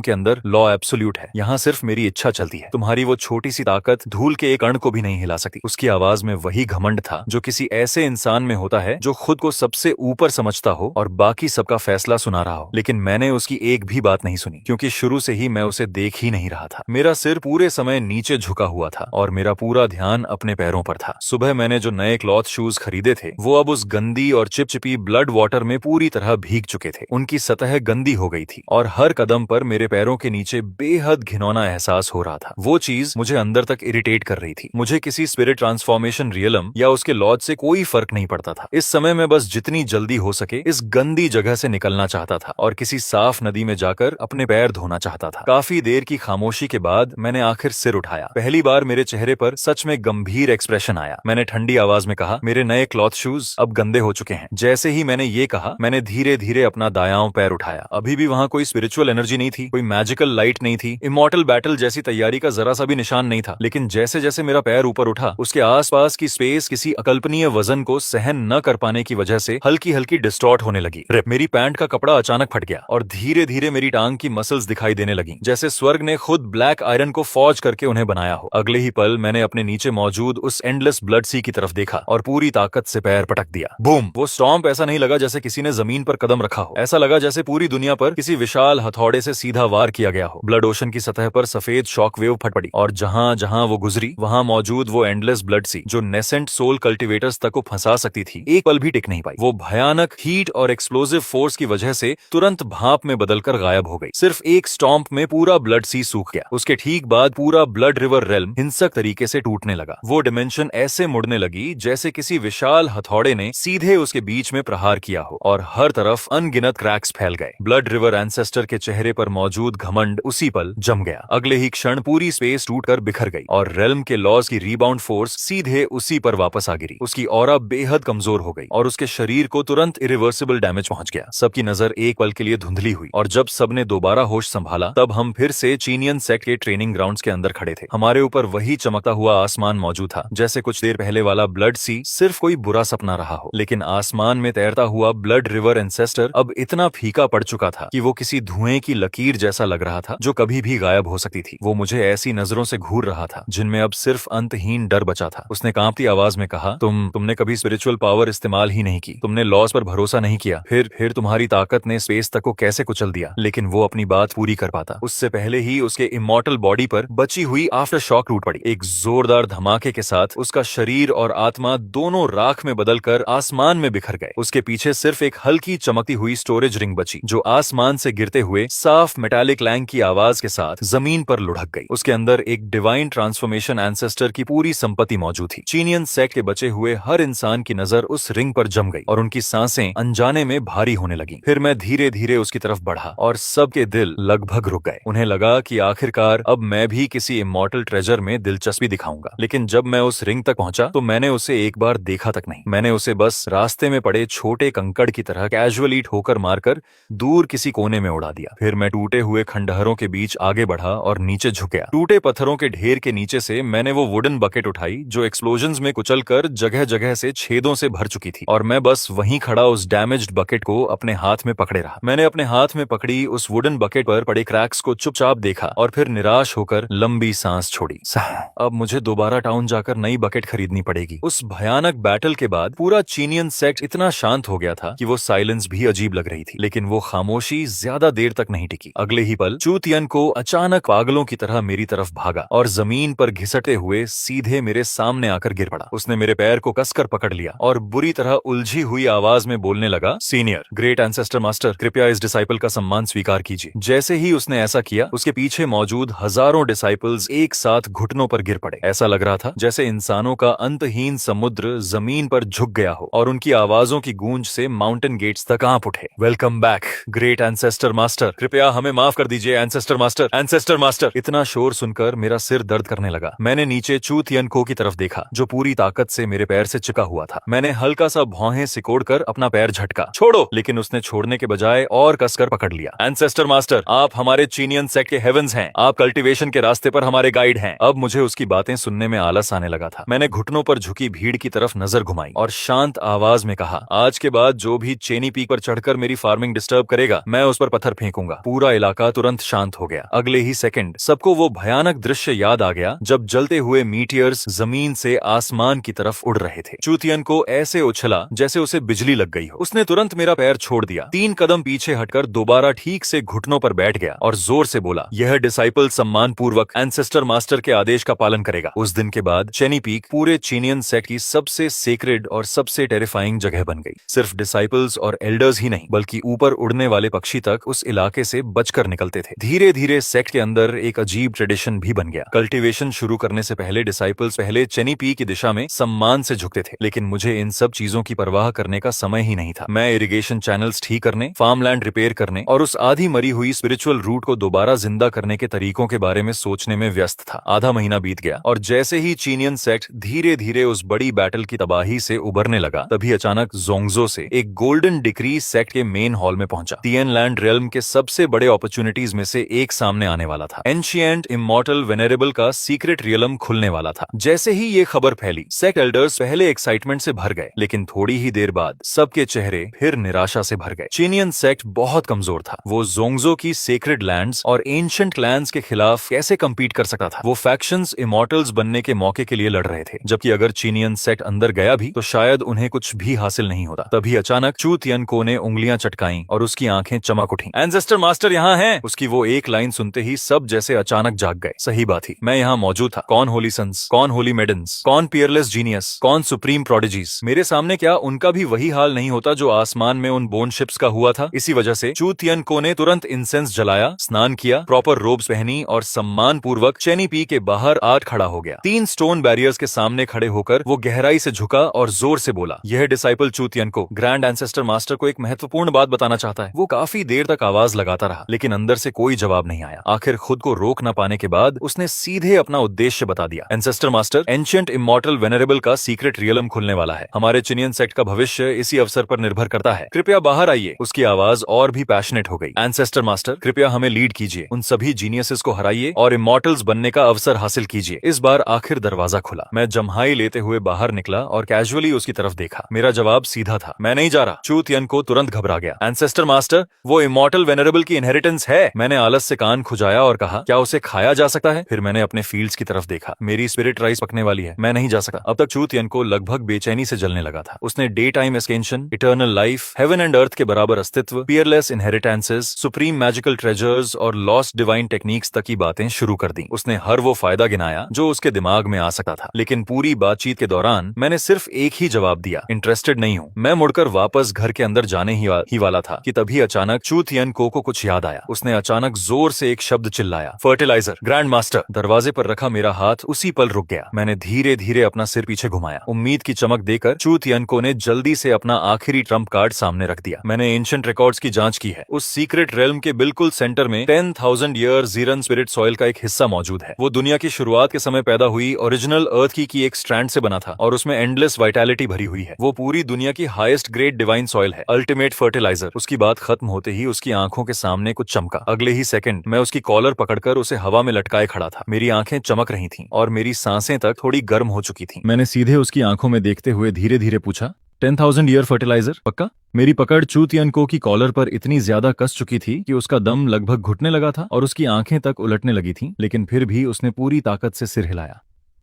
के अंदर लॉ एब्सोल्यूट है। यहाँ सिर्फ मेरी इच्छा चलती है। तुम्हारी वो छोटी सी ताकत धूल के एक कण को भी नहीं हिला सकती। उसकी आवाज में वही घमंड था जो किसी ऐसे इंसान में होता है जो खुद को सबसे ऊपर समझता हो और बाकी सबका फैसला सुना रहा हो। लेकिन मैंने उसकी एक भी बात नहीं सुनी, क्योंकि शुरू से ही मैं उसे देख ही नहीं रहा था। मेरा सिर पूरे समय नीचे झुका हुआ था और मेरा पूरा ध्यान अपने पैरों पर था। सुबह मैंने जो नए क्लॉथ शूज खरीदे थे वो अब उस गंदी और चिपचिपी ब्लड वाटर में पूरी तरह भीग चुके थे। उनकी सतह गंदी हो गई थी और हर कदम पर मेरे पैरों के नीचे बेहद घिनौना एहसास हो रहा था। वो चीज मुझे अंदर तक इरिटेट कर रही थी। मुझे किसी स्पिरिट ट्रांसफॉर्मेशन रियलम या उसके लॉज से कोई फर्क नहीं पड़ता था। इस समय मैं बस जितनी जल्दी हो सके इस गंदी जगह से निकलना चाहता था और किसी साफ नदी में जाकर अपने पैर धोना चाहता था। काफी देर की खामोशी के बाद मैंने आखिर सिर उठाया। पहली बार मेरे चेहरे पर सच में गंभीर एक्सप्रेशन आया। मैंने ठंडी आवाज में कहा, मेरे नए क्लॉथ शूज अब गंदे हो चुके हैं। जैसे ही मैंने ये कहा, मैंने धीरे धीरे अपना दायां पैर उठाया। अभी भी वहां कोई स्पिरिचुअल एनर्जी नहीं थी, कोई मैजिकल लाइट नहीं थी, इमॉर्टल बैटल जैसी तैयारी का जरा सा भी निशान नहीं था। लेकिन जैसे जैसे मेरा पैर ऊपर उठा, उसके आसपास की स्पेस किसी अकल्पनीय वजन को सहन न कर पाने की वजह से हल्की हल्की डिस्टॉर्ट होने लगी। मेरी पैंट का कपड़ा अचानक फट गया और धीरे धीरे मेरी टांग की मसल्स दिखाई देने लगी, जैसे स्वर्ग ने खुद ब्लैक आयरन को फौज करके उन्हें बनाया हो। अगले ही पल मैंने अपने नीचे मौजूद उस एंडलेस ब्लड सी की तरफ देखा और पूरी ताकत से पैर पटक दिया। बूम! वो स्टॉम्प ऐसा नहीं लगा जैसे किसी ने जमीन पर कदम रखा हो। ऐसा लगा जैसे पूरी दुनिया पर किसी विशाल हथौड़े से सीधा वार किया गया हो। ब्लड ओशन की सतह पर सफेद शॉक वेव फट पड़ी और जहां जहां वो गुजरी वहां मौजूद वो एंडलेस ब्लड सी जो नेसेंट सोल कल्टिवेटर्स तक को फंसा सकती थी, एक पल भी टिक नहीं पाई। वो भयानक हीट और एक्सप्लोसिव फोर्स की वजह से तुरंत भाप में बदलकर गायब हो गई। सिर्फ एक स्टॉम्प में पूरा ब्लड सी सूख गया। उसके ठीक बाद पूरा ब्लड रिवर रेल्म हिंसक तरीके से टूटने लगा। वो डिमेंशन ऐसे मुड़ने लगी जैसे किसी विशाल हथौड़े ने सीधे उसके बीच में प्रहार किया हो और हर तरफ अनगिनत क्रैक्स फैल गए। ब्लड रिवर एंसेस्टर के चेहरे पर मौजूद घमंड उसी पल जम गया। अगले ही क्षण पूरी स्पेस टूटकर बिखर गई और रेल्म के लॉज की रीबाउंड फोर्स सीधे उसी पर वापस आ गिरी। उसकी ऑरा बेहद कमजोर हो गई और उसके शरीर को तुरंत इरिवर्सिबल डैमेज पहुंच गया। सबकी नजर एक पल के लिए धुंधली हुई और जब सबने दोबारा होश संभाला तब हम फिर से चीनियन सेक्ट के ट्रेनिंग ग्राउंड्स के अंदर खड़े थे। हमारे ऊपर वही चमकता हुआ आसमान मौजूद था, जैसे कुछ देर पहले वाला ब्लड सी सिर्फ कोई बुरा सपना रहा हो। लेकिन आसमान में तैरता हुआ ब्लड रिवर एंसेस्टर अब इतना फीका पड़ चुका था कि वो किसी धुएं की लकीर जैसा लग रहा था जो कभी भी गायब हो सकती थी। वो मुझे ऐसी नजरों से घूर रहा था जिनमें अब सिर्फ अंतहीन डर बचा था। उसने कांपती आवाज में कहा, तुमने कभी स्पिरिचुअल पावर इस्तेमाल ही नहीं की, तुमने लॉस पर भरोसा नहीं किया, फिर तुम्हारी ताकत ने स्पेस तक को कैसे कुचल दिया। लेकिन वो अपनी बात पूरी कर पाता उससे पहले ही उसके इमॉर्टल बॉडी पर बची हुई आफ्टर शॉक टूट पड़ी। एक जोरदार धमाके के साथ उसका शरीर और आत्मा दोनों राख में बदलकर आसमान में बिखर गए। उसके पीछे सिर्फ एक हल्की चमकती हुई स्टोरेज रिंग बची, जो आसमान से गिरते हुए साफ मेटालिक लैंग की आवाज के साथ जमीन पर लुढ़क गई। उसके अंदर एक डिवाइन ट्रांसफॉर्मेशन एंसेस्टर की पूरी संपत्ति मौजूद थी। चीनियन सेक्ट के बचे हुए हर इंसान की नजर उस रिंग पर जम गई और उनकी सांसें अनजाने में भारी होने लगी। फिर मैं धीरे धीरे उसकी तरफ बढ़ा और सबके दिल लगभग रुक गए। उन्हें लगा कि आखिरकार अब मैं भी किसी इमॉर्टल ट्रेजर में दिलचस्पी दिखाऊंगा। लेकिन जब मैं उस रिंग तक पहुंचा तो मैंने उसे एक बार देखा तक नहीं। मैंने उसे बस रास्ते में पड़े छोटे कंकड़ की तरह कैजुअली ठोकर मारकर दूर किसी कोने में उड़ा दिया। फिर मैं टूटे हुए खंडहरों के बीच आगे बढ़ा और नीचे झुक गया। टूटे पत्थरों के ढेर के नीचे से मैंने वो वुडन बकेट उठाई जो एक्सप्लोजन्स में कुचलकर जगह जगह से छेदों से भर चुकी थी, और मैं बस वहीं खड़ा उस डैमेज्ड बकेट को अपने हाथ में पकड़े रहा। मैंने अपने हाथ में पकड़ी उस वुडन बकेट पर पड़े क्रैक्स को चुपचाप देखा और फिर निराश होकर लंबी सांस छोड़ी। अब मुझे दोबारा टाउन जाकर नई बकेट खरीदनी पड़ेगी। उस भयानक बैटल के बाद पूरा चीनियन सेक्ट इतना शांत हो गया था कि वो साइलेंस भी अजीब लग रही थी। लेकिन वो खामोशी ज्यादा देर तक नहीं टिकी। अगले ही पल चू तियन को अचानक पागलों की तरह मेरी तरफ भागा और जमीन पर घिसटते हुए सीधे मेरे सामने आकर गिर पड़ा। उसने मेरे पैर को कसकर पकड़ लिया और बुरी तरह उलझी हुई आवाज में बोलने लगा, सीनियर ग्रेट एंसेस्टर मास्टर, कृपया इस डिसाइपल का सम्मान स्वीकार कीजिए। जैसे ही उसने ऐसा किया, उसके पीछे मौजूद हजारों डिसाइपल्स एक साथ घुटनों पर गिर पड़े। ऐसा लग रहा था जैसे इंसानों का अंतहीन समुद्र जमीन पर झुक गया हो और उनकी आवाजों की गूंज से माउंटेन गेट्स तक कांप उठे। Welcome back great ancestor master, कृपया हमें माफ कर दीजिए एंसेस्टर मास्टर, एंसेस्टर मास्टर। इतना शोर सुनकर मेरा सिर दर्द करने लगा। मैंने नीचे चू तियन को की तरफ देखा जो पूरी ताकत से मेरे पैर से चिपका हुआ था। मैंने हल्का सा भौहें सिकोड़कर अपना पैर झटका, छोड़ो, लेकिन उसने छोड़ने के बजाय और कसकर पकड़ लिया। एंसेस्टर मास्टर, आप हमारे चीनियन सेक्ट के हेवंस हैं, आप कल्टीवेशन के रास्ते पर हमारे गाइड हैं। अब मुझे उसकी बातें सुनने में आलस आने लगा था। मैंने घुटनों पर झुकी भीड़ की तरफ नजर घुमाई और शांत आवाज में कहा, आज के बाद जो भी चेनी पीक पर चढ़कर मेरी फार्मिंग डिस्टर्ब करेगा, मैं उस पर पत्थर फेंकूंगा। पूरा इलाका तुरंत शांत हो गया। अगले ही सेकंड सबको वो भयानक दृश्य याद आ गया जब जलते हुए मीटियर्स जमीन से आसमान की तरफ उड़ रहे थे। चू तियन को ऐसे उछला जैसे उसे बिजली लग गई हो। उसने तुरंत मेरा पैर छोड़ दिया, 3 कदम पीछे हटकर दोबारा ठीक से घुटनों पर बैठ गया और जोर से बोला, यह डिसाइपल सम्मान पूर्वक एंसेस्टर मास्टर के आदेश का पालन करेगा। उस दिन के बाद चेनी पीक पूरे चीनियन सेक्ट की सबसे सेक्रेड और सबसे टेरिफाइंग जगह बन गई। सिर्फ डिसाइपल्स और एल्डर्स ही नहीं, बल्कि ऊपर उड़ने वाले पक्षी तक उस इलाके से बचकर निकलते थे। धीरे धीरे सेक्ट के अंदर एक अजीब ट्रेडिशन भी बन गया। कल्टीवेशन शुरू करने से पहले डिसाइपल्स पहले चेनी पी की दिशा में सम्मान से झुकते थे, लेकिन मुझे इन सब चीजों की परवाह करने का समय ही नहीं था। मैं इरिगेशन चैनल्स ठीक करने, फार्मलैंड रिपेयर करने और उस आधी मरी हुई स्पिरिचुअल रूट को दोबारा जिंदा करने के तरीकों के बारे में सोचने में व्यस्त था। आधा महीना बीत गया और जैसे ही चीनियन सेक्ट धीरे धीरे उस बड़ी बैटल की तबाही से उबरने लगा, तभी अचानक जोंगजो से एक गोल्डन डिक्री सेक्ट के मेन हॉल में पहुंचा। तियन लैंड रियल्म के सबसे बड़े अपॉर्चुनिटीज में से एक सामने आने वाला था। एंशिएंट इमॉर्टल वेनेरेबल का सीक्रेट रियलम खुलने वाला था। जैसे ही ये खबर फैली, सेक्ट एल्डर्स पहले एक्साइटमेंट से भर गए, लेकिन थोड़ी ही देर बाद सबके चेहरे फिर निराशा से भर गए। चीनियन सेक्ट बहुत कमजोर था। वो जोंगजो की सेक्रेड लैंड्स और एंशिएंट क्लैंस के खिलाफ कैसे कम्पीट कर सकता था? वो फैक्शंस इमॉर्टल्स बनने के मौके के लिए लड़ रहे थे, जबकि अगर चीनियन सेक्ट अंदर गया भी तो शायद उन्हें कुछ भी हासिल नहीं होता। तभी अचानक चू तियन को ने उंगलियां चटकाईं और उसकी आंखें चमक उठी। एंसेस्टर मास्टर यहाँ हैं। उसकी वो एक लाइन सुनते ही सब जैसे अचानक जाग गए। सही बात थी, मैं यहाँ मौजूद था। कौन होली सन्स, कौन होली मेडन्स, कौन पियरलेस जीनियस, कौन सुप्रीम प्रोडिजीज। मेरे सामने क्या उनका भी वही हाल नहीं होता जो आसमान में उन बोन शिप्स का हुआ था? इसी वजह से चू तियन को ने तुरंत इंसेंस जलाया, स्नान किया, प्रॉपर रोब्स पहनी और सम्मान पूर्वक चेनी पी के बाहर आठ खड़ा हो गया। 3 स्टोन बैरियर्स के सामने खड़े होकर वो गहराई से झुका और जोर से बोला, यह डिसाइपल चू तियन को ग्रैंड एंसेस्टर मास्टर को एक महत्वपूर्ण बात बताना चाहता है। वो काफी देर तक आवाज लगाता रहा, लेकिन अंदर से कोई जवाब नहीं आया। आखिर खुद को रोक न पाने के बाद उसने सीधे अपना उद्देश्य बता दिया। एंसेस्टर मास्टर, एंशिएंट इमॉर्टल वेनेरेबल का सीक्रेट रियलम खुलने वाला है। हमारे चीनियन सेक्ट का भविष्य इसी अवसर पर निर्भर करता है। कृपया बाहर आइए। उसकी आवाज और भी पैशनेट हो गई। एंसेस्टर मास्टर, कृपया हमें लीड कीजिए। उन सभी जीनियसेस को हराइए और इमॉर्टल्स बनने का अवसर हासिल कीजिए। इस बार आखिर दरवाजा खुला। मैं जम्हाई लेते हुए बाहर निकला और कैजुअली उसकी तरफ देखा। मेरा जवाब सीधा था, मैं नहीं जा रहा। चू तियन को तुरंत घबरा गया। एंसेस्टर मास्टर, वो इमॉर्टल वेनेरेबल की इनहेरिटेंस है। मैंने आलस से कान खुजाया और कहा, क्या उसे खाया जा सकता है? फिर मैंने अपने फील्ड्स की तरफ देखा। मेरी स्पिरिट राइस पकने वाली है, मैं नहीं जा सका। अब तक चू तियन को लगभग बेचैनी से जलने लगा था। उसने day time ascension, eternal life, heaven and earth के बराबर अस्तित्व, peerless inheritances, supreme magical treasures और लॉस्ट डिवाइन टेक्निक्स तक की बातें शुरू कर दी। उसने हर वो फायदा गिनाया जो उसके दिमाग में आ सकता था, लेकिन पूरी बातचीत के दौरान मैंने सिर्फ एक ही जवाब दिया, इंटरेस्ट इन्वेस्टेड नहीं हूँ। मैं मुड़कर वापस घर के अंदर जाने ही वाला था कि तभी अचानक चू तियन को कुछ याद आया। उसने अचानक जोर से एक शब्द चिल्लाया, फर्टिलाइजर। Grand master. दरवाजे पर रखा मेरा हाथ उसी पल रुक गया। मैंने धीरे धीरे अपना सिर पीछे घुमाया। उम्मीद की चमक देकर चू तियन को ने जल्दी से अपना आखिरी ट्रम्प कार्ड सामने रख दिया। मैंने एंशिएंट रिकॉर्ड्स की जांच की है। उस सीक्रेट रेल्म के बिल्कुल सेंटर में 10,000 ईयर जीरन स्पिरिट सॉइल का एक हिस्सा मौजूद है। वो दुनिया की शुरुआत के समय पैदा हुई ओरिजिनल अर्थ की एक स्ट्रैंड से बना था और उसमें एंडलेस वाइटैलिटी भरी हुई है। वो पूरी दुनिया की हाईएस्ट ग्रेड डिवाइन सॉइल है, अल्टीमेट फर्टिलाइजर। उसकी बात खत्म होते ही उसकी आंखों के सामने कुछ चमका। अगले ही सेकंड मैं उसकी कॉलर पकड़कर उसे हवा में लटकाए खड़ा था। मेरी आंखें चमक रही थीं और मेरी सांसें तक थोड़ी गर्म हो चुकी थीं। मैंने सीधे उसकी आंखों में देखते हुए धीरे धीरे पूछा, 10,000 ईयर फर्टिलाइजर पक्का? मेरी पकड़ चू तियन को की कॉलर पर इतनी ज्यादा कस चुकी थी कि उसका दम लगभग घुटने लगा था और उसकी आंखें तक उलटने लगी थीं, लेकिन फिर भी उसने पूरी ताकत से सिर हिलाया।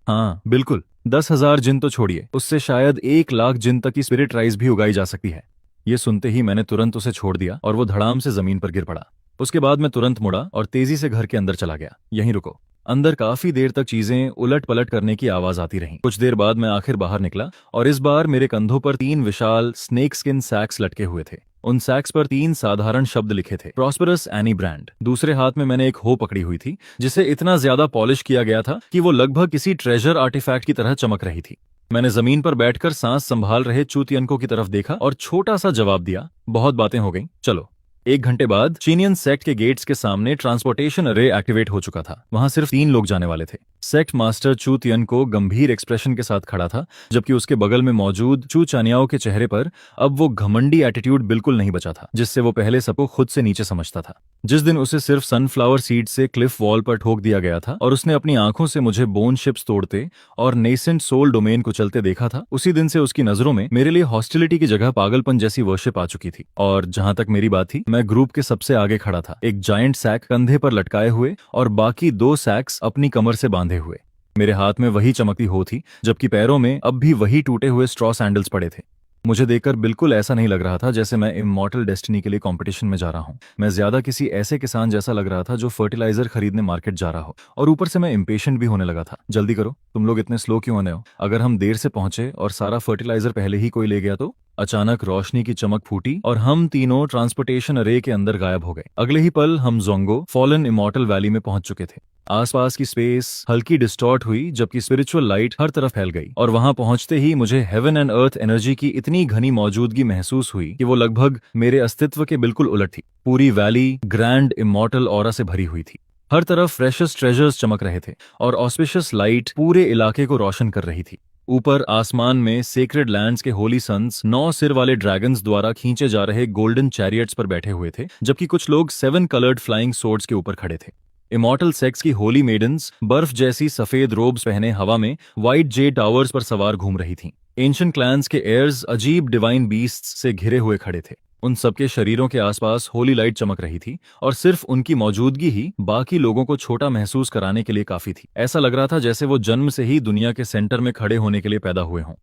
हाँ बिल्कुल, 10,000 जिन तो छोड़िए, उससे शायद 1,00,000 जिन तक की स्पिरिट राइस भी उगाई जा सकती है। ये सुनते ही मैंने तुरंत उसे छोड़ दिया और वो धड़ाम से जमीन पर गिर पड़ा। उसके बाद मैं तुरंत मुड़ा और तेजी से घर के अंदर चला गया। यहीं रुको। अंदर काफी देर तक चीजें उलट पलट करने की आवाज आती रही। कुछ देर बाद मैं आखिर बाहर निकला और इस बार मेरे कंधों पर 3 विशाल स्नेक स्किन सैक्स लटके हुए थे। उन सैक्स पर 3 साधारण शब्द लिखे थे, प्रॉस्परस एनी ब्रांड। दूसरे हाथ में मैंने एक हो पकड़ी हुई थी जिसे इतना ज्यादा पॉलिश किया गया था कि वो लगभग किसी ट्रेजर आर्टिफैक्ट की तरह चमक रही थी। मैंने जमीन पर बैठकर सांस संभाल रहे चू तियन को की तरफ देखा और छोटा सा जवाब दिया, बहुत बातें हो गई, चलो। 1 घंटे बाद चीनियन सेक्ट के गेट्स के सामने ट्रांसपोर्टेशन अरे एक्टिवेट हो चुका था। वहां सिर्फ 3 लोग जाने वाले थे। सेक्ट मास्टर चू तियन को गंभीर एक्सप्रेशन के साथ खड़ा था, जबकि उसके बगल में मौजूद चू चानियाओ के चेहरे पर अब वो घमंडी एटीट्यूड बिल्कुल नहीं बचा था, जिससे वो पहले सबको खुद से नीचे समझता था। जिस दिन उसे सिर्फ सनफ्लावर सीड से क्लिफ वॉल पर ठोक दिया गया था और उसने अपनी आंखों से मुझे बोन शिप्स तोड़ते और नेसेंट सोल डोमेन को चलते देखा था, उसी दिन से उसकी नजरों में मेरे लिए हॉस्टिलिटी की जगह पागलपन जैसी वर्शिप आ चुकी थी। और जहां तक मेरी बात थी, मैं ग्रुप के सबसे आगे खड़ा था, एक जायंट सैक कंधे पर लटकाए हुए और बाकी 2 सैक्स अपनी कमर से बांधे हुए। मेरे हाथ में वही चमकती हो थी, जबकि पैरों में अब भी वही टूटे हुए स्ट्रॉ सैंडल्स पड़े थे। मुझे देखकर बिल्कुल ऐसा नहीं लग रहा था जैसे मैं इमॉर्टल डेस्टिनी के लिए कंपटीशन में जा रहा हूं। मैं ज्यादा किसी ऐसे किसान जैसा लग रहा था जो फर्टिलाइजर खरीदने मार्केट जा रहा हो। और ऊपर से मैं इम्पेशेंट भी होने लगा था। जल्दी करो, तुम लोग इतने स्लो क्यों होने हो? अगर हम देर से पहुंचे और सारा फर्टिलाइजर पहले ही कोई ले गया तो? अचानक रोशनी की चमक फूटी और हम तीनों ट्रांसपोर्टेशन अरे के अंदर गायब हो गए। अगले ही पल हम जोंगो फॉलन इमॉर्टल वैली में पहुंच चुके थे। आसपास की स्पेस हल्की डिस्टॉर्ट हुई, जबकि स्पिरिचुअल लाइट हर तरफ फैल गई और वहां पहुंचते ही मुझे हेवन एंड अर्थ एनर्जी की इतनी घनी मौजूदगी महसूस हुई कि वो लगभग मेरे अस्तित्व के बिल्कुल उलट थी। पूरी वैली ग्रैंड इमॉर्टल ऑरा से भरी हुई थी। हर तरफ फ्रेशेस्ट ट्रेजर्स चमक रहे थे और ऑस्पिशियस लाइट पूरे इलाके को रोशन कर रही थी। ऊपर आसमान में सेक्रेड लैंड्स के होली सन्स 9 सिर वाले ड्रैगन्स द्वारा खींचे जा रहे गोल्डन चैरियट्स पर बैठे हुए थे, जबकि कुछ लोग 7 कलर्ड फ्लाइंग सोर्ड्स के ऊपर खड़े थे। इमॉर्टल सेक्स की होली मेडन्स बर्फ जैसी सफेद रोब्स पहने हवा में व्हाइट जे टावर्स पर सवार घूम रही थीं। एंशिएंट क्लैंस के एयर्स अजीब डिवाइन बीस्ट्स से घिरे हुए खड़े थे। उन सबके शरीरों के आसपास होली लाइट चमक रही थी और सिर्फ उनकी मौजूदगी ही बाकी लोगों को छोटा महसूस कराने के लिए काफी थी। ऐसा लग रहा था जैसे वो जन्म से ही दुनिया के सेंटर में खड़े होने के लिए पैदा हुए हों।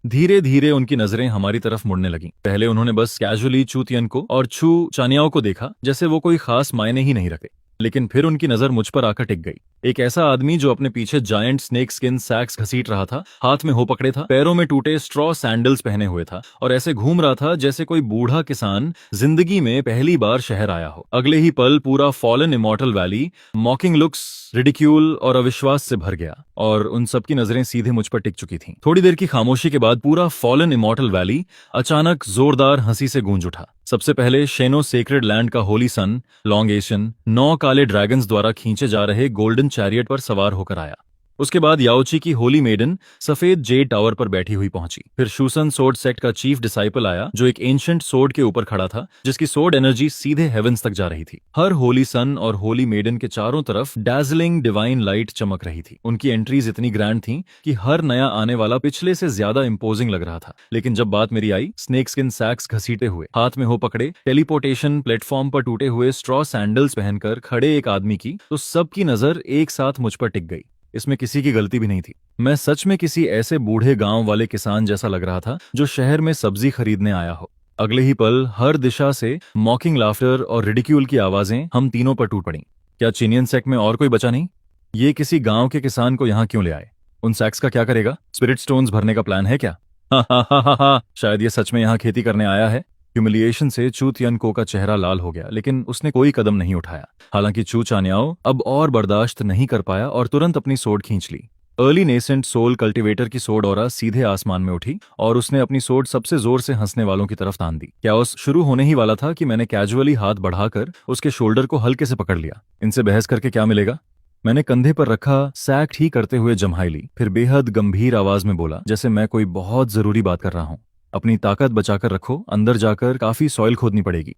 धीरे धीरे उनकी नजरें हमारी तरफ मुड़ने लगीं। पहले उन्होंने बस कैजुअली चू तियन को और चू चानियाओ को देखा, जैसे वो कोई खास मायने ही नहीं रखे। लेकिन फिर उनकी नजर मुझ पर आकर टिक गई। एक ऐसा आदमी जो अपने पीछे जायंट स्नेक स्किन सैक्स घसीट रहा था, हाथ में हो पकड़े था, पैरों में टूटे स्ट्रॉ सैंडल्स पहने हुए था और ऐसे घूम रहा था जैसे कोई बूढ़ा किसान जिंदगी में पहली बार शहर आया हो। अगले ही पल पूरा fallen immortal valley मॉकिंग looks, ridicule और अविश्वास से भर गया और उन सबकी नजरें सीधे मुझ पर टिक चुकी थीं। थोड़ी देर की खामोशी के बाद पूरा फॉलन इमॉर्टल वैली अचानक जोरदार हंसी से गूंज उठा। सबसे पहले शेनो सेक्रेड लैंड का होली सन लॉन्ग एशियन 9 काले ड्रैगन्स द्वारा खींचे जा रहे गोल्डन चैरियट पर सवार होकर आया। उसके बाद याओची की होली मेडन सफेद जेड टावर पर बैठी हुई पहुंची। फिर शूसन सोर्ड सेक्ट का चीफ डिसाइपल आया, जो एक एंशिएंट सोर्ड के ऊपर खड़ा था, जिसकी सोर्ड एनर्जी सीधे हेवंस तक जा रही थी। हर होली सन और होली मेडन के चारों तरफ डैजलिंग डिवाइन लाइट चमक रही थी। उनकी एंट्रीज इतनी ग्रैंड थी कि हर नया आने वाला पिछले से ज्यादा इंपोजिंग लग रहा था। लेकिन जब बात मेरी आई, स्नेक स्किन सैक्स घसीटे हुए, हाथ में हो पकड़े टेलीपोर्टेशन प्लेटफॉर्म पर टूटे हुए स्ट्रॉ सैंडल्स पहनकर खड़े एक आदमी की, तो सबकी नजर एक साथ मुझ पर टिक गई। इसमें किसी की गलती भी नहीं थी। मैं सच में किसी ऐसे बूढ़े गांव वाले किसान जैसा लग रहा था जो शहर में सब्जी खरीदने आया हो। अगले ही पल हर दिशा से मॉकिंग लाफ्टर और रिडिक्यूल की आवाजें हम तीनों पर टूट पड़ी। क्या चीनियन सेक्ट में और कोई बचा नहीं? ये किसी गांव के किसान को यहाँ क्यों ले आए? उन सैक्स का क्या करेगा? स्पिरिट स्टोन्स भरने का प्लान है क्या? हा हा हा हा हा, शायद ये सच में यहाँ खेती करने आया है। ह्यूमिलिएशन से चू तियनको का चेहरा लाल हो गया, लेकिन उसने कोई कदम नहीं उठाया। हालांकि चू चान्याओ अब और बर्दाश्त नहीं कर पाया और तुरंत अपनी सोड खींच ली। अर्ली नेसेंट सोल कल्टीवेटर की सोड ऑरा सीधे आसमान में उठी और उसने अपनी सोड सबसे जोर से हंसने वालों की तरफ तान दी। कैओस शुरू होने ही वाला था कि मैंने कैजुअली हाथ बढ़ाकर उसके शोल्डर को हल्के से पकड़ लिया। इनसे बहस करके क्या मिलेगा? मैंने कंधे पर रखा सैक ठीक करते हुए जम्हाई ली, फिर बेहद गंभीर आवाज में बोला, जैसे मैं कोई बहुत जरूरी बात कर रहा हूं। अपनी ताकत बचाकर रखो, अंदर जाकर काफी सॉइल खोदनी पड़ेगी।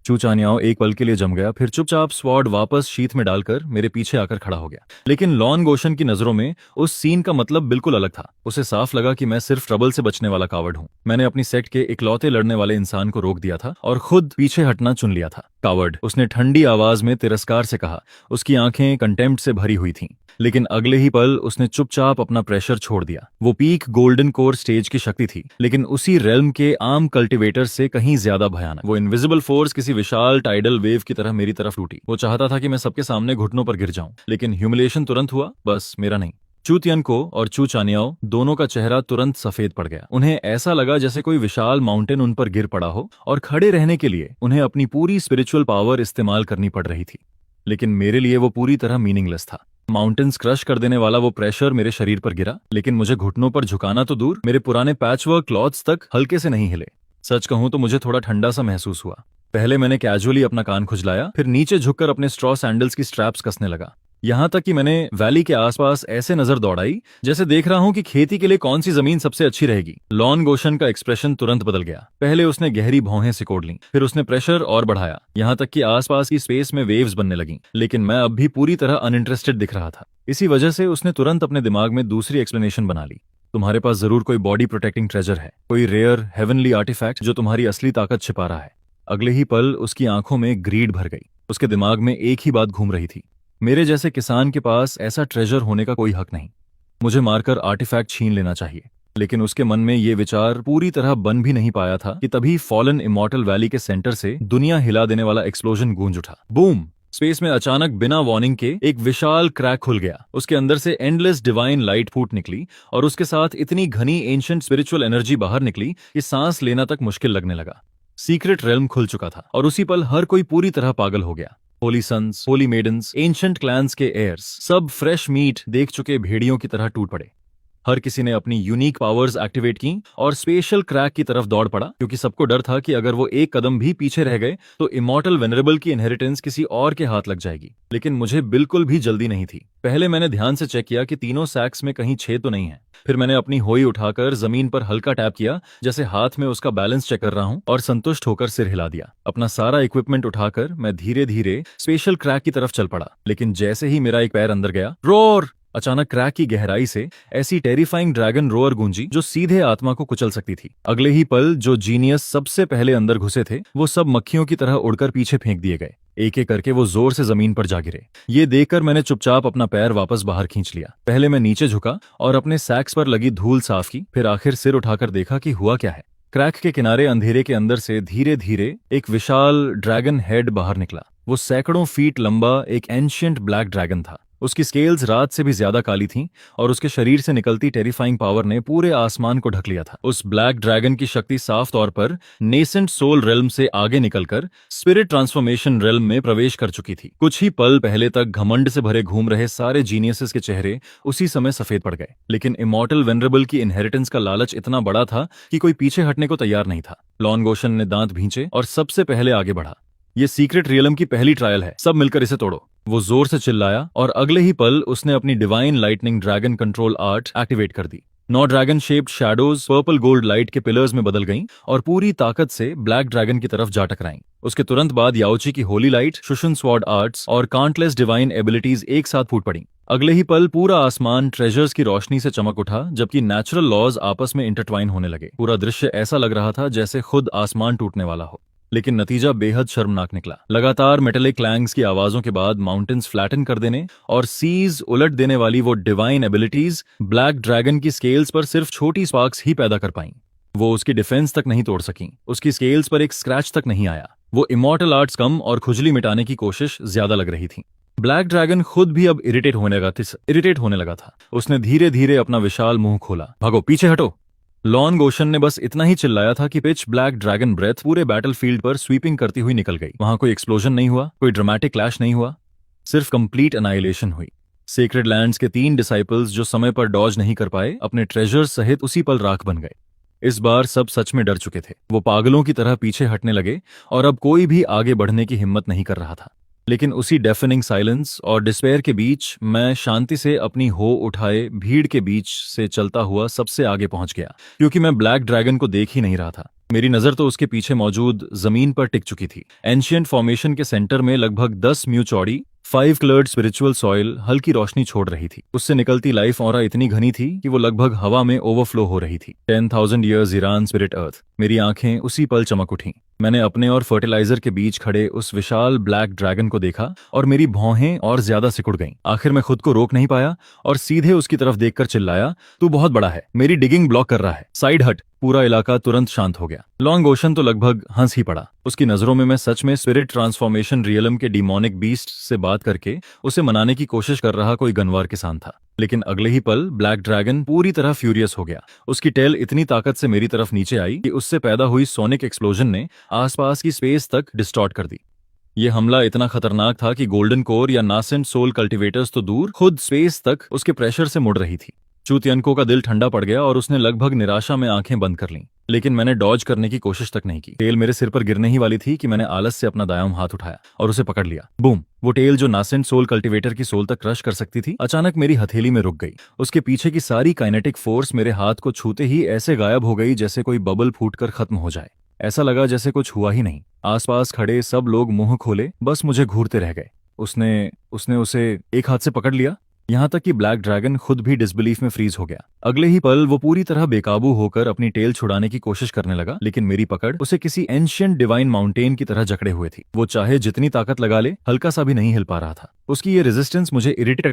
चूचानियाओ एक पल के लिए जम गया, फिर चुपचाप स्वॉर्ड वापस शीथ में डालकर मेरे पीछे आकर खड़ा हो गया। लेकिन लॉन गोशन की नजरों में उस सीन का मतलब बिल्कुल अलग था। उसे साफ लगा कि मैं सिर्फ ट्रबल से बचने वाला कावर्ड हूं। मैंने अपनी सेक्ट के इकलौते लड़ने वाले इंसान को रोक दिया था और खुद पीछे हटना चुन लिया था। कावर्ड, उसने ठंडी आवाज में तिरस्कार से कहा। उसकी आंखें कंटेम्प्ट से भरी हुई थीं। लेकिन अगले ही पल उसने चुपचाप अपना प्रेशर छोड़ दिया। वो पीक गोल्डन कोर स्टेज की शक्ति थी, लेकिन उसी रेल्म के आम कल्टीवेटर से कहीं ज्यादा भयानक। वो इनविजिबल फोर्स किसी विशाल टाइडल वेव की तरह मेरी तरफ लूटी। वो चाहता था कि मैं सबके सामने घुटनों पर गिर जाऊं, लेकिन ह्यूमिलेशन तुरंत हुआ, बस मेरा नहीं। चू तियनको और चू चानियाओ दोनों का चेहरा तुरंत सफेद पड़ गया। उन्हें ऐसा लगा जैसे कोई विशाल माउंटेन उन पर गिर पड़ा हो और खड़े रहने के लिए उन्हें अपनी पूरी स्पिरिचुअल पावर इस्तेमाल करनी पड़ रही थी। लेकिन मेरे लिए वो पूरी तरह मीनिंगलेस था। माउंटेन्स क्रश कर देने वाला वो प्रेशर मेरे शरीर पर गिरा, लेकिन मुझे घुटनों पर झुकाना तो दूर, मेरे पुराने पैचवर्क क्लॉथ्स तक हल्के से नहीं हिले। सच कहूं तो मुझे थोड़ा ठंडा सा महसूस हुआ। पहले मैंने कैजुअली अपना कान खुजलाया, फिर नीचे झुककर अपने स्ट्रॉ सैंडल्स की स्ट्रैप्स कसने लगा। यहां तक कि मैंने वैली के आसपास ऐसे नजर दौड़ाई जैसे देख रहा हूं कि खेती के लिए कौन सी जमीन सबसे अच्छी रहेगी। लॉन गोशन का एक्सप्रेशन तुरंत बदल गया। पहले उसने गहरी भौहें सिकोड़ लीं, फिर उसने प्रेशर और बढ़ाया, यहां तक कि आसपास की स्पेस में वेव्स बनने लगीं। लेकिन मैं अब भी पूरी तरह अनइंटरेस्टेड दिख रहा था। इसी वजह से उसने तुरंत अपने दिमाग में दूसरी एक्सप्लेनेशन बना ली। तुम्हारे पास जरूर कोई बॉडी प्रोटेक्टिंग ट्रेजर है, कोई रेयर हेवनली आर्टिफैक्ट जो तुम्हारी असली ताकत छिपा रहा है। अगले ही पल उसकी आंखों में ग्रीड भर गई। उसके दिमाग में एक ही बात घूम रही थी, मेरे जैसे किसान के पास ऐसा ट्रेजर होने का कोई हक नहीं। मुझे मारकर आर्टिफैक्ट छीन लेना चाहिए। लेकिन उसके मन में ये विचार पूरी तरह बन भी नहीं पाया था कि तभी फॉलन इमॉर्टल वैली के सेंटर से दुनिया हिला देने वाला एक्सप्लोजन गूंज उठा। बूम! स्पेस में अचानक बिना वार्निंग के एक विशाल क्रैक खुल गया। उसके अंदर से एंडलेस डिवाइन लाइट फूट निकली और उसके साथ इतनी घनी एंशिएंट स्पिरिचुअल एनर्जी बाहर निकली कि सांस लेना तक मुश्किल लगने लगा। सीक्रेट रेल्म खुल चुका था और उसी पल हर कोई पूरी तरह पागल हो गया। Holy sons, holy maidens, ancient clans के एयर्स, सब फ्रेश मीट देख चुके भेड़ियों की तरह टूट पड़े। हर किसी ने अपनी यूनिक पावर्स एक्टिवेट की और स्पेशल क्रैक की तरफ दौड़ पड़ा, क्योंकि सबको डर था कि अगर वो एक कदम भी पीछे रह गए तो इमॉर्टल वेनरेबल की इनहेरिटेंस किसी और के हाथ लग जाएगी। लेकिन मुझे बिल्कुल भी जल्दी नहीं थी। पहले मैंने ध्यान से चेक किया कि तीनों सैक्स में कहीं छेद तो नहीं है। फिर मैंने अपनी होई उठाकर जमीन पर हल्का टैप किया, जैसे हाथ में उसका बैलेंस चेक कर रहा हूं, और संतुष्ट होकर सिर हिला दिया। अपना सारा इक्विपमेंट उठाकर मैं धीरे धीरे स्पेशल क्रैक की तरफ चल पड़ा। लेकिन जैसे ही मेरा एक पैर अंदर गया, रोर! अचानक क्रैक की गहराई से ऐसी टेरिफाइंग ड्रैगन रोअर गूंजी जो सीधे आत्मा को कुचल सकती थी। अगले ही पल जो जीनियस सबसे पहले अंदर घुसे थे वो सब मक्खियों की तरह उड़कर पीछे फेंक दिए गए। एक एक करके वो जोर से जमीन पर जा गिरे। ये देखकर मैंने चुपचाप अपना पैर वापस बाहर खींच लिया। पहले मैं नीचे झुका और अपने सैक्स पर लगी धूल साफ की, फिर आखिर सिर उठाकर देखा कि हुआ क्या है। क्रैक के किनारे अंधेरे के अंदर से धीरे धीरे एक विशाल ड्रैगन हेड बाहर निकला। वो सैकड़ों फीट लंबा एक एंशिएंट ब्लैक ड्रैगन था। उसकी स्केल्स रात से भी ज्यादा काली थीं और उसके शरीर से निकलती टेरिफाइंग पावर ने पूरे आसमान को ढक लिया था। उस ब्लैक ड्रैगन की शक्ति साफ तौर पर नेसेंट सोल रेल्म से आगे निकलकर स्पिरिट ट्रांसफॉर्मेशन रेल्म में प्रवेश कर चुकी थी। कुछ ही पल पहले तक घमंड से भरे घूम रहे सारे जीनियसेस के चेहरे उसी समय सफेद पड़ गए। लेकिन इमॉर्टल वेनरेबल की इनहेरिटेंस का लालच इतना बड़ा था कि कोई पीछे हटने को तैयार नहीं था। लॉन गोशन ने दांत भींचे और सबसे पहले आगे बढ़ा। ये सीक्रेट रियलम की पहली ट्रायल है, सब मिलकर इसे तोड़ो। वो जोर से चिल्लाया और अगले ही पल उसने अपनी divine lightning dragon control art activate कर दी। 9 dragon shaped shadows purple gold light के पिलर्स में बदल गईं और पूरी ताकत से ब्लैक ड्रैगन की तरफ जा टकराईं। उसके तुरंत बाद याओची की Holi light, Shushan sword arts और काउंटलेस डिवाइन एबिलिटीज एक साथ फूट पड़ी। अगले ही पल पूरा आसमान ट्रेजर्स की रोशनी से चमक उठा, जबकि नेचुरल लॉज आपस में इंटरट्वाइन होने लगे। पूरा दृश्य ऐसा लग रहा था जैसे खुद आसमान टूटने वाला हो। लेकिन नतीजा बेहद शर्मनाक निकला। लगातार मेटेलिक क्लैंग्स की आवाजों के बाद माउंटेन्स फ्लैटन कर देने और सीज उलट देने वाली वो डिवाइन एबिलिटीज ब्लैक ड्रैगन की स्केल्स पर सिर्फ छोटी स्पार्क्स ही पैदा कर पाईं। वो उसकी डिफेंस तक नहीं तोड़ सकी। उसकी स्केल्स पर एक स्क्रैच तक नहीं आया। वो इमॉर्टल आर्ट्स कम और खुजली मिटाने की कोशिश ज्यादा लग रही थी। ब्लैक ड्रैगन खुद भी अब इरिटेट होने लगा था। उसने धीरे धीरे अपना विशाल मुंह खोला। भागो, पीछे हटो। लॉन्ग ओशन ने बस इतना ही चिल्लाया था कि पिच ब्लैक ड्रैगन ब्रेथ पूरे बैटलफील्ड पर स्वीपिंग करती हुई निकल गई। वहां कोई एक्सप्लोजन नहीं हुआ, कोई ड्रामेटिक क्लैश नहीं हुआ, सिर्फ कंप्लीट अनाइलेशन हुई। सेक्रेड लैंड्स के 3 डिसाइपल्स जो समय पर डॉज नहीं कर पाए, अपने ट्रेजर्स सहित उसी पल राख बन गए। इस बार सब सच में डर चुके थे। वो पागलों की तरह पीछे हटने लगे और अब कोई भी आगे बढ़ने की हिम्मत नहीं कर रहा था। लेकिन उसी डेफनिंग साइलेंस और डिस्पेयर के बीच मैं शांति से अपनी हो उठाए भीड़ के बीच से चलता हुआ सबसे आगे पहुंच गया, क्योंकि मैं ब्लैक ड्रैगन को देख ही नहीं रहा था। मेरी नजर तो उसके पीछे मौजूद जमीन पर टिक चुकी थी। एंशिएंट फॉर्मेशन के सेंटर में लगभग 10 म्यू चौड़ी 5 कलर्ड स्पिरिचुअल सॉइल हल्की रोशनी छोड़ रही थी। उससे निकलती लाइफ ऑरा इतनी घनी थी कि वो लगभग हवा में ओवरफ्लो हो रही थी। 10,000 ईयर्स ईरान स्पिरिट अर्थ। मेरी आंखें उसी पल चमक उठीं। मैंने अपने और फर्टिलाइजर के बीच खड़े उस विशाल ब्लैक ड्रैगन को देखा और मेरी भौहें और ज्यादा सिकुड़ गईं। आखिर मैं खुद को रोक नहीं पाया और सीधे उसकी तरफ देखकर चिल्लाया, तू बहुत बड़ा है, मेरी डिगिंग ब्लॉक कर रहा है, साइड हट। पूरा इलाका तुरंत शांत हो गया। लॉन्ग ओशन तो लगभग हंस ही पड़ा। उसकी नजरों में मैं सच में स्पिरिट ट्रांसफॉर्मेशन रियलम के डिमोनिक बीस्ट से बात करके उसे मनाने की कोशिश कर रहा कोई गनवार किसान था। लेकिन अगले ही पल ब्लैक ड्रैगन पूरी तरह फ्यूरियस हो गया। उसकी टेल इतनी ताकत से मेरी तरफ नीचे आई कि उससे पैदा हुई सोनिक एक्सप्लोजन ने आसपास की स्पेस तक डिस्टॉर्ट कर दी। ये हमला इतना खतरनाक था कि गोल्डन कोर या नासेंट सोल कल्टीवेटर्स तो दूर, खुद स्पेस तक उसके प्रेशर से मुड़ रही थी। चूतियनको का दिल ठंडा पड़ गया और उसने लगभग निराशा में आंखें बंद कर लीं। लेकिन मैंने डॉज करने की कोशिश तक नहीं की। टेल मेरे सिर पर गिरने ही वाली थी कि मैंने आलस से अपना दायां हाथ उठाया और उसे पकड़ लिया। बूम! वो टेल जो नासेंट सोल कल्टीवेटर की सोल तक क्रश कर सकती थी, अचानक मेरी हथेली में रुक गई। उसके पीछे की सारी काइनेटिक फोर्स मेरे हाथ को छूते ही ऐसे गायब हो गई जैसे कोई बबल फूटकर खत्म हो जाए। ऐसा लगा जैसे कुछ हुआ ही नहीं। आसपास खड़े सब लोग मुंह खोले, बस मुझे घूरते रह गए। उसने उसे एक हाथ से पकड़ लिया, यहां तक कि ब्लैक ड्रैगन खुद भी डिसबिलीफ में फ्रीज हो गया। अगले ही पल वो पूरी तरह बेकाबू होकर अपनी टेल छुड़ाने की कोशिश करने लगा, लेकिन मेरी पकड़ उसे किसी एंशिएंट डिवाइन माउंटेन की तरह जकड़े हुए थी। वो चाहे जितनी ताकत लगा ले, हल्का सा भी नहीं हिल पा रहा था। उसकी ये रेजिस्टेंस मुझे इरिटेट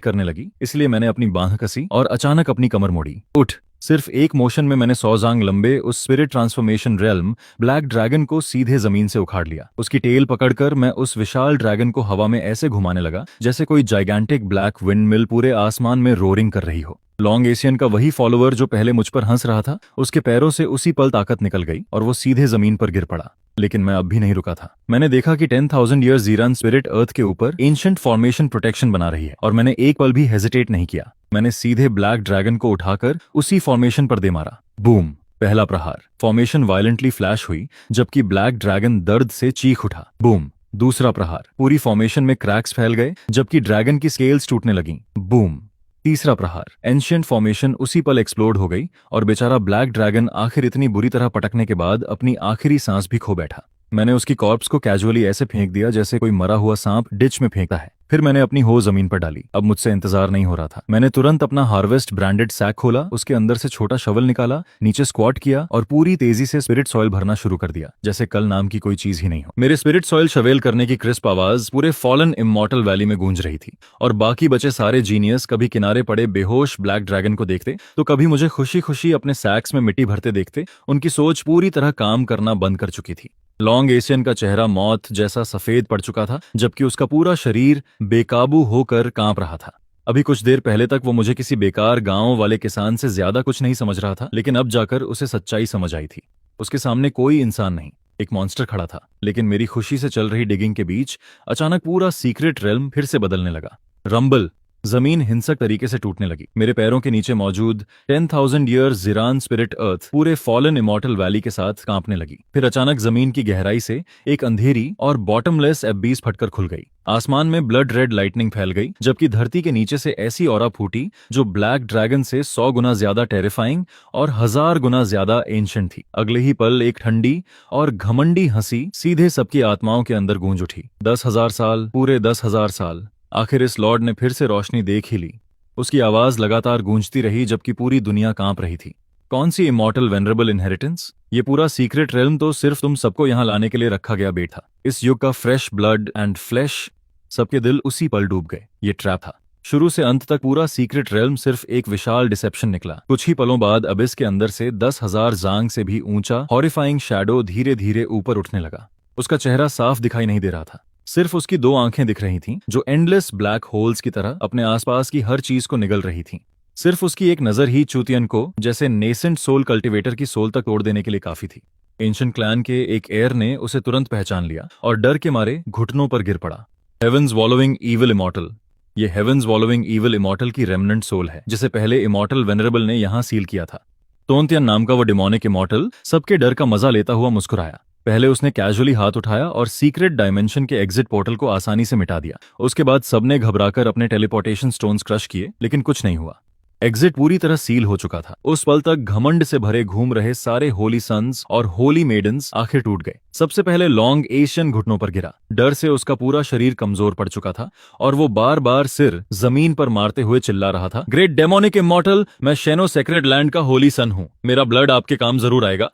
करने लगी, इसलिए मैंने अपनी बांह कसी और अचानक अपनी कमर मोड़ी। उठ! सिर्फ एक मोशन में मैंने 100 जांग लंबे उस spirit transformation realm black dragon को सीधे जमीन से उखाड़ लिया। उसकी टेल पकड़कर मैं उस विशाल ड्रैगन को हवा में ऐसे घुमाने लगा जैसे कोई जाइगैंटिक ब्लैक विंडमिल पूरे आसमान में रोरिंग कर रही हो। लॉन्ग एशियन का वही फॉलोअर जो पहले मुझ पर हंस रहा था, उसके पैरों से उसी पल ताकत निकल गई और वो सीधे जमीन पर गिर पड़ा। लेकिन मैं अब भी नहीं रुका था। मैंने देखा कि 10,000 ईयर्स ईरान स्पिरिट अर्थ के ऊपर एंशिएंट फॉर्मेशन प्रोटेक्शन बना रही है और मैंने एक पल भी हेजिटेट नहीं किया। मैंने सीधे ब्लैक ड्रैगन को उठाकर उसी फॉर्मेशन पर दे मारा। बूम! पहला प्रहार। फॉर्मेशन वायलेंटली फ्लैश हुई जबकि ब्लैक ड्रैगन दर्द से चीख उठा। बूम! दूसरा प्रहार। पूरी फॉर्मेशन में क्रैक्स फैल गए जबकि ड्रैगन की स्केल्स टूटने लगीं। बूम! तीसरा प्रहार। एंशिएंट फॉर्मेशन उसी पल एक्सप्लोड हो गई और बेचारा ब्लैक ड्रैगन आखिर इतनी बुरी तरह पटकने के बाद अपनी आखिरी सांस भी खो बैठा। मैंने उसकी कॉर्प्स को कैजुअली ऐसे फेंक दिया जैसे कोई मरा हुआ सांप डिच में फेंकता है। फिर मैंने अपनी हो जमीन पर डाली। अब मुझसे इंतजार नहीं हो रहा था। मैंने तुरंत अपना हार्वेस्ट ब्रांडेड सैक खोला, उसके अंदर से छोटा शवल निकाला, नीचे स्क्वाट किया और पूरी तेजी से स्पिरिट सॉइल भरना शुरू कर दिया जैसे कल नाम की कोई चीज ही नहीं हो। मेरे स्पिरिट सॉइल शवेल करने की क्रिस्प आवाज पूरे फॉलन इमॉर्टल वैली में गूंज रही थी और बाकी बचे सारे जीनियस कभी किनारे पड़े बेहोश ब्लैक ड्रैगन को देखते तो कभी मुझे खुशी खुशी अपने सैक्स में मिट्टी भरते देखते। उनकी सोच पूरी तरह काम करना बंद कर चुकी थी। लॉन्ग एशियन का चेहरा मौत जैसा सफेद पड़ चुका था जबकि उसका पूरा शरीर बेकाबू होकर कांप रहा था। अभी कुछ देर पहले तक वो मुझे किसी बेकार गांव वाले किसान से ज्यादा कुछ नहीं समझ रहा था, लेकिन अब जाकर उसे सच्चाई समझ आई थी। उसके सामने कोई इंसान नहीं, एक मॉन्स्टर खड़ा था। लेकिन मेरी खुशी से चल रही डिगिंग के बीच अचानक पूरा सीक्रेट रेल्म फिर से बदलने लगा। रंबल! जमीन हिंसक तरीके से टूटने लगी। मेरे पैरों के नीचे मौजूद 10,000 ईयर्स ज़ीरान स्पिरिट अर्थ पूरे फॉलन इमॉर्टल वैली के साथ कांपने लगी। फिर अचानक जमीन की गहराई से एक अंधेरी और बॉटमलेस एबीस फटकर खुल गई। आसमान में ब्लड रेड लाइटनिंग फैल गई जबकि धरती के नीचे से ऐसी ऑरा फूटी जो ब्लैक ड्रैगन से 100 गुना ज्यादा टेरिफाइंग और 1000 गुना ज्यादा एंशिएंट थी। अगले ही पल एक ठंडी और घमंडी हंसी सीधे सबकी आत्माओं के अंदर गूंज उठी। 10,000 साल, पूरे 10,000 साल। आखिर इस लॉर्ड ने फिर से रोशनी देख ही ली। उसकी आवाज लगातार गूंजती रही जबकि पूरी दुनिया कांप रही थी। कौन सी इमॉर्टल वेनरेबल इनहेरिटेंस? ये पूरा सीक्रेट रेल्म तो सिर्फ तुम सबको यहाँ लाने के लिए रखा गया बेट था। इस युग का फ्रेश ब्लड एंड फ्लैश। सबके दिल उसी पल डूब गए। ये ट्रैप था। शुरू से अंत तक पूरा सीक्रेट रेल्म सिर्फ एक विशाल डिसेप्शन निकला। कुछ ही पलों बाद अबिस के अंदर से 10,000 जांग से भी ऊंचा हॉरिफाइंग शैडो धीरे धीरे ऊपर उठने लगा। उसका चेहरा साफ दिखाई नहीं दे रहा था, सिर्फ उसकी 2 आंखें दिख रही थीं जो एंडलेस ब्लैक होल्स की तरह अपने आसपास की हर चीज को निगल रही थीं। सिर्फ उसकी एक नजर ही चूतियन को जैसे नेसेंट सोल कल्टीवेटर की सोल तक तोड़ देने के लिए काफी थी। एंशिएंट क्लैन के एक एयर ने उसे तुरंत पहचान लिया और डर के मारे घुटनों पर गिर पड़ा। हेवंस वॉलोइंग ईविल इमॉर्टल, ये हेवंस वॉलोइंग ईविल इमॉर्टल की रेमनेंट सोल है, जिसे पहले इमॉर्टल वेनरेबल ने यहां सील किया था। तोंतियन नाम का वो डिमोनिक इमॉर्टल सबके डर का मजा लेता हुआ मुस्कुराया। पहले उसने कैजुअली हाथ उठाया और सीक्रेट डायमेंशन के एग्जिट पोर्टल को आसानी से मिटा दिया। उसके बाद सबने घबराकर अपने टेलीपोर्टेशन स्टोन्स क्रश किए, लेकिन कुछ नहीं हुआ। एग्जिट पूरी तरह सील हो चुका था। उस पल तक घमंड से भरे घूम रहे सारे होली सन्स और होली मेडन्स आखिर टूट गए। सबसे पहले लॉन्ग एशियन घुटनों पर गिरा। डर से उसका पूरा शरीर कमजोर पड़ चुका था और वो बार बार सिर जमीन पर मारते हुए चिल्ला रहा था, ग्रेट डेमोनिक इमॉर्टल, मैं शेनो सेक्रेड लैंड का होली सन हूँ। मेरा ब्लड आपके काम जरूर आएगा।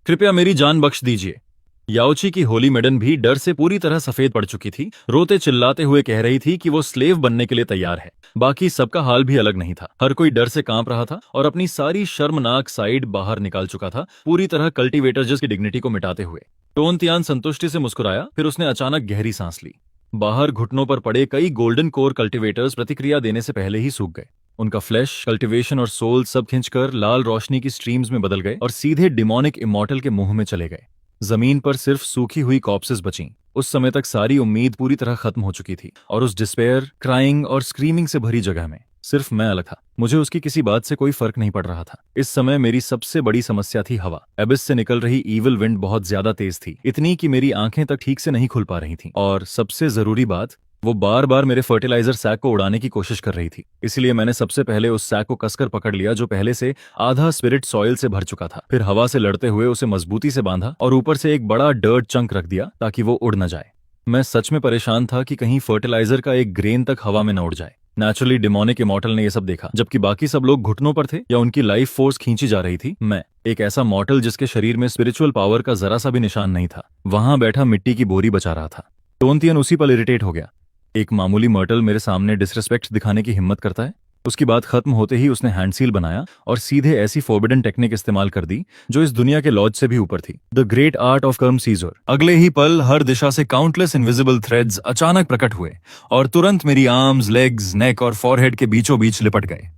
कृपया मेरी जान बख्श दीजिए। याओची की होली मेडन भी डर से पूरी तरह सफेद पड़ चुकी थी। रोते चिल्लाते हुए कह रही थी कि वो स्लेव बनने के लिए तैयार है। बाकी सबका हाल भी अलग नहीं था। हर कोई डर से कांप रहा था और अपनी सारी शर्मनाक साइड बाहर निकाल चुका था, पूरी तरह कल्टीवेटर्स की डिग्निटी को मिटाते हुए। टोनतियान संतुष्टि से मुस्कुराया, फिर उसने अचानक गहरी सांस ली। बाहर घुटनों पर पड़े कई गोल्डन कोर कल्टीवेटर्स प्रतिक्रिया देने से पहले ही सूख गए। उनका फ्लैश, कल्टीवेशन और सोल सब खिंचकर लाल रोशनी की स्ट्रीम्स में बदल गए और सीधे डिमोनिक इमॉर्टल के मुंह में चले गए। जमीन पर सिर्फ सूखी हुई कॉर्प्सेस बचीं। उस समय तक सारी उम्मीद पूरी तरह खत्म हो चुकी थी और उस डिस्पेयर, क्राइंग और स्क्रीमिंग से भरी जगह में सिर्फ मैं अलग था। मुझे उसकी किसी बात से कोई फर्क नहीं पड़ रहा था। इस समय मेरी सबसे बड़ी समस्या थी हवा। एबिस से निकल रही ईविल विंड बहुत ज्यादा तेज थी, इतनी कि मेरी आंखें तक ठीक से नहीं खुल पा रही थीं। और सबसे जरूरी बात, वो बार बार मेरे फर्टिलाइजर सैक को उड़ाने की कोशिश कर रही थी। इसलिए मैंने सबसे पहले उस सैक को कसकर पकड़ लिया जो पहले से आधा स्पिरिट सॉइल से भर चुका था। फिर हवा से लड़ते हुए उसे मजबूती से बांधा और ऊपर से एक बड़ा डर्ट चंक रख दिया ताकि वो उड़ न जाए। मैं सच में परेशान था कि कहीं फर्टिलाइजर का एक ग्रेन तक हवा में न उड़ जाए। नेचुरली डिमोनिक इमॉर्टल ने यह सब देखा। जबकि बाकी सब लोग घुटनों पर थे या उनकी लाइफ फोर्स खींची जा रही थी, मैं एक ऐसा मॉर्टल जिसके शरीर में स्पिरिचुअल पावर का जरा सा भी निशान नहीं था, वहां बैठा मिट्टी की बोरी बचा रहा था। टोनतियन उसी पर इरिटेट हो गया। एक मामूली मर्टल मेरे सामने डिसरिस्पेक्ट दिखाने की हिम्मत करता है? उसकी बात खत्म होते ही उसने हैंडसील बनाया और सीधे ऐसी फोरबिडन टेक्निक इस्तेमाल कर दी जो इस दुनिया के लॉज से भी ऊपर थी, द ग्रेट आर्ट ऑफ कर्म सीजर। अगले ही पल हर दिशा से काउंटलेस इनविजिबल थ्रेड्स अचानक प्रकट हुए और तुरंत मेरी आर्म्स, लेग्स, नेक और फॉरहेड के बीचों बीच लिपट गए।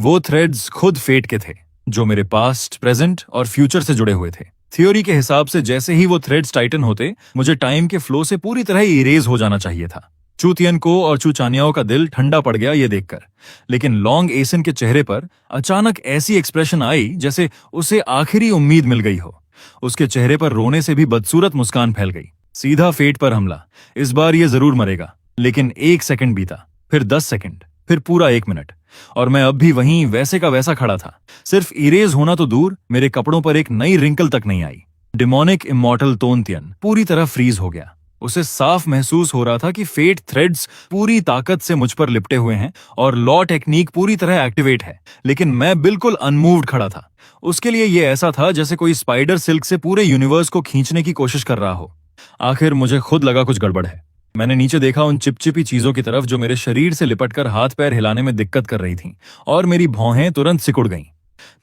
वो थ्रेड्स खुद फेट के थे, जो मेरे पास्ट, प्रेजेंट और फ्यूचर से जुड़े हुए थे। थ्योरी के हिसाब से जैसे ही वो थ्रेड्स टाइटन होते, मुझे टाइम के फ्लो से पूरी तरह इरेज हो जाना चाहिए था। चूतियन को और चूचानियाओं का दिल ठंडा पड़ गया ये देखकर। लेकिन लॉन्ग एसन के चेहरे पर अचानक ऐसी एक्सप्रेशन आई जैसे उसे आखिरी उम्मीद मिल गई हो। उसके चेहरे पर रोने से भी बदसूरत मुस्कान फैल गई। सीधा फेट पर हमला। इस बार ये जरूर मरेगा। लेकिन 1 सेकंड बीता, फिर 10 सेकंड, फिर पूरा 1 मिनट, और मैं अब भी वहीं वैसे का वैसा खड़ा था। सिर्फ इरेज होना तो दूर, मेरे कपड़ों पर एक नई रिंकल तक नहीं आई। डिमोनिक इमॉर्टल तोनतियन पूरी तरह फ्रीज हो गया। उसे साफ महसूस हो रहा था कि फेट थ्रेड्स पूरी ताकत से मुझ पर लिपटे हुए हैं और लॉ टेक्निक पूरी तरह एक्टिवेट है, लेकिन मैं बिल्कुल अनमूव्ड खड़ा था। उसके लिए यह ऐसा था जैसे कोई स्पाइडर सिल्क से पूरे यूनिवर्स को खींचने की कोशिश कर रहा हो। आखिर मुझे खुद लगा कुछ गड़बड़ है। मैंने नीचे देखा उन चिपचिपी चीजों की तरफ जो मेरे शरीर से लिपटकर हाथ पैर हिलाने में दिक्कत कर रही थीं, और मेरी भौहें तुरंत सिकुड़ गईं।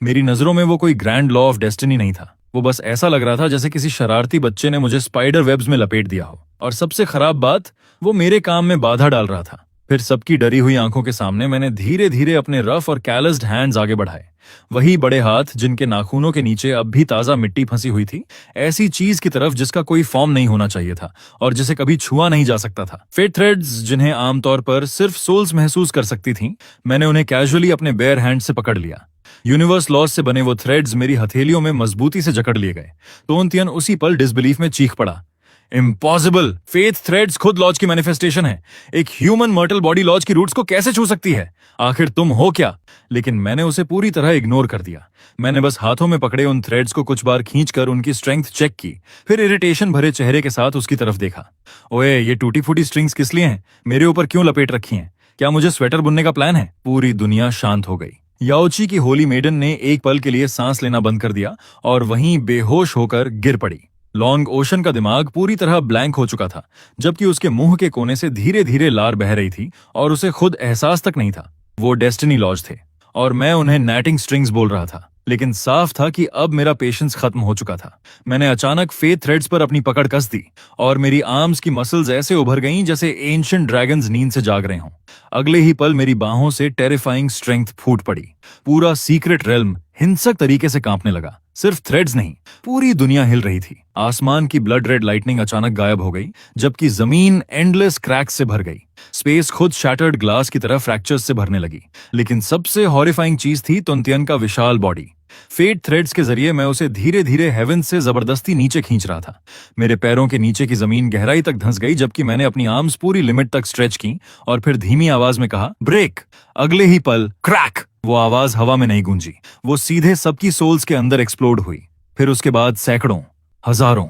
मेरी नजरों में वो कोई ग्रैंड लॉ ऑफ डेस्टिनी नहीं था। वो बस ऐसा लग रहा था जैसे किसी शरारती बच्चे ने मुझे स्पाइडर वेब्स में लपेट दिया हो, और सबसे खराब बात, वो मेरे काम में बाधा डाल रहा था। फिर सबकी डरी हुई आंखों के सामने मैंने धीरे धीरे अपने रफ और कैलस्ड हैंड्स आगे बढ़ाए। वही बड़े हाथ जिनके नाखूनों के नीचे अब भी ताजा मिट्टी फंसी हुई थी, ऐसी चीज की तरफ जिसका कोई फॉर्म नहीं होना चाहिए था और जिसे कभी छुआ नहीं जा सकता था। फेट थ्रेड्स जिन्हें आमतौर पर सिर्फ सोल्स महसूस कर सकती थीं, मैंने उन्हें कैजुअली अपने बेयर हैंड से पकड़ लिया। यूनिवर्स लॉज से बने वो थ्रेड्स मेरी हथेलियों में मजबूती से जकड़ लिए गए। टोनतियन उसी पल डिसबिलीफ में चीख पड़ा, इम्पॉसिबल! फेथ थ्रेड्स खुद लॉज की मैनिफेस्टेशन है। एक ह्यूमन मर्टल बॉडी लॉज की रूट्स को कैसे छू सकती है? आखिर तुम हो क्या? लेकिन मैंने उसे पूरी तरह इग्नोर कर दिया। मैंने बस हाथों में पकड़े उन थ्रेड्स को कुछ बार खींचकर उनकी स्ट्रेंथ चेक की, फिर इरिटेशन भरे चेहरे के साथ उसकी तरफ देखा। ओए, ये टूटी फूटी स्ट्रिंग्स किस लिए हैं? मेरे ऊपर क्यों लपेट रखी हैं? क्या मुझे स्वेटर बुनने का प्लान है? पूरी दुनिया शांत हो गई। याओची की होली मेडन ने एक पल के लिए सांस लेना बंद कर दिया और वहीं बेहोश होकर गिर पड़ी। लॉन्ग ओशन का दिमाग पूरी तरह ब्लैंक हो चुका था, जबकि उसके मुंह के कोने से धीरे धीरे लार बह रही थी और उसे खुद एहसास तक नहीं था। वो डेस्टिनी लॉज थे और मैं उन्हें नैटिंग स्ट्रिंग्स बोल रहा था। लेकिन साफ था कि अब मेरा पेशेंस खत्म हो चुका था। मैंने अचानक फेथ थ्रेड्स पर अपनी पकड़ कस दी और मेरी आर्म्स की मसल्स ऐसे उभर गईं जैसे एंशिएंट ड्रैगन्स नींद से जाग रहे हों। अगले ही पल मेरी बाहों से टेरिफाइंग स्ट्रेंथ फूट पड़ी। पूरा सीक्रेट रेल्म हिंसक तरीके से कांपने लगा। सिर्फ थ्रेड्स नहीं, पूरी दुनिया हिल रही थी। आसमान की ब्लड रेड लाइटनिंग अचानक गायब हो गई, जबकि जमीन एंडलेस क्रैक्स से भर गई। स्पेस खुद शैटर्ड ग्लास की तरह फ्रैक्चर्स से भरने लगी। लेकिन सबसे हॉरिफाइंग चीज थी तुनतियन का विशाल बॉडी। फेट थ्रेड्स के जरिए मैं उसे धीरे धीरे हेवन से जबरदस्ती नीचे खींच रहा था। मेरे पैरों के नीचे की जमीन गहराई तक धंस गई, जबकि मैंने अपनी आर्म्स पूरी लिमिट तक स्ट्रेच की और फिर धीमी आवाज में कहा, ब्रेक। अगले ही पल क्रैक! वो आवाज हवा में नहीं गूंजी, वो सीधे सबकी सोल्स के अंदर एक्सप्लोड हुई। फिर उसके बाद सैकड़ों, हजारों,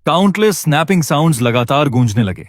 काउंटलेस स्नैपिंग साउंड्स लगातार गूंजने लगे।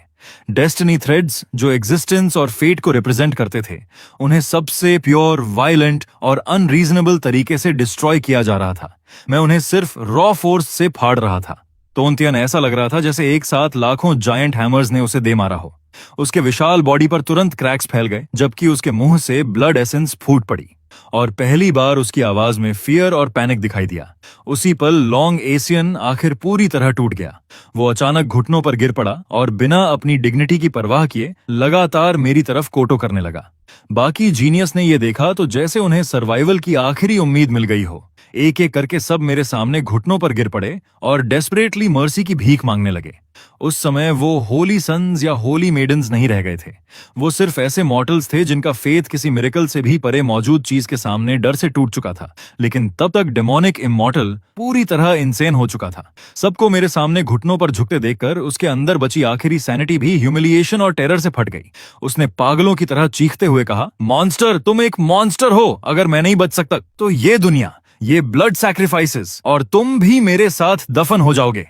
डेस्टिनी थ्रेड्स जो एग्जिस्टेंस और फेट को रिप्रेजेंट करते थे, उन्हें सबसे प्योर, वायलेंट और अनरीजनेबल तरीके से डिस्ट्रॉय किया जा रहा था। मैं उन्हें सिर्फ रॉ फोर्स से फाड़ रहा था। तोंतियन ऐसा लग रहा था जैसे एक साथ लाखों जायंट हैमर्स ने उसे दे मारा हो। उसके विशाल बॉडी पर तुरंत क्रैक्स फैल गए, जबकि उसके मुंह से ब्लड एसेंस फूट पड़ी और पहली बार उसकी आवाज में फियर और पैनिक दिखाई दिया। उसी पल लॉन्ग एशियन आखिर पूरी तरह टूट गया। वो अचानक घुटनों पर गिर पड़ा और बिना अपनी डिग्निटी की परवाह किए लगातार मेरी तरफ कोटो करने लगा। बाकी जीनियस ने यह देखा तो जैसे उन्हें सर्वाइवल की आखिरी उम्मीद मिल गई हो। एक एक करके सब मेरे सामने घुटनों पर गिर पड़े और डेस्परेटली मर्सी की भीख मांगने लगे। उस समय वो होली सन्स या होली मेडन्स नहीं रह गए थे। वो सिर्फ ऐसे मॉर्टल्स थे जिनका फेथ किसी मिरेकल से भी परे मौजूद चीज के सामने डर से टूट चुका था। लेकिन तब तक डेमोनिक इमॉर्टल पूरी तरह इंसेन हो चुका था। सबको मेरे सामने घुटनों पर झुकते देखकर उसके अंदर बची आखिरी सैनिटी भी ह्यूमिलिएशन और टेरर से फट गई। उसने पागलों की तरह चीखते हुए कहा, मॉन्स्टर, तुम एक मॉन्स्टर हो। अगर मैं नहीं बच सकता तो ये दुनिया, ये ब्लड सैक्रिफाइसेस, और तुम भी मेरे साथ दफन हो जाओगे।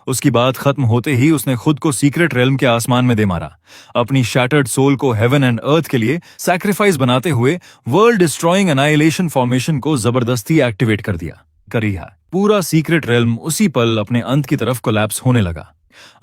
उसकी बात खत्म होते ही उसने खुद को सीक्रेट रेल्म के आसमान में दे मारा। अपनी शैटर्ड सोल को हेवन एंड अर्थ के लिए सैक्रिफाइस बनाते हुए वर्ल्ड डिस्ट्रॉइंग एनाइलेशन फॉर्मेशन को जबरदस्ती एक्टिवेट कर दिया। पूरा सीक्रेट रेल्म उसी पल अपने अंत की तरफ कोलैप्स होने लगा।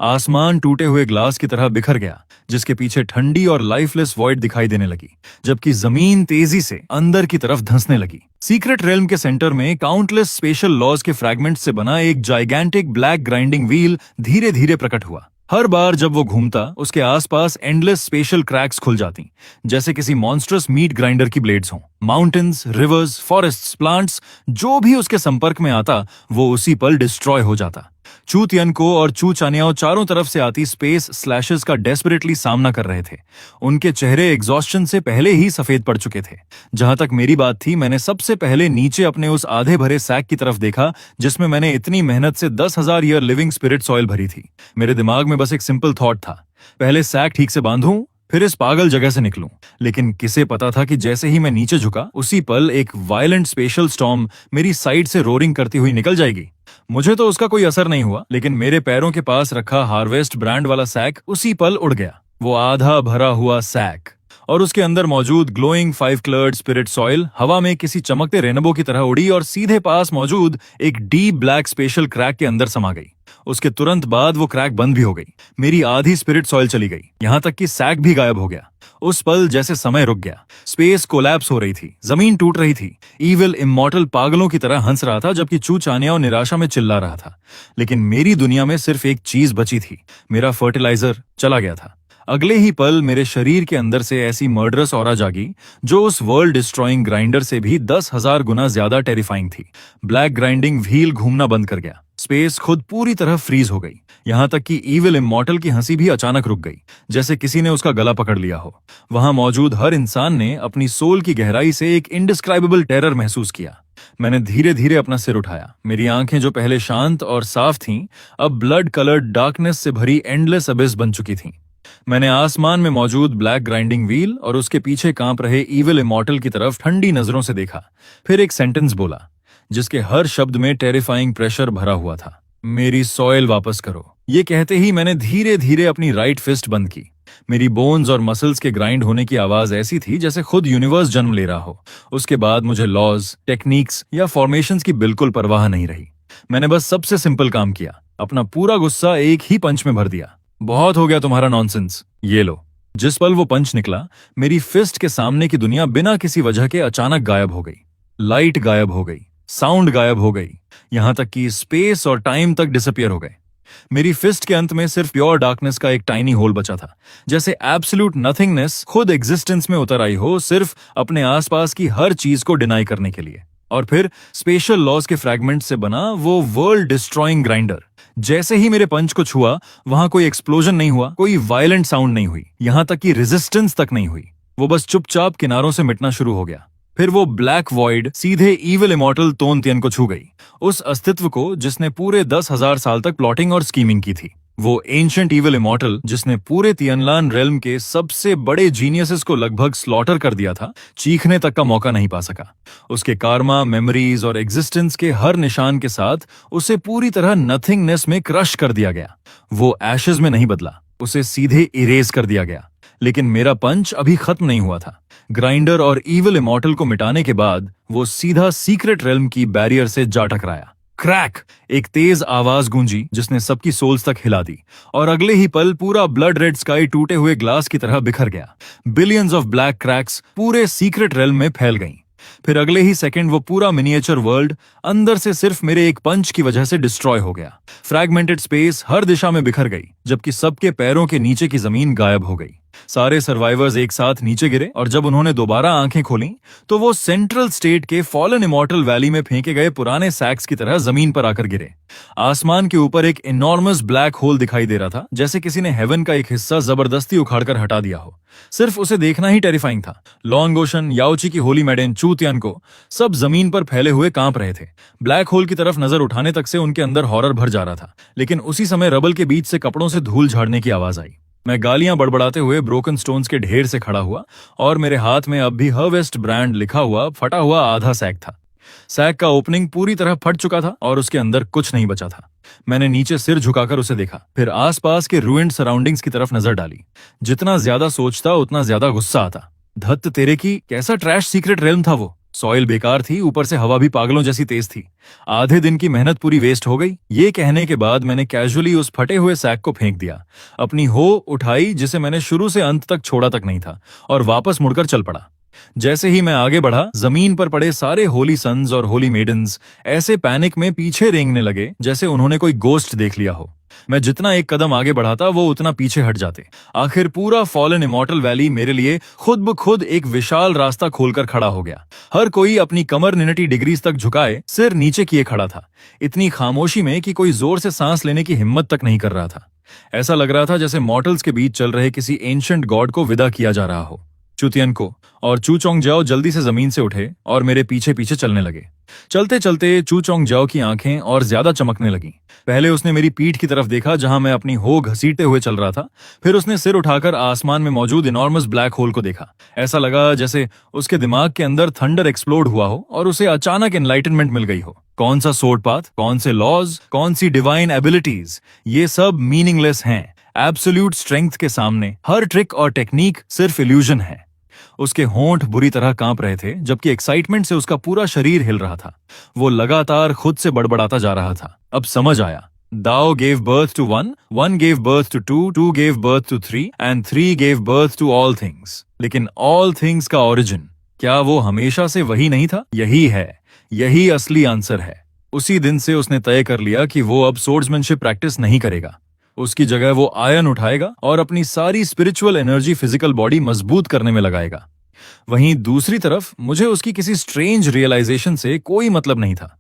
आसमान टूटे हुए ग्लास की तरह बिखर गया, जिसके पीछे ठंडी और लाइफलेस वॉइड दिखाई देने लगी, जबकि जमीन तेजी से अंदर की तरफ धंसने लगी। सीक्रेट रेल्म के सेंटर में काउंटलेस स्पेशल लॉज के फ्रैगमेंट्स से बना एक जाइगैंटिक ब्लैक ग्राइंडिंग व्हील धीरे धीरे प्रकट हुआ। हर बार जब वो घूमता, उसके आसपास एंडलेस स्पेशल क्रैक्स खुल जाती, जैसे किसी मॉन्स्ट्रस मीट ग्राइंडर की ब्लेड्स हों। माउंटेन्स, रिवर्स, फॉरेस्ट्स, प्लांट्स, जो भी उसके संपर्क में आता, वो उसी पल डिस्ट्रॉय हो जाता। चू तियनको और चू चानियाओ चारों तरफ से आती स्पेस स्लैशेस का डेस्परेटली सामना कर रहे थे। उनके चेहरे एग्जॉस्शन से पहले ही सफेद पड़ चुके थे। जहां तक मेरी बात थी, मैंने सबसे पहले नीचे अपने उस आधे भरे सैक की तरफ देखा जिसमें मैंने इतनी मेहनत से 10,000 ईयर लिविंग स्पिरिट सॉइल भरी थी। मेरे दिमाग में बस एक सिंपल थॉट था, पहले सैक ठीक से बांधूं, फिर इस पागल जगह से निकलूं। लेकिन किसे पता था कि जैसे ही मैं नीचे झुका, उसी पल एक वायलेंट स्पेशल स्टॉर्म मेरी साइड से रोरिंग करती हुई निकल जाएगी। मुझे तो उसका कोई असर नहीं हुआ, लेकिन मेरे पैरों के पास रखा हार्वेस्ट ब्रांड वाला सैक उसी पल उड़ गया। वो आधा भरा हुआ सैक और उसके अंदर मौजूद ग्लोइंग 5 कलर्ड स्पिरिट सॉइल हवा में किसी चमकते रेनबो की तरह उड़ी और सीधे पास मौजूद एक डीप ब्लैक स्पेशल क्रैक के अंदर समा गई। उसके तुरंत बाद वो क्रैक बंद भी हो गई। मेरी आधी स्पिरिट सॉइल चली गई, यहां तक कि सैक भी गायब हो गया। उस पल जैसे समय रुक गया। स्पेस कोलैप्स हो रही थी, जमीन टूट रही थी। ईविल इमॉर्टल पागलों की तरह हंस रहा था, जबकि चू चानियाओ निराशा में चिल्ला रहा था। लेकिन मेरी दुनिया में सिर्फ एक चीज बची थी, मेरा फर्टिलाइजर चला गया था। अगले ही पल मेरे शरीर के अंदर से ऐसी मर्डरस ऑरा जागी जो उस वर्ल्ड डिस्ट्रॉइंग ग्राइंडर से भी 10,000 गुना ज्यादा टेरिफाइंग थी। ब्लैक ग्राइंडिंग व्हील घूमना बंद कर गया। स्पेस खुद पूरी तरह फ्रीज हो गई, यहां तक कि ईविल इमॉर्टल की हंसी भी अचानक रुक गई, जैसे किसी ने उसका गला पकड़ लिया हो। वहां मौजूद हर इंसान ने अपनी सोल की गहराई से एक इनडिस्क्राइबेबल टेरर महसूस किया। मैंने धीरे धीरे अपना सिर उठाया। मेरी आंखें जो पहले शांत और साफ थीं, अब ब्लड कलर्ड डार्कनेस से भरी एंडलेस अबिस बन चुकी थीं। मैंने आसमान में मौजूद ब्लैक ग्राइंडिंग व्हील और उसके पीछे कांप रहे ईविल इमॉर्टल की तरफ ठंडी नजरों से देखा। फिर एक सेंटेंस बोला जिसके हर शब्द में टेरिफाइंग प्रेशर भरा हुआ था, मेरी सॉइल वापस करो। ये कहते ही मैंने धीरे धीरे अपनी राइट फिस्ट बंद की। मेरी बोन्स और मसल्स के ग्राइंड होने की आवाज ऐसी थी जैसे खुद यूनिवर्स जन्म ले रहा हो। उसके बाद मुझे लॉज, टेक्निक्स या फॉर्मेशंस की बिल्कुल परवाह नहीं रही। मैंने बस सबसे सिंपल काम किया, अपना पूरा गुस्सा एक ही पंच में भर दिया। बहुत हो गया तुम्हारा नॉनसेंस, ये लो। जिस पल वो पंच निकला, मेरी फिस्ट के सामने की दुनिया बिना किसी वजह के अचानक गायब हो गई। लाइट गायब हो गई, साउंड गायब हो गई, यहां तक कि स्पेस और टाइम तक डिसअपियर हो गए। मेरी फिस्ट के अंत में सिर्फ प्योर डार्कनेस का एक टाइनी होल बचा था, जैसे एब्सोल्यूट नथिंगनेस खुद एग्जिस्टेंस में उतर आई हो, सिर्फ अपने आसपास की हर चीज को डिनाई करने के लिए। और फिर स्पेशल लॉज के फ्रैगमेंट से बना वो वर्ल्ड डिस्ट्रॉइंग ग्राइंडर। जैसे ही मेरे पंच को छुआ, वहां कोई एक्सप्लोजन नहीं हुआ, कोई वायलेंट साउंड नहीं हुई, यहां तक कि रेजिस्टेंस तक नहीं हुई। वो बस चुपचाप किनारों से मिटना शुरू हो गया। फिर वो ब्लैक वॉइड सीधे इविल इमॉर्टल तोनतियन को छू गई, उस अस्तित्व को जिसने पूरे 10,000 साल तक प्लॉटिंग और स्कीमिंग की थी। वो एंशिएंट इविल इमॉर्टल जिसने पूरे तियनलान रेल्म के सबसे बड़े जीनियसेस को लगभग स्लॉटर कर दिया था, चीखने तक का मौका नहीं पा सका। उसके कार्मा, मेमोरीज और एग्जिस्टेंस के हर निशान के साथ उसे पूरी तरह नथिंगनेस में क्रश कर दिया गया। वो एशेज में नहीं बदला, उसे सीधे इरेज कर दिया गया। लेकिन मेरा पंच अभी खत्म नहीं हुआ था। ग्राइंडर और इविल इमॉर्टल को मिटाने के बाद वो सीधा सीक्रेट रेल्म की बैरियर से जा टकराया। क्रैक! एक तेज आवाज गूंजी जिसने सबकी सोल्स तक हिला दी, और अगले ही पल पूरा ब्लड रेड स्काई टूटे हुए ग्लास की तरह बिखर गया। बिलियंस ऑफ ब्लैक क्रैक्स पूरे सीक्रेट रेल्म में फैल गईं। फिर अगले ही सेकंड वो पूरा मिनिएचर वर्ल्ड अंदर से सिर्फ मेरे एक पंच की वजह से डिस्ट्रॉय हो गया। फ्रैगमेंटेड स्पेस हर दिशा में बिखर गई, जबकि सबके पैरों के नीचे की जमीन गायब हो गई। सारे सर्वाइवर्स एक साथ नीचे गिरे, और जब उन्होंने दोबारा आंखें खोली तो वो सेंट्रल स्टेट के फॉलन इमॉर्टल वैली में फेंके गए पुराने सैक्स की तरह जमीन पर आकर गिरे। आसमान के ऊपर एक इनॉर्मस ब्लैक होल दिखाई दे रहा था, जैसे किसी ने हेवन का एक हिस्सा जबरदस्ती उखाड़कर हटा दिया हो। सिर्फ उसे देखना ही टेरिफाइंग था। लॉन्ग ओशन, याओची की होली मैडेन, चू तियान को सब जमीन पर फैले हुए कांप रहे थे। ब्लैक होल की तरफ नजर उठाने तक से उनके अंदर हॉरर भर जा रहा था। लेकिन उसी समय रबल के बीच से कपड़ों से धूल झाड़ने की आवाज आई। मैं गालियां बड़बड़ाते हुए ब्रोकन स्टोन्स के ढेर से खड़ा हुआ, और मेरे हाथ में अब भी हर्वेस्ट ब्रांड लिखा हुआ फटा हुआ आधा सैक था। सैक का ओपनिंग पूरी तरह फट चुका था और उसके अंदर कुछ नहीं बचा था। मैंने नीचे सिर झुकाकर उसे देखा, फिर आसपास के रूइंड सराउंडिंग्स की तरफ नजर डाली। जितना ज्यादा सोचता उतना ज्यादा गुस्सा आता। धत्त तेरे की, कैसा ट्रैश सीक्रेट रेल्म था वो। सॉइल बेकार थी, ऊपर से हवा भी पागलों जैसी तेज थी। आधे दिन की मेहनत पूरी वेस्ट हो गई। ये कहने के बाद मैंने कैजुअली उस फटे हुए सैक को फेंक दिया, अपनी हो उठाई जिसे मैंने शुरू से अंत तक छोड़ा तक नहीं था, और वापस मुड़कर चल पड़ा। जैसे ही मैं आगे बढ़ा, जमीन पर पड़े सारे होली सन्स और होली मेडन्स ऐसे पैनिक में पीछे रेंगने लगे जैसे उन्होंने कोई गोस्ट देख लिया हो। मैं जितना एक कदम आगे बढ़ाता वो उतना पीछे हट जाते। आखिर पूरा फॉलन इमॉर्टल वैली मेरे लिए खुद ब खुद एक विशाल रास्ता खोलकर खड़ा हो गया। हर कोई अपनी कमर 90 डिग्रीज तक झुकाए सिर नीचे किए खड़ा था, इतनी खामोशी में कि कोई जोर से सांस लेने की हिम्मत तक नहीं कर रहा था। ऐसा लग रहा था जैसे मॉर्टल्स के बीच चल रहे किसी एंशिएंट गॉड को विदा किया जा रहा हो। चुतियन को और चू चोंग जाओ जल्दी से जमीन से उठे और मेरे पीछे पीछे चलने लगे। चलते चलते चू चोंग जाओ की आंखें और ज्यादा चमकने लगी। पहले उसने मेरी पीठ की तरफ देखा जहां मैं अपनी हो घसीटते हुए चल रहा था, फिर उसने सिर उठाकर आसमान में मौजूद इनॉर्मस ब्लैक होल को देखा। ऐसा लगा जैसे उसके दिमाग के अंदर थंडर एक्सप्लोड हुआ हो और उसे अचानक एनलाइटनमेंट मिल गई हो। कौन सा सोर्ड पाथ, कौन से लॉज, कौन सी डिवाइन एबिलिटीज, ये सब मीनिंगलेस हैं। एब्सोल्यूट स्ट्रेंथ के सामने हर ट्रिक और टेक्निक सिर्फ इल्यूजन है। उसके होंठ बुरी तरह कांप रहे थे, जबकि एक्साइटमेंट से उसका पूरा शरीर हिल रहा था। वो लगातार खुद से बड़बड़ाता जा रहा था। अब समझ आया। दाओ gave birth to one, one gave birth to two, two gave birth to three, and three gave birth to all things. लेकिन all things का origin, क्या वो हमेशा से वही नहीं था? यही है, यही असली आंसर है। उसी दिन से उसने तय कर लिया कि वो अब सोर्ड्समैनशिप प्रैक्टिस नहीं करेगा। उसकी जगह वो आयन उठाएगा और अपनी सारी स्पिरिचुअल एनर्जी फिजिकल बॉडी मजबूत करने में लगाएगा। वहीं दूसरी तरफ मुझे उसकी किसी स्ट्रेंज रियलाइजेशन से कोई मतलब नहीं था।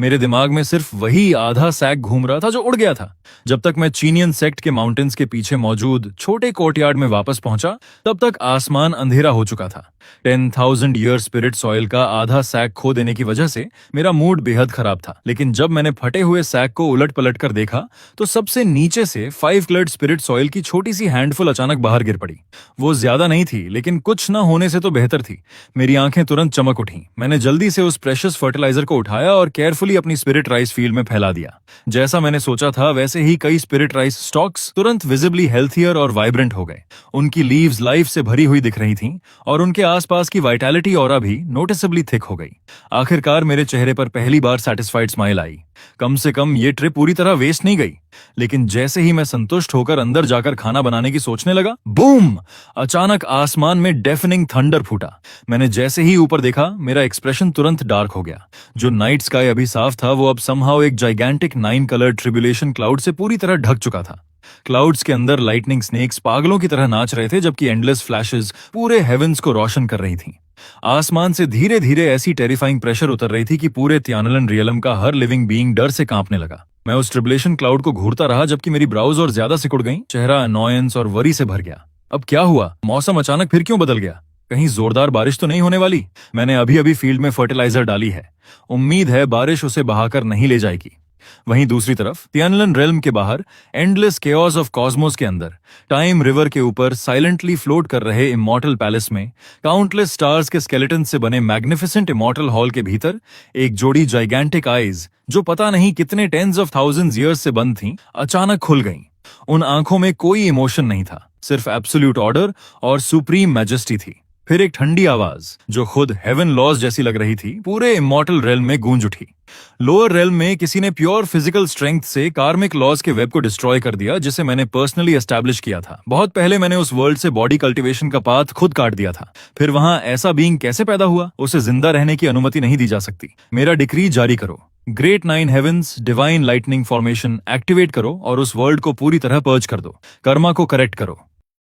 मेरे दिमाग में सिर्फ वही आधा सैक घूम रहा था जो उड़ गया था। जब तक मैं चीनियन सेक्ट के माउंटेन्स के पीछे मौजूद छोटे कोर्टयार्ड में वापस पहुंचा, तब तक आसमान अंधेरा हो चुका था। 10,000 ईयर स्पिरिट सॉइल का आधा सैक खो देने की वजह से मेरा मूड बेहद खराब था। लेकिन जब मैंने फटे हुए सैक को उलट पलट कर देखा तो सबसे नीचे से 5 क्लर्ड स्पिरिट सॉइल की छोटी सी हैंडफुल अचानक बाहर गिर पड़ी। वो ज्यादा नहीं थी, लेकिन कुछ न होने से तो बेहतर थी। मेरी आंखें तुरंत चमक उठी। मैंने जल्दी से उस प्रेशियस फर्टिलाइजर को उठाया और केयरफुली अपनी स्पिरिट राइस फील्ड में फैला दिया। जैसा मैंने सोचा था वैसे ही कई स्पिरिट राइस स्टॉक्स तुरंत विजिबली हेल्थियर और वाइब्रेंट हो गए। उनकी लीव्स लाइफ से भरी हुई दिख रही थीं और उनके आसपास की वाइटैलिटी ऑरा भी नोटिसेबली थिक हो गई। आखिरकार मेरे चेहरे पर पहली बार सैटिस्फाइड स्माइल आई। कम से कम ये ट्रिप पूरी तरह वेस्ट नहीं गई। लेकिन जैसे ही मैं संतुष्ट होकर अंदर जाकर खाना बनाने की सोचने लगा, बूम! अचानक आसमान में डेफनिंग थंडर फूटा। मैंने जैसे ही ऊपर देखा, मेरा एक्सप्रेशन तुरंत डार्क हो गया। जो नाइट स्काई अभी साफ था, वो अब समहाउ एक जाइगेंटिक 9 कलर ट्रिब्यूलेशन क्लाउड से पूरी तरह ढक चुका था। क्लाउड्स के अंदर लाइटनिंग स्नेक्स पागलों की तरह नाच रहे थे, जबकि एंडलेस फ्लैशेस पूरे हेवेंस को रोशन कर रही थीं। आसमान से धीरे धीरे ऐसी टेरिफाइंग प्रेशर उतर रही थी कि पूरे त्यानलन रियलम का हर लिविंग बीइंग डर से कांपने लगा। मैं उस ट्रिब्युलेशन क्लाउड को घूरता रहा, जबकि मेरी ब्राउज और ज्यादा सिकुड़ गईं। चेहरा अनॉयंस और वरी से भर गया। अब क्या हुआ? मौसम अचानक फिर क्यों बदल गया? कहीं जोरदार बारिश तो नहीं होने वाली? मैंने अभी अभी फील्ड में फर्टिलाइजर डाली है, उम्मीद है बारिश उसे बहाकर नहीं ले जाएगी। वहीं दूसरी तरफ त्यानलन रेल्म के बाहर एंडलेस केओस ऑफ कॉस्मोस के अंदर टाइम रिवर के ऊपर साइलेंटली फ्लोट कर रहे इमॉर्टल पैलेस में काउंटलेस स्टार्स के स्केलेटन से बने मैग्निफिसेंट इमॉर्टल हॉल के भीतर एक जोड़ी जाइगेंटिक आईज, जो पता नहीं कितने टेंस ऑफ थाउजेंड्स ईयर्स से बंद थीं, अचानक खुल गईं। उन आंखों में कोई इमोशन नहीं था, सिर्फ एब्सोल्यूट ऑर्डर और सुप्रीम मैजेस्टी थी। फिर एक ठंडी आवाज, जो खुद हेवन लॉज जैसी लग रही थी, पूरे इमॉर्टल रेल्म में गूंज उठी। लोअर रेल्म में किसी ने प्योर फिजिकल स्ट्रेंथ से कार्मिक लॉज के वेब को डिस्ट्रॉय कर दिया, जिसे मैंने पर्सनली एस्टैब्लिश किया था। बहुत पहले मैंने उस वर्ल्ड से बॉडी कल्टीवेशन का पाथ खुद काट दिया था। फिर वहां ऐसा बीइंग कैसे पैदा हुआ? उसे जिंदा रहने की अनुमति नहीं दी जा सकती। मेरा डिक्री जारी करो, great 9 heavens divine lightning formation activate करो और उस वर्ल्ड को पूरी तरह पर्ज कर दो। कर्मा को करेक्ट करो।